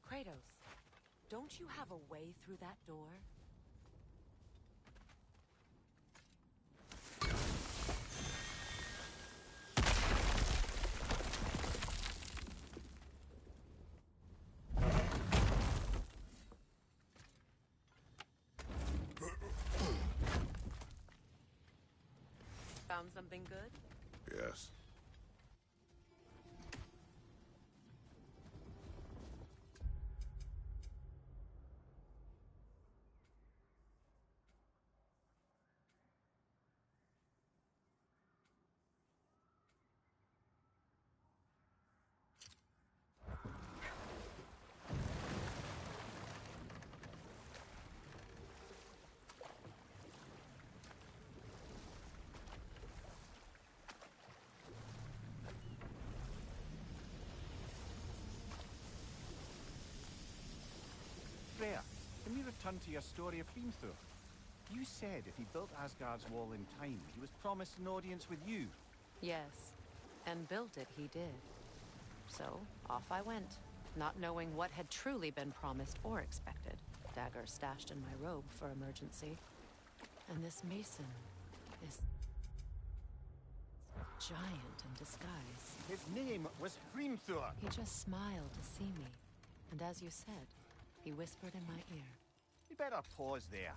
Kratos, don't you have a way through that door? Found something good? Yes. Freya, can we return to your story of Hrimthur? You said if he built Asgard's wall in time, he was promised an audience with you. Yes, and built it he did. So, off I went, not knowing what had truly been promised or expected. Dagger stashed in my robe for emergency. And this mason is giant in disguise. His name was Hrimthur. He just smiled to see me. And as you said, he whispered in my ear. You better pause there.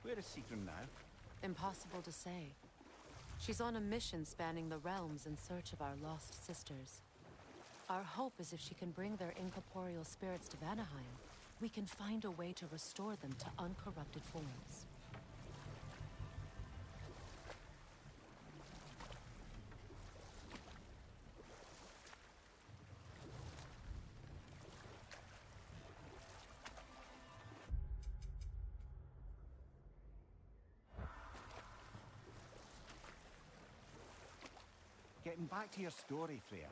Where is Sigrun now? Impossible to say. She's on a mission spanning the realms in search of our lost sisters. Our hope is if she can bring their incorporeal spirits to Vanaheim, we can find a way to restore them to uncorrupted forms. Getting back to your story, Freya.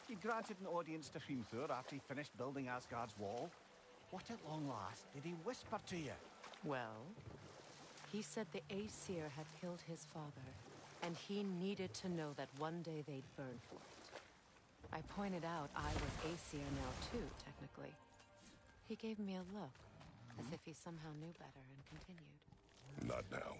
You granted an audience to Hrimthur after he finished building Asgard's wall. What at long last did he whisper to you? Well, he said the Aesir had killed his father, and he needed to know that one day they'd burn for it. I pointed out I was Aesir now too, technically. He gave me a look, as if he somehow knew better, and continued. Not now.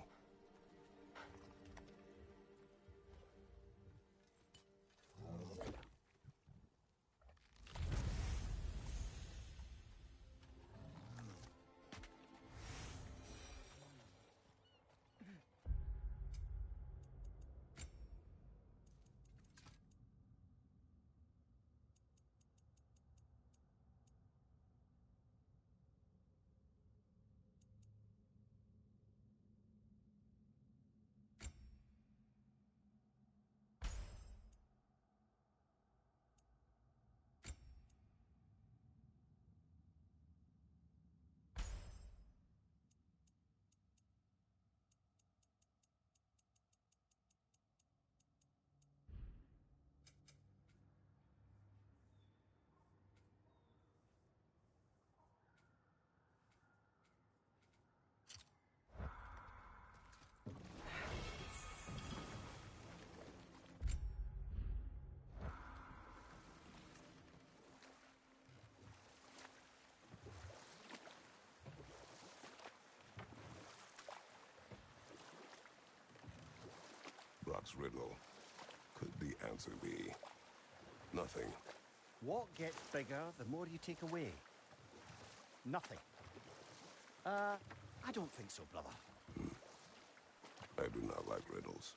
Brock's riddle. Could the answer be nothing? What gets bigger the more you take away? Nothing. I don't think so, brother. I do not like riddles.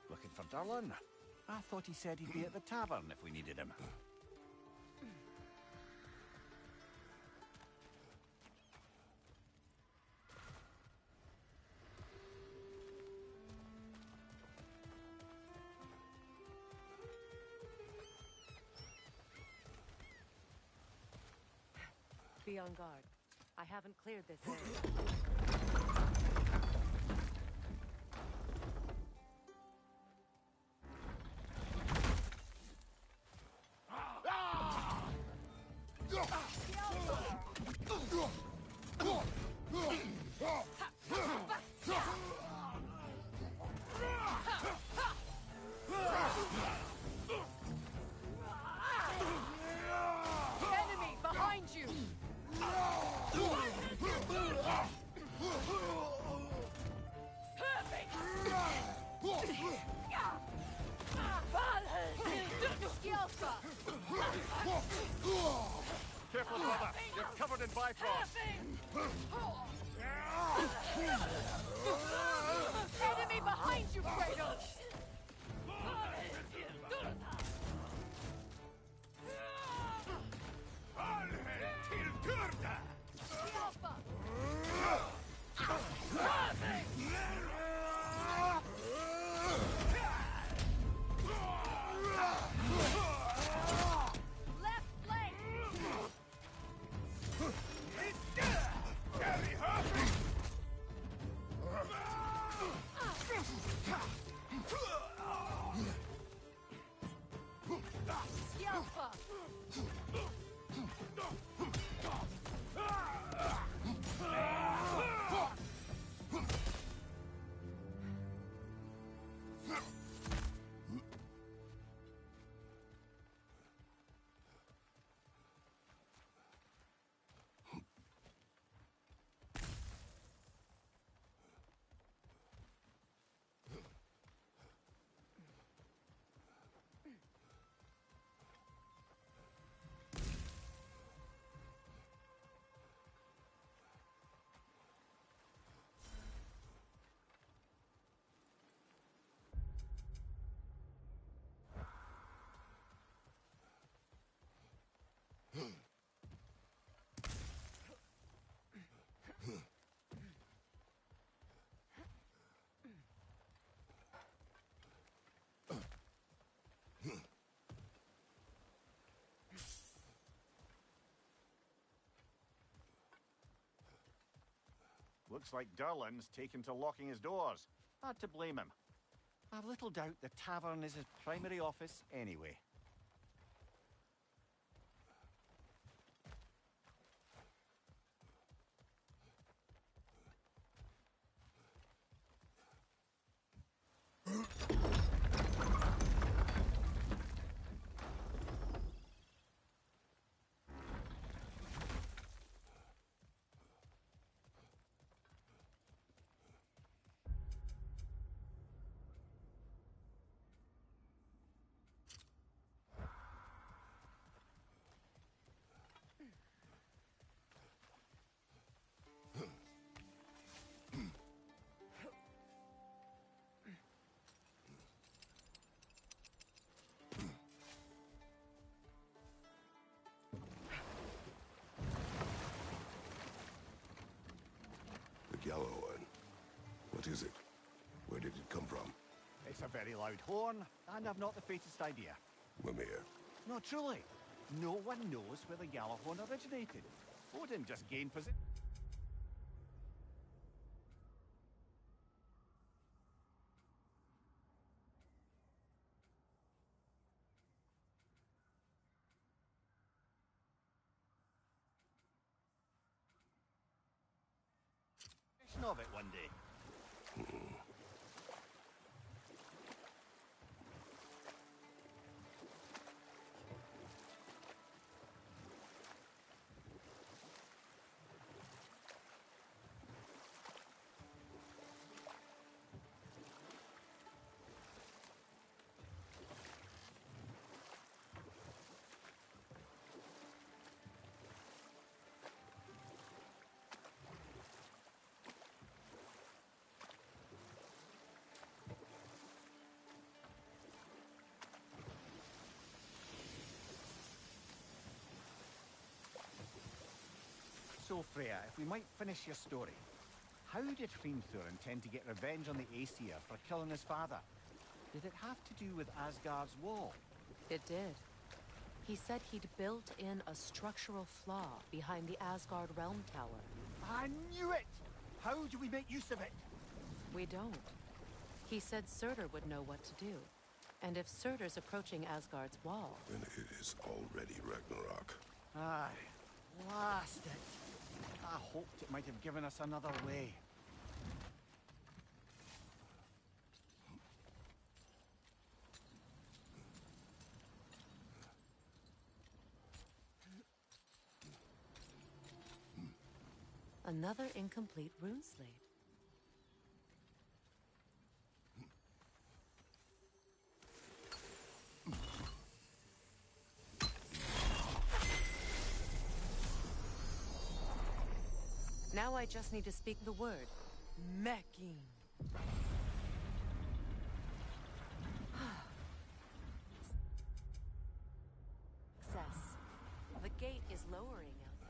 Looking for Durlin? I thought he said he'd be at the tavern if we needed him. Be on guard. I haven't cleared this area. Enemy behind you! Careful, brother. You're covered in Bifrost. Enemy behind you, Kratos! Left flank! Carry her! Scalpa! Looks like Durlin's taken to locking his doors. Hard to blame him. I've little doubt the tavern is his primary office anyway. The yellow one. What is it? Where did it come from? It's a very loud horn, and I've not the faintest idea. Mimir. No, truly. No one knows where the Gjallarhorn originated. Odin just gained possession. Of it one day. So, Freya, if we might finish your story. How did Hrimthur intend to get revenge on the Aesir for killing his father? Did it have to do with Asgard's wall? It did. He said he'd built in a structural flaw behind the Asgard Realm Tower. I knew it! How do we make use of it? We don't. He said Surtur would know what to do. And if Surtur's approaching Asgard's wall... Then it is already Ragnarok. Aye. Blast it. I hoped it might have given us another way. Another incomplete rune slate. Now I just need to speak the word. Mecking. Success. The gate is lowering out there.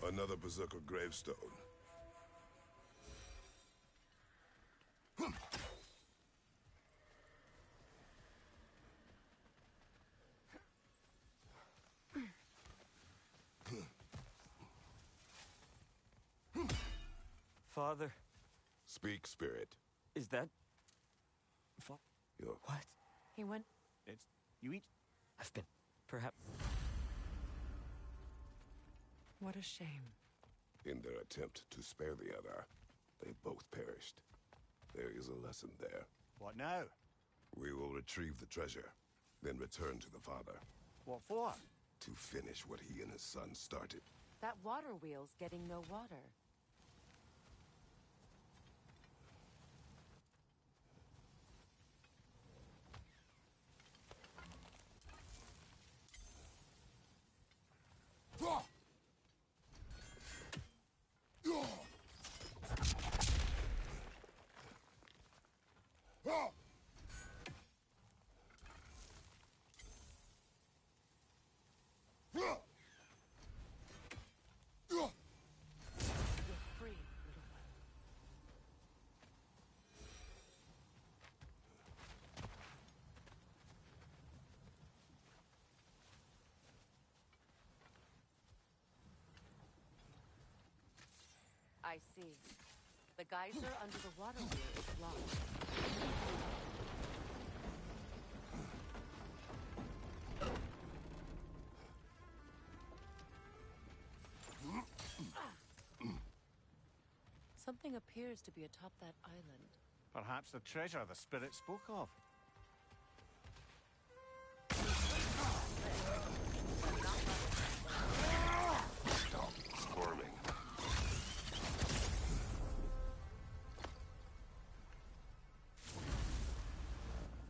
Another Berserker gravestone. Father? Speak, spirit. Is that... What? He went... It's... You eat? I've been... Perhaps... What a shame. In their attempt to spare the other, they both perished. There is a lesson there. What now? We will retrieve the treasure, then return to the father. What for? To finish what he and his son started. That water wheel's getting no water. I see. The geyser under the water wheel is blocked. Something appears to be atop that island. Perhaps the treasure the spirit spoke of. Stop squirming.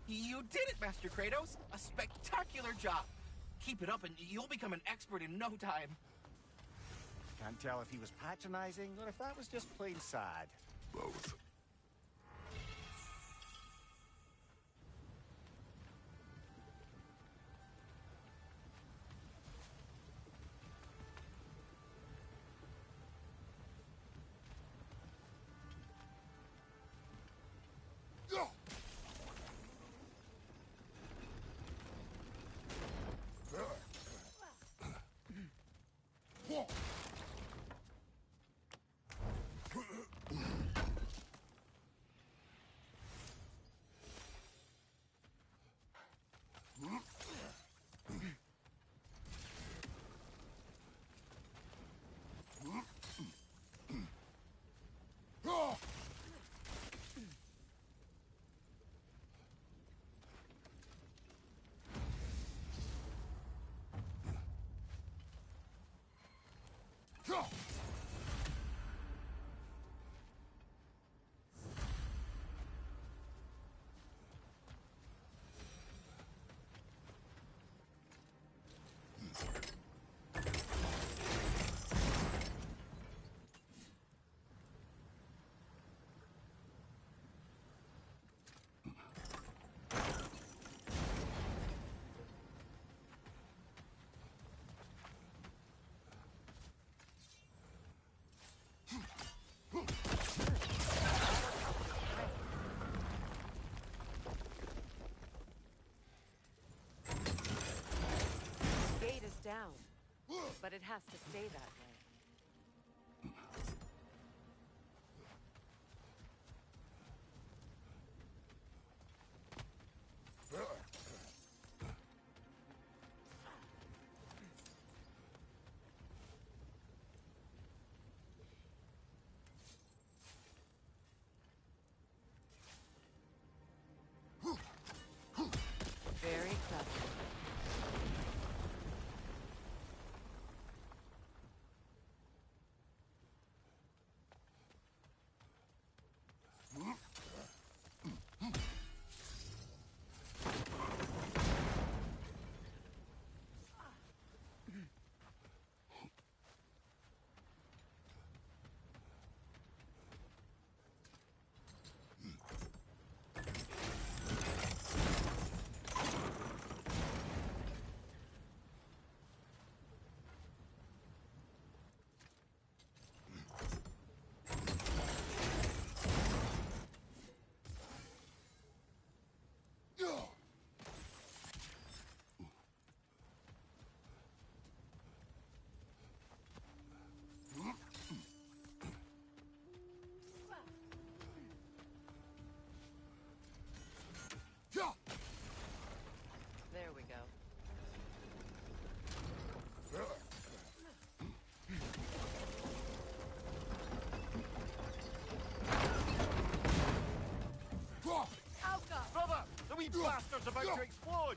You did it, Master Kratos! A spectacular job! Keep it up and you'll become an expert in no time. Can't tell if he was patronizing or if that was just plain sad. Both. Down, but it has to stay that way. Very clever. about to explode!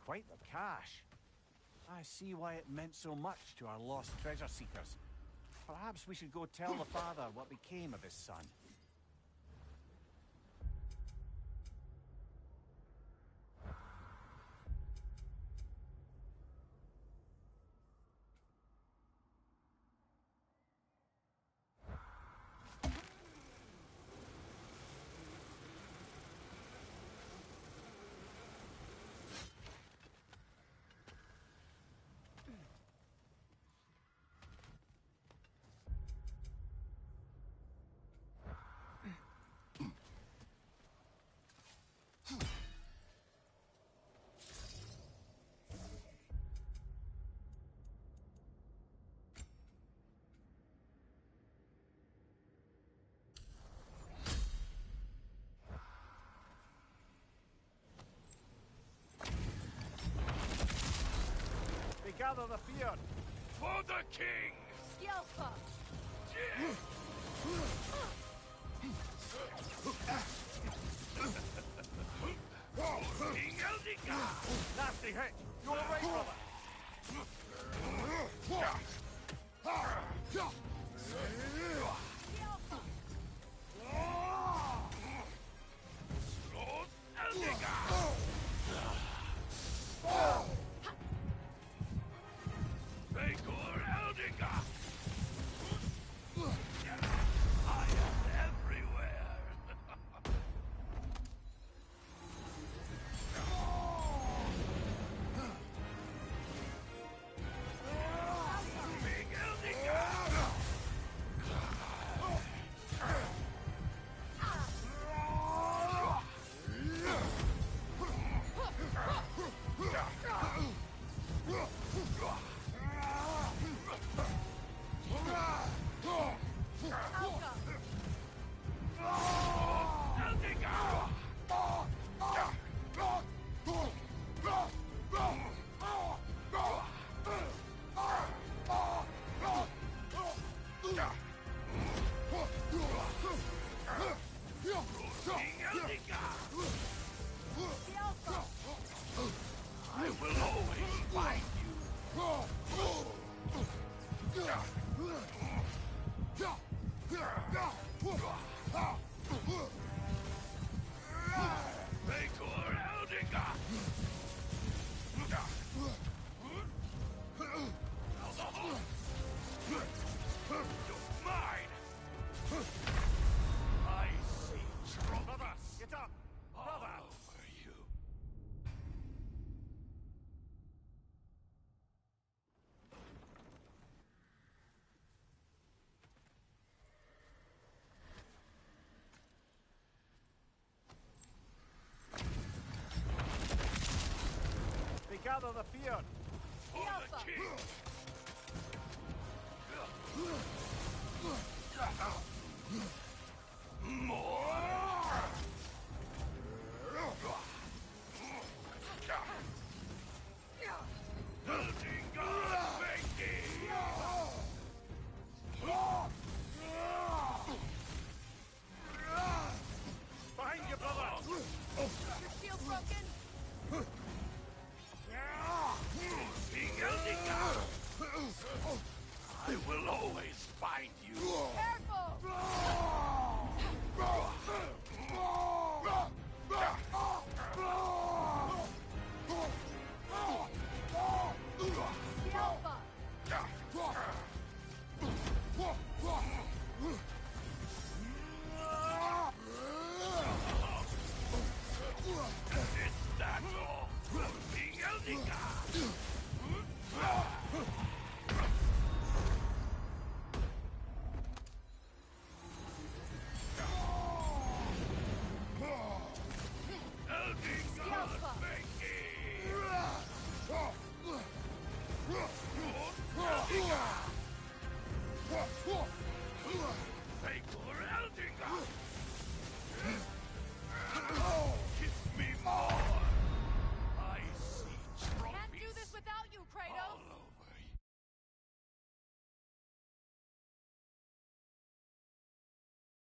Quite the cache. I see why it meant so much to our lost treasure seekers. Perhaps we should go tell the father what became of his son. Gather the fear! For the king! Skjelfa! King Eldinga! Nasty hit! You alright, brother? Lord Eldinga! Vegor Eldinga! I am everywhere! King Eldinga! I will always find Vegor Eldinga! Now the horse! You're mine! I see trouble. Brother, get up! Brother! Over you. They gather the fear! For the king!